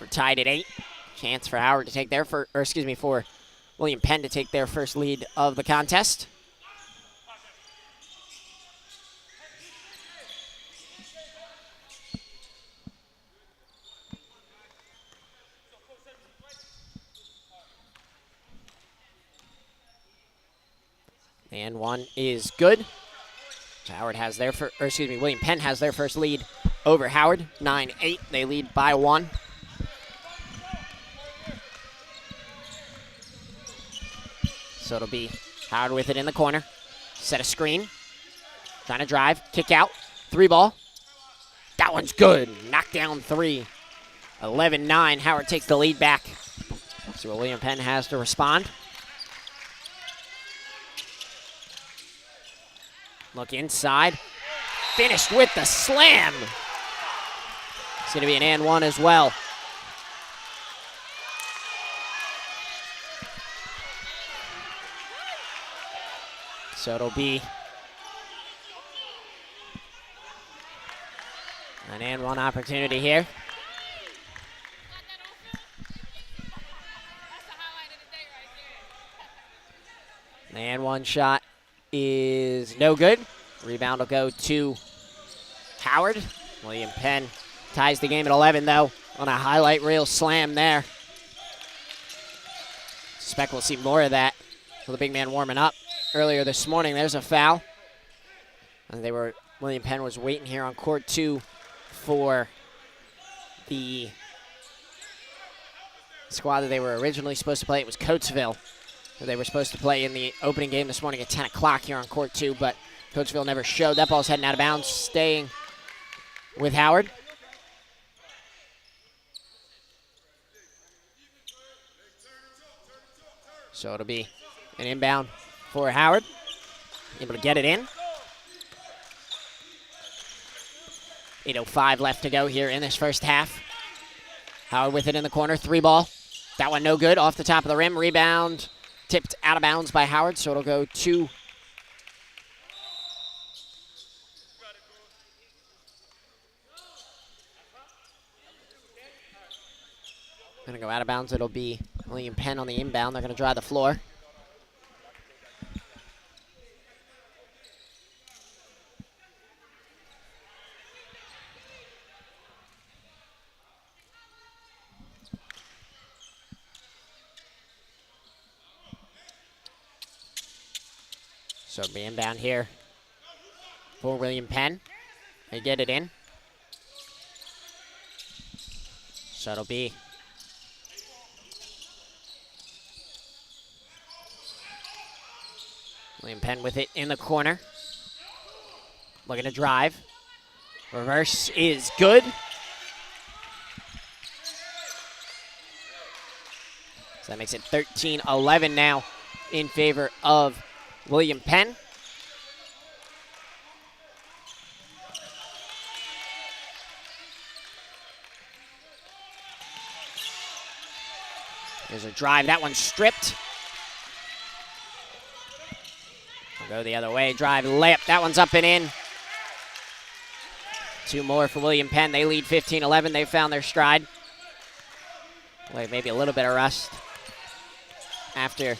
We're tied at 8. Chance for Howard to take their first, or excuse me, for William Penn to take their first lead of the contest. And one is good. Howard has their first, or excuse me, William Penn has their first lead over Howard. 9-8. They lead by 1. So it'll be Howard with it in the corner. Set a screen. Trying to drive. Kick out. Three ball. That one's good. Knocked down 3. 11-9. Howard takes the lead back. See what William Penn has to respond. Look inside. Finished with the slam. It's going to be an and one as well. So it'll be an and one opportunity here. The and one shot is no good. Rebound will go to Howard. William Penn ties the game at 11, though, on a highlight reel slam there. Suspect we'll see more of that. So the big man warming up earlier this morning. There's a foul. And William Penn was waiting here on court 2 for the squad that they were originally supposed to play. It was Coatesville. They were supposed to play in the opening game this morning at 10 o'clock here on court 2, but Coatesville never showed. That ball's heading out of bounds, staying with Howard. So it'll be an inbound for Howard. Able to get it in. 8:05 left to go here in this first half. Howard with it in the corner, three ball. That one no good, off the top of the rim. Rebound tipped out of bounds by Howard, so it'll go to going to go out of bounds. It'll be William Penn on the inbound. They're going to dry the floor. So it'll be inbound here for William Penn. They get it in. So it'll be William Penn with it in the corner. Looking to drive. Reverse is good. So that makes it 13-11 now in favor of William Penn. There's a drive. That one's stripped. I'll go the other way. Drive, layup. That one's up and in. Two more for William Penn. They lead 15-11. They found their stride. Maybe a little bit of rust after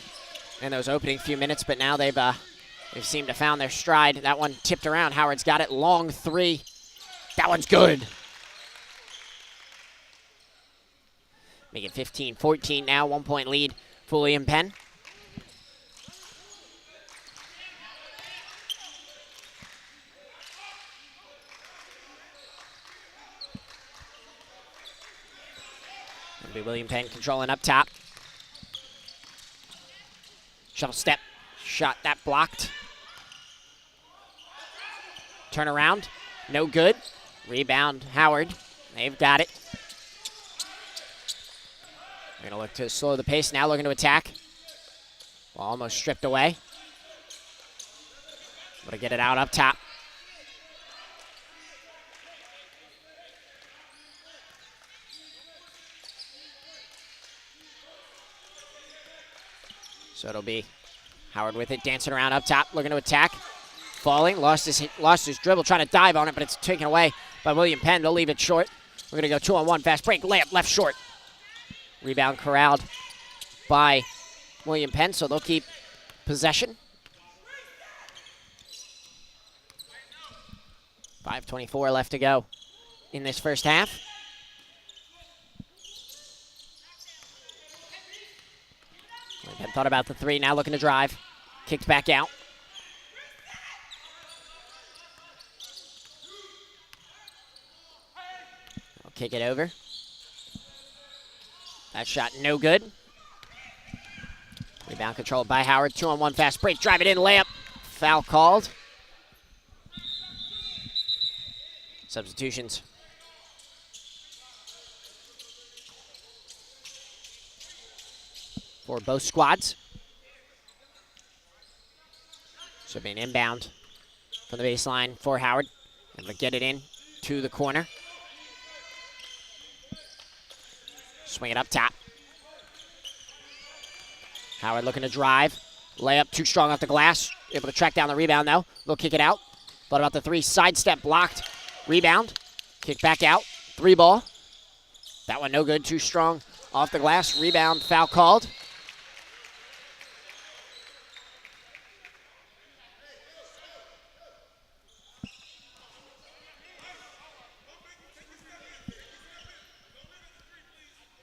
in those opening few minutes, but now they've seemed to have found their stride. That one tipped around. Howard's got it. Long three. That one's good. Make it 15-14 now. 1 point lead for William Penn. It'll be William Penn controlling up top. Shuttle step. Shot that blocked. Turn around. No good. Rebound, Howard. They've got it. They're going to look to slow the pace. Now looking to attack. Ball almost stripped away. Able to get it out up top. So it'll be Howard with it, dancing around up top, looking to attack. Falling, lost his dribble, trying to dive on it, but it's taken away by William Penn. They'll leave it short. We're going to go 2-on-1, fast break, layup, left short. Rebound corralled by William Penn, so they'll keep possession. 5:24 left to go in this first half. Penn thought about the three, now looking to drive. Kicked back out. I'll kick it over. That shot no good. Rebound controlled by Howard. 2-on-1 fast break. Drive it in, layup. Foul called. Substitutions. For both squads. So be an inbound from the baseline for Howard. Able to get it in to the corner. Swing it up top. Howard looking to drive. Layup too strong off the glass. Able to track down the rebound though. They'll kick it out. Thought about the three. Sidestep blocked. Rebound. Kick back out. Three ball. That one no good. Too strong off the glass. Rebound. Foul called.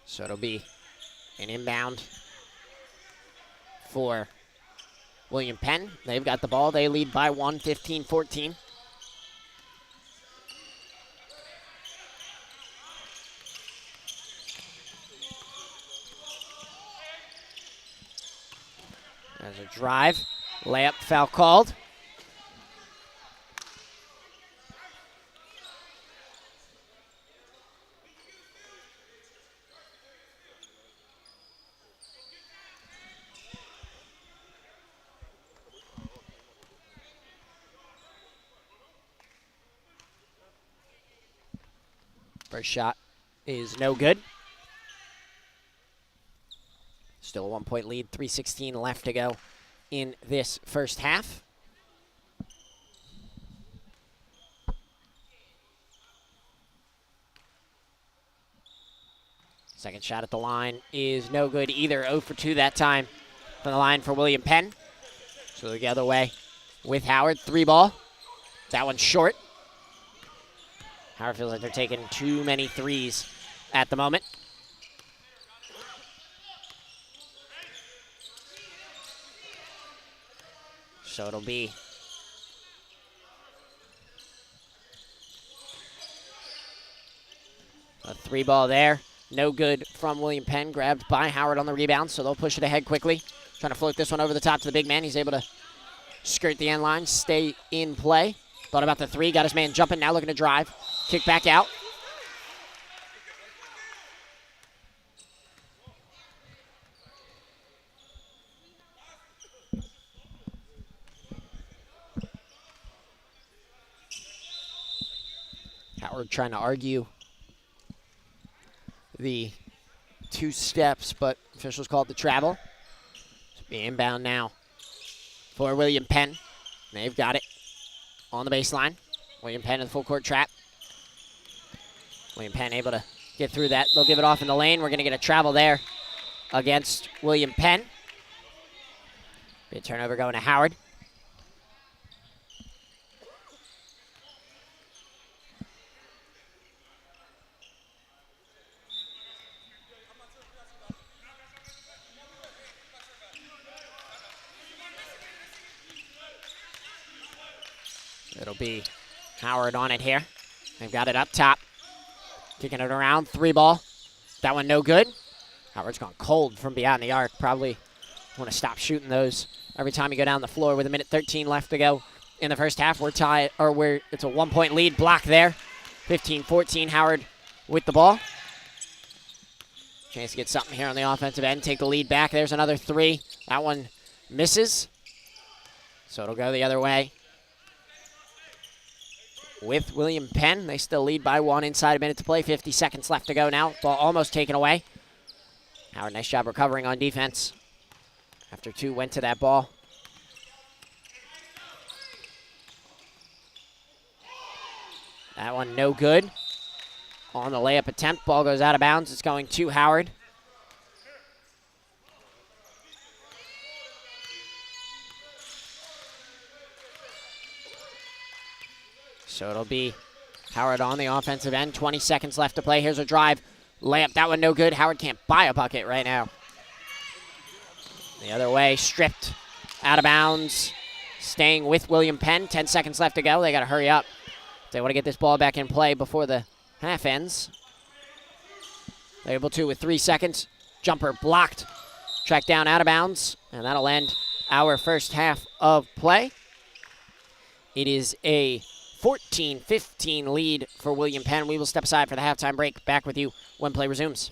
So it'll be an inbound for William Penn. They've got the ball. They lead by 1, 15-14. There's a drive. Layup, foul called. First shot is no good. Still a 1-point lead, 3:16 left to go in this first half. Second shot at the line is no good either. 0 for 2 that time from the line for William Penn. So the other way with Howard. Three ball. That one's short. Howard feels like they're taking too many threes at the moment. So it'll be a three ball there. No good from William Penn. Grabbed by Howard on the rebound, so they'll push it ahead quickly. Trying to float this one over the top to the big man. He's able to skirt the end line, stay in play. Thought about the three, got his man jumping, now looking to drive. Kick back out. Howard trying to argue the 2 steps, but officials called the travel. It's be inbound now for William Penn. They've got it on the baseline. William Penn in the full court trap. William Penn able to get through that. They'll give it off in the lane. We're going to get a travel there against William Penn. Be a turnover going to Howard. It'll be Howard on it here. They've got it up top. Kicking it around, three ball. That one no good. Howard's gone cold from beyond the arc. Probably Want to stop shooting those every time you go down the floor with 1:13 left to go in the first half. We're tied, or it's a 1-point lead. Block there. 15-14. Howard with the ball. Chance to get something here on the offensive end. Take the lead back. There's another three. That one misses. So it'll go the other way. With William Penn, they still lead by 1 inside a minute to play. 50 seconds left to go now. Ball almost taken away. Howard, nice job recovering on defense. After 2 went to that ball. That one no good. On the layup attempt, ball goes out of bounds. It's going to Howard. So it'll be Howard on the offensive end. 20 seconds left to play. Here's a drive. Layup, that one no good. Howard can't buy a bucket right now. The other way, stripped, out of bounds. Staying with William Penn. 10 seconds left to go. They got to hurry up. They want to get this ball back in play before the half ends. They're able to with 3 seconds. Jumper blocked. Tracked down out of bounds. And that'll end our first half of play. It is a 14-15 lead for William Penn. We will step aside for the halftime break. Back with you when play resumes.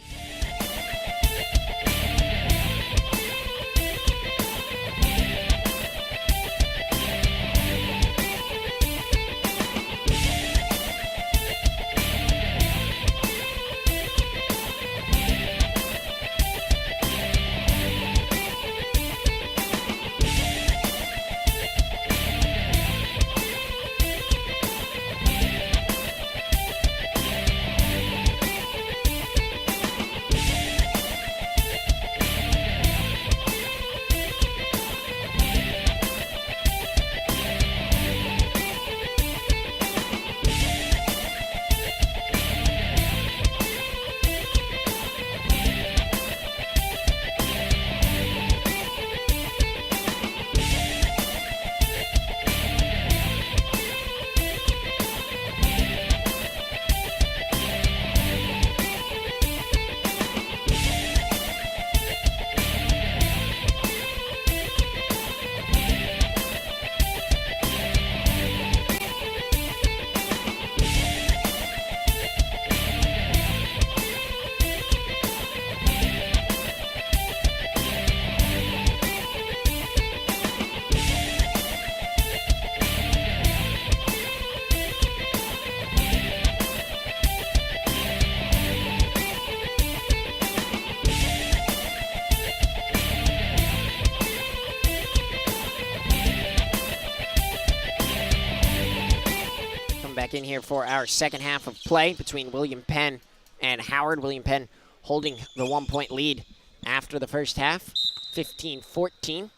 Back in here for our second half of play between William Penn and Howard. William Penn holding the 1-point lead after the first half, 15-14.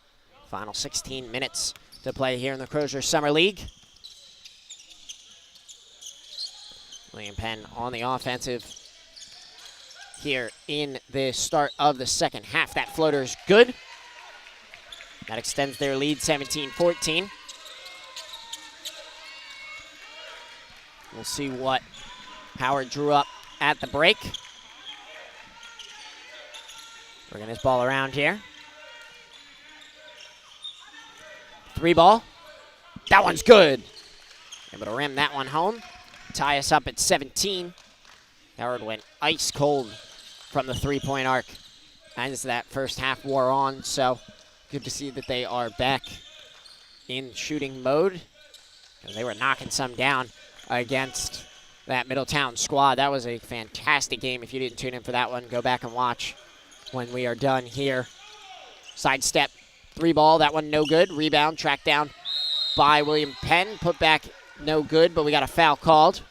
Final 16 minutes to play here in the Crozier Summer League. William Penn on the offensive here in the start of the second half. That floater is good. That extends their lead 17-14. We'll see what Howard drew up at the break. Bringing his ball around here. 3 ball. That one's good. Able to rim that one home. Tie us up at 17. Howard went ice cold from the 3-point arc as that first half wore on. So good to see that they are back in shooting mode. They were knocking some down against that Middletown squad. That was a fantastic game. If you didn't tune in for that one, go back and watch when we are done here. Sidestep, 3 ball, that one no good. Rebound, tracked down by William Penn. Put back, no good, but we got a foul called.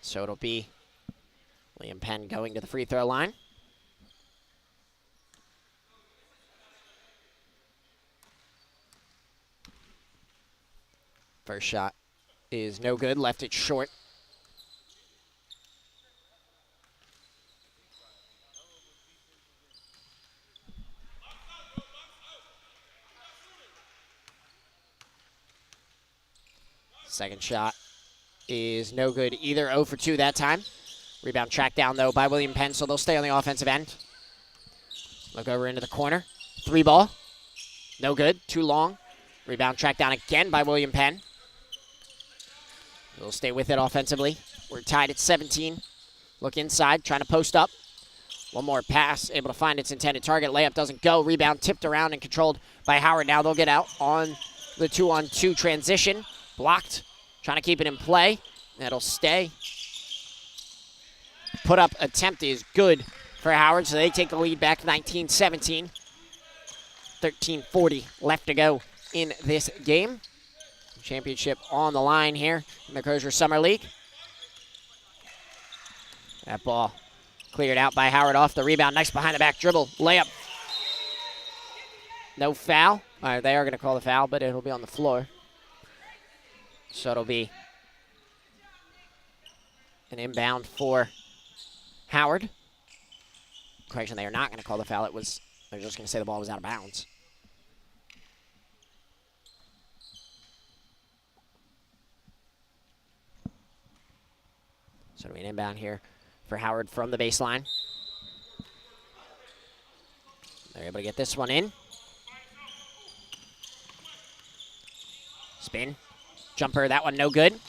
So it'll be William Penn going to the free throw line. First shot is no good, left it short. Second shot is no good either. 0 for 2 that time. Rebound tracked down, though, by William Penn, so they'll stay on the offensive end. Look over into the corner. 3 ball. No good. Too long. Rebound tracked down again by William Penn. We'll stay with it offensively. We're tied at 17. Look inside, trying to post up. One more pass, able to find its intended target. Layup doesn't go. Rebound tipped around and controlled by Howard. Now they'll get out on the 2-on-2 transition. Blocked. Trying to keep it in play. That'll stay. Put up attempt is good for Howard, so they take the lead back 19-17. 13:40 left to go in this game. Championship on the line here in the Crozier Summer League. That ball cleared out by Howard off the rebound. Nice behind the back dribble. Layup. No foul. All right, they are going to call the foul, but it'll be on the floor. So it'll be an inbound for Howard. Correction, they are not going to call the foul. They're just going to say the ball was out of bounds. So it'll be an inbound here for Howard from the baseline. They're able to get this one in. Spin. Jumper, that one no good.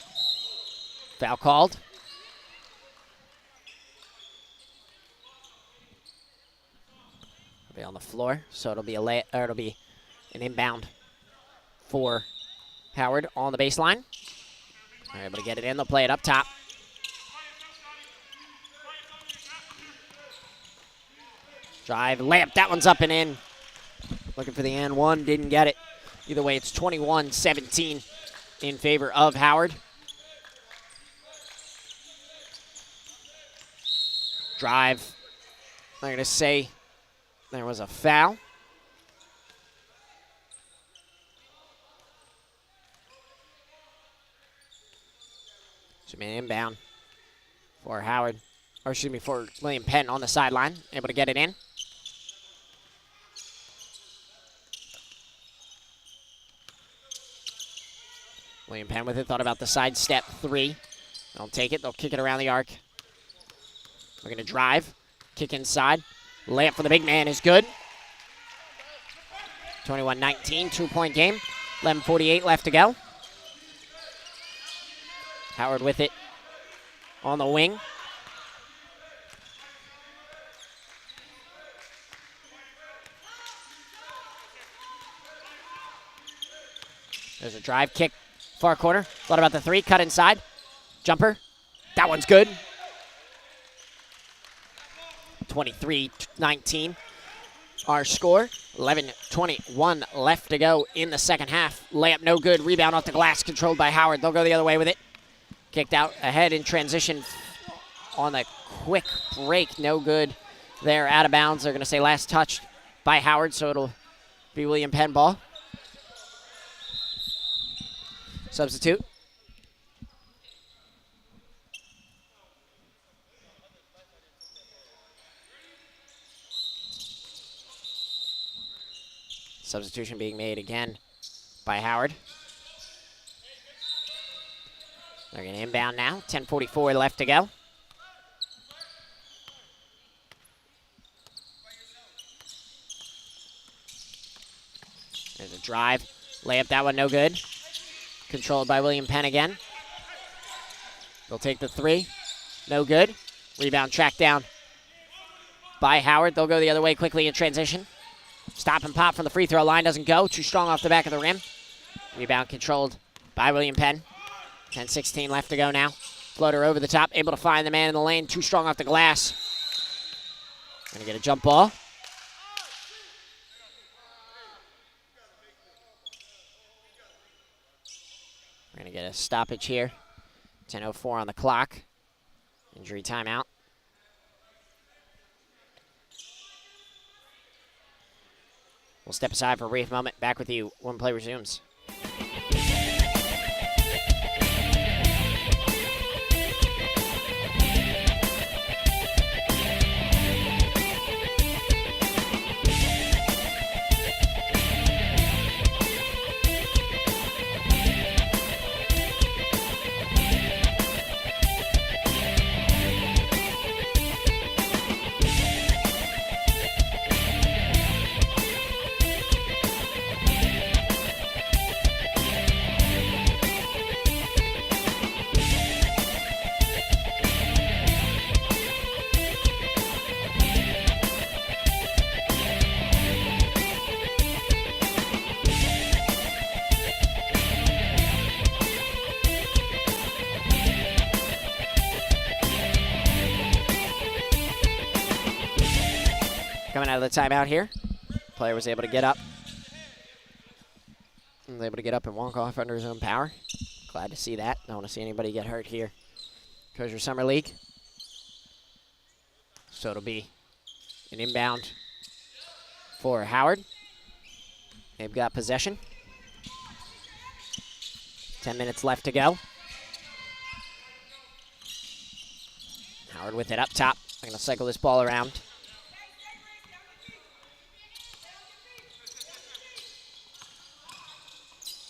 Foul called. It'll be on the floor, so it'll be it'll be an inbound for Howard on the baseline. They're able to get it in. They'll play it up top. Drive, layup, that one's up and in. Looking for the and one, didn't get it. Either way, it's 21-17 in favor of Howard. Drive, I'm going to say there was a foul. Should be an inbound for Howard, or excuse me, for William Penn on the sideline, able to get it in. William Penn with it, thought about the side step 3. They'll take it, they'll kick it around the arc. We're gonna drive, kick inside. Layup for the big man is good. 21-19, 2-point game. 11:48 left to go. Howard with it on the wing. There's a drive kick, far corner. Thought about the 3, cut inside. Jumper, that one's good. 23-19, our score. 11:21 left to go in the second half. Layup no good, rebound off the glass, controlled by Howard. They'll go the other way with it. Kicked out ahead in transition on a quick break, no good there, out of bounds. They're gonna say last touched by Howard, so it'll be William Penn ball. Substitute. Substitution being made again by Howard. They're going to inbound now. 10:44 left to go. There's a drive. Layup, that one no good. Controlled by William Penn again. They'll take the 3. No good. Rebound tracked down by Howard. They'll go the other way quickly in transition. Stop and pop from the free throw line. Doesn't go. Too strong off the back of the rim. Rebound controlled by William Penn. 10:16 left to go now. Floater over the top. Able to find the man in the lane. Too strong off the glass. Gonna get a jump ball. We're going to get a stoppage here. 10:04 on the clock. Injury timeout. We'll step aside for a brief moment. Back with you when play resumes. another timeout here. Player was able to get up. Was able to get up and walk off under his own power. Glad to see that. Don't want to see anybody get hurt here. Crozier Summer League. So it'll be an inbound for Howard. They've got possession. 10 minutes left to go. Howard with it up top. They're going to cycle this ball around.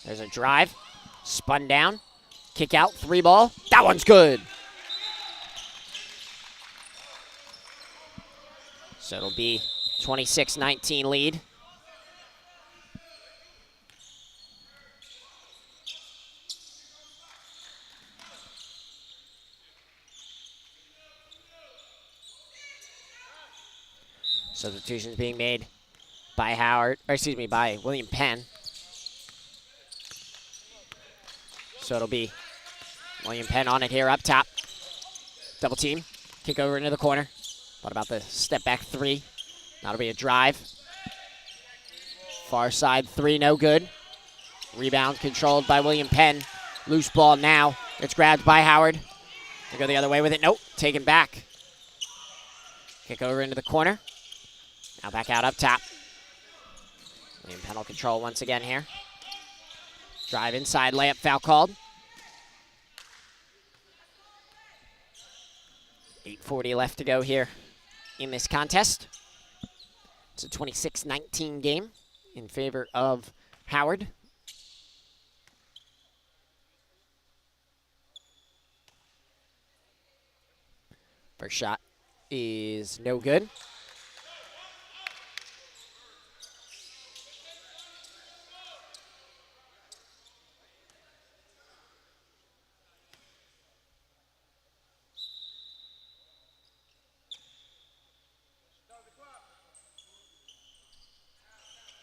There's a drive. Spun down. Kick out. 3-ball. That one's good. So it'll be 26-19 lead. Substitutions being made by by William Penn. So it'll be William Penn on it here up top. Double team. Kick over into the corner. What about the step back 3? That'll be a drive. Far side 3, no good. Rebound controlled by William Penn. Loose ball now. It's grabbed by Howard. They go the other way with it. Nope, taken back. Kick over into the corner. Now back out up top. William Penn will control once again here. Drive inside, layup, foul called. 8:40 left to go here in this contest. It's a 26-19 game in favor of Howard. First shot is no good.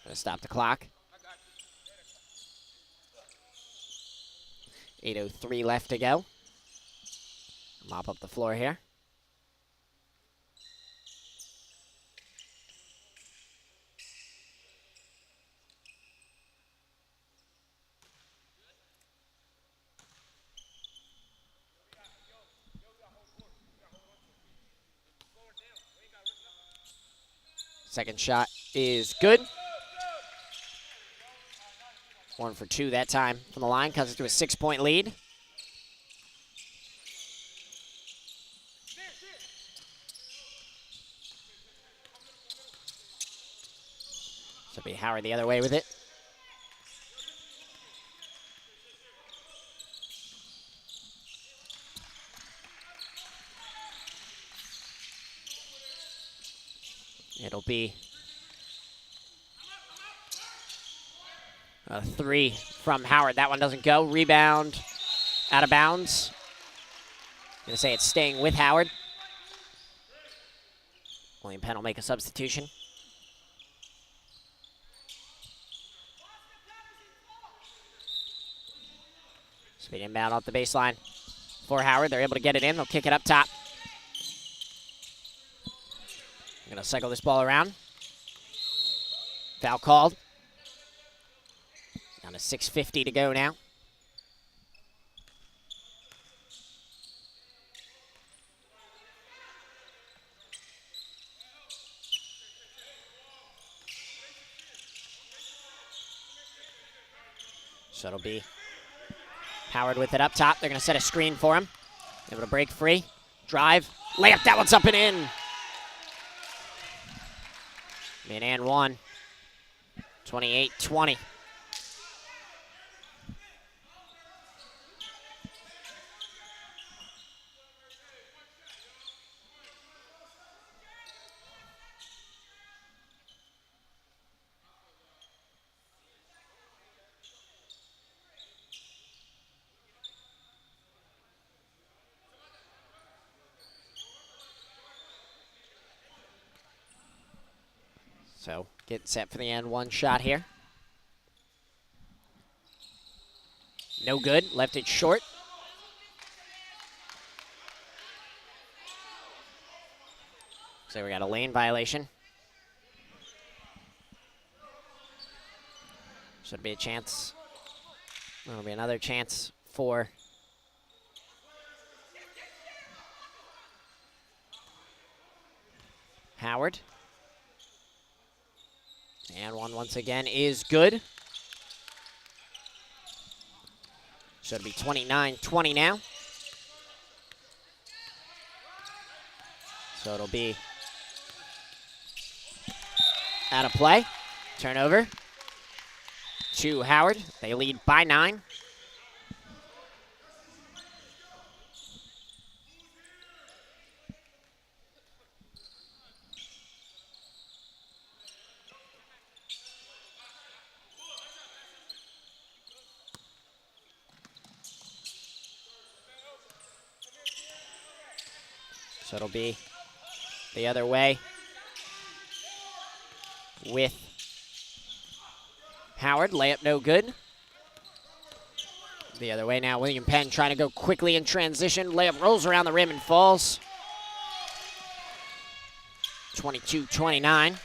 Gonna stop the clock. 8:03 left to go. Mop up the floor here. Second shot is good. 1 for 2 that time from the line. Cuts it to a 6-point lead. So it'll be Howard the other way with it. It'll be a 3 from Howard. That one doesn't go. Rebound out of bounds. Gonna say it's staying with Howard. William Penn will make a substitution. Speed inbound off the baseline for Howard. They're able to get it in. They'll kick it up top. They're gonna cycle this ball around. Foul called. Down to 6:50 to go now. So it'll be Howard with it up top. They're going to set a screen for him. Able to break free. Drive. Layup. That one's up and in. Min and 1. 28-20. So get set for the end one shot here. No good. Left it short. So we got a lane violation. Should be a chance. There'll be another chance for Howard. And one once again is good. Should be 29-20 now. So it'll be out of play. Turnover to Howard. They lead by 9. So it'll be the other way with Howard. Layup no good. The other way now, William Penn trying to go quickly in transition. Layup rolls around the rim and falls. 22-29.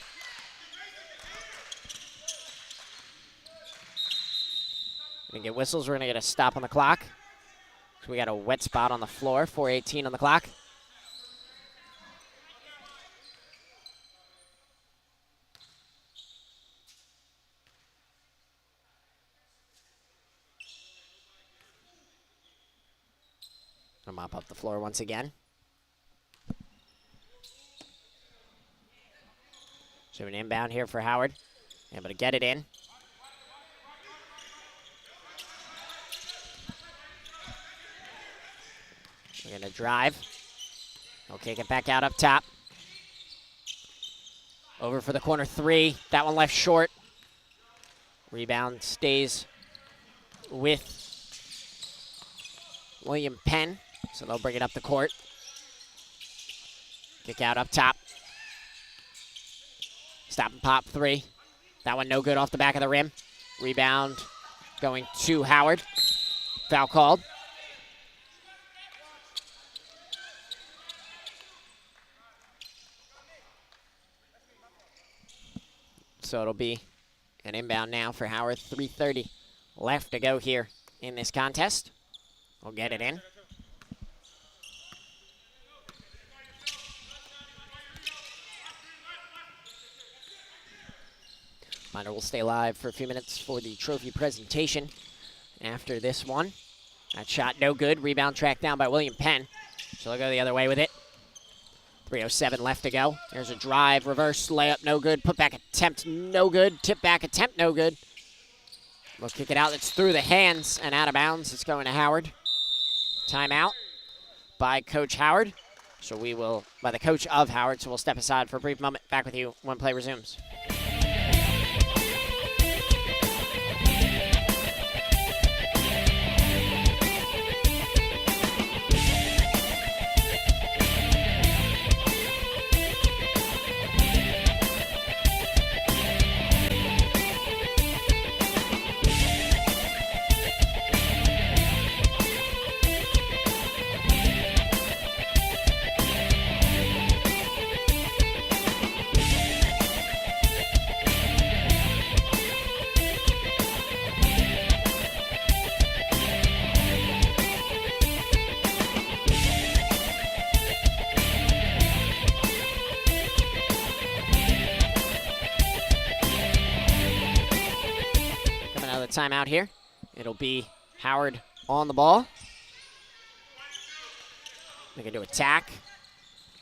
Gonna get whistles. We're gonna get a stop on the clock. So we got a wet spot on the floor. 4:18 on the clock. I'll mop up the floor once again. So an inbound here for Howard. Able to get it in. We're going to drive. He'll kick it back out up top. Over for the corner 3. That one left short. Rebound stays with William Penn. So they'll bring it up the court. Kick out up top. Stop and pop 3. That one no good off the back of the rim. Rebound going to Howard. Foul called. So it'll be an inbound now for Howard. 3:30 left to go here in this contest. We'll get it in. Reminder, we'll stay live for a few minutes for the trophy presentation after this one. That shot no good. Rebound tracked down by William Penn. So they'll go the other way with it. 3:07 left to go. There's a drive, reverse, layup, no good. Put back attempt, no good. Tip back attempt, no good. We'll kick it out. It's through the hands and out of bounds. It's going to Howard. Timeout by Coach Howard. So we will, by the coach of Howard, so we'll step aside for a brief moment. Back with you when play resumes. Timeout here. It'll be Howard on the ball. They're going to attack.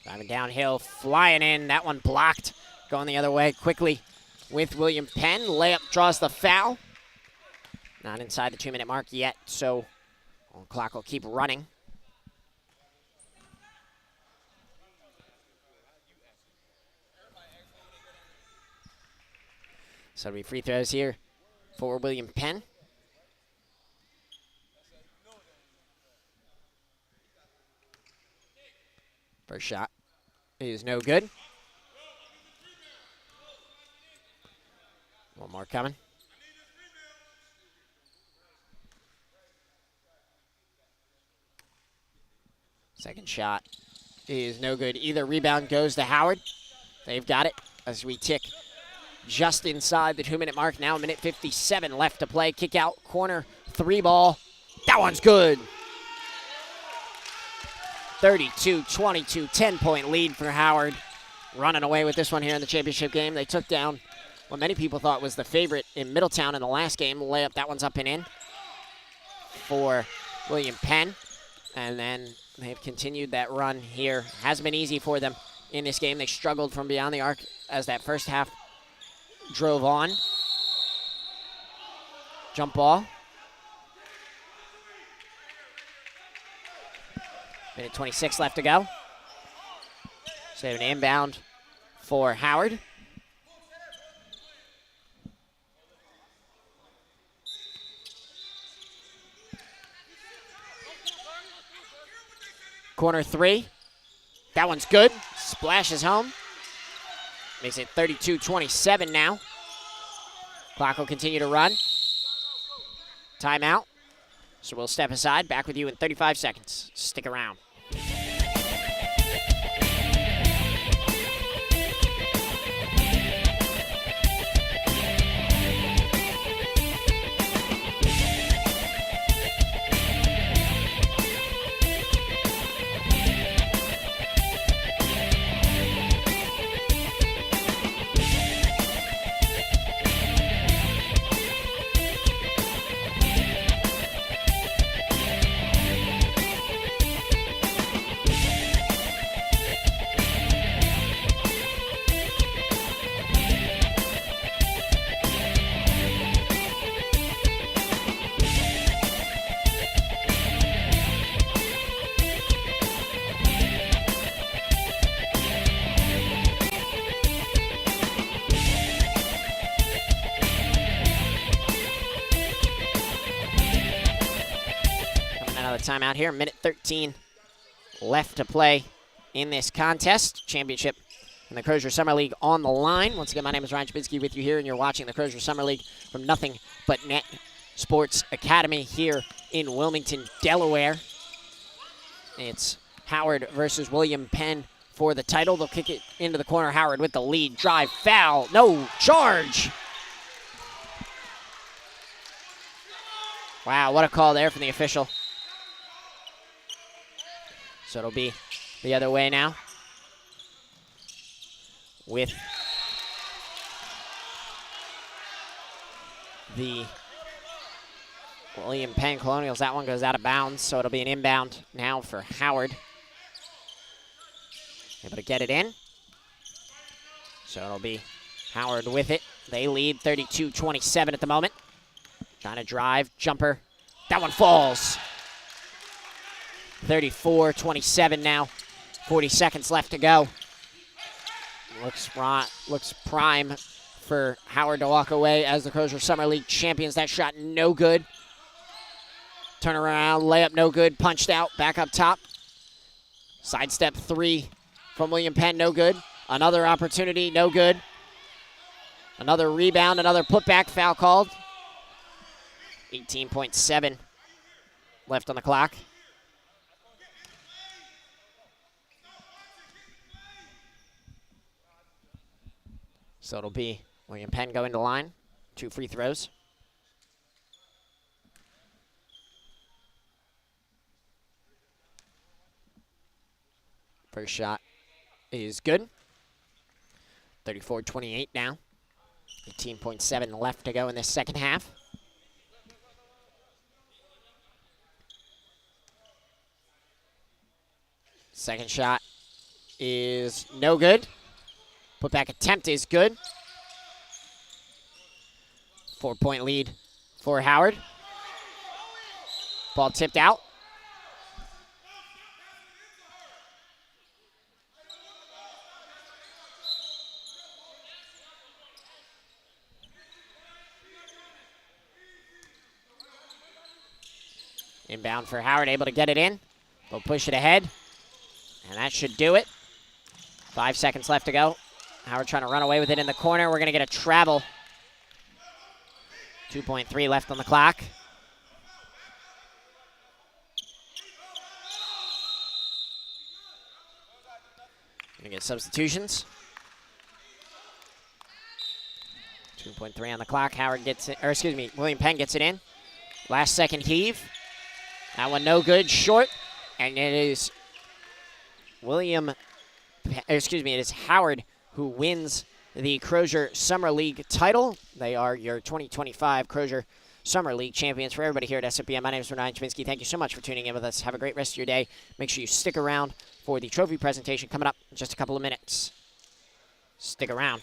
Driving downhill, flying in. That one blocked. Going the other way quickly with William Penn. Layup draws the foul. Not inside the 2-minute mark yet, so the clock will keep running. So it'll be free throws here for William Penn. First shot is no good. One more coming. Second shot is no good either. Rebound goes to Howard. They've got it as we tick just inside the 2-minute mark. Now a minute 57 left to play. Kick out, corner, 3 ball. That one's good. 32-22, 10-point lead for Howard. Running away with this one here in the championship game. They took down what many people thought was the favorite in Middletown in the last game. Layup, that one's up and in for William Penn. And then they've continued that run here. Hasn't been easy for them in this game. They struggled from beyond the arc as that first half drove on. Jump ball. Minute 26 left to go. So an inbound for Howard. Corner 3. That one's good. Splashes home. Makes it 32-27 now. Clock will continue to run. Timeout. So we'll step aside. Back with you in 35 seconds. Stick around. Timeout here, minute 13 left to play in this contest. Championship and the Crozier Summer League on the line. Once again, my name is Ryan Chabinsky with you here, and you're watching the Crozier Summer League from Nothing But Net Sports Academy here in Wilmington, Delaware. It's Howard versus William Penn for the title. They'll kick it into the corner. Howard with the lead. Drive, foul, no, charge. Wow, what a call there from the official. So it'll be the other way now with the William Penn Colonials. That one goes out of bounds, so it'll be an inbound now for Howard. Able to get it in. So it'll be Howard with it. They lead 32-27 at the moment. Trying to drive, jumper. That one falls. 34-27 now. 40 seconds left to go. Looks prime for Howard to walk away as the Crozier Summer League champions. That shot no good. Turn around, layup no good. Punched out, back up top. Sidestep 3 from William Penn, no good. Another opportunity, no good. Another rebound, another putback, foul called. 18.7 left on the clock. So it'll be William Penn going to line. 2 free throws. First shot is good. 34-28 now. 18.7 left to go in this second half. Second shot is no good. Putback attempt is good. 4-point lead for Howard. Ball tipped out. Inbound for Howard, able to get it in. They'll push it ahead, and that should do it. 5 seconds left to go. Howard trying to run away with it in the corner. We're going to get a travel. 2.3 left on the clock. Going to get substitutions. 2.3 on the clock. Howard gets it, or excuse me, William Penn gets it in. Last second heave. That one no good, short. And it is it is Howard who wins the Crozier Summer League title. They are your 2025 Crozier Summer League champions. For everybody here at SFBM, my name is Ryan Chminsky. Thank you so much for tuning in with us. Have a great rest of your day. Make sure you stick around for the trophy presentation coming up in just a couple of minutes. Stick around.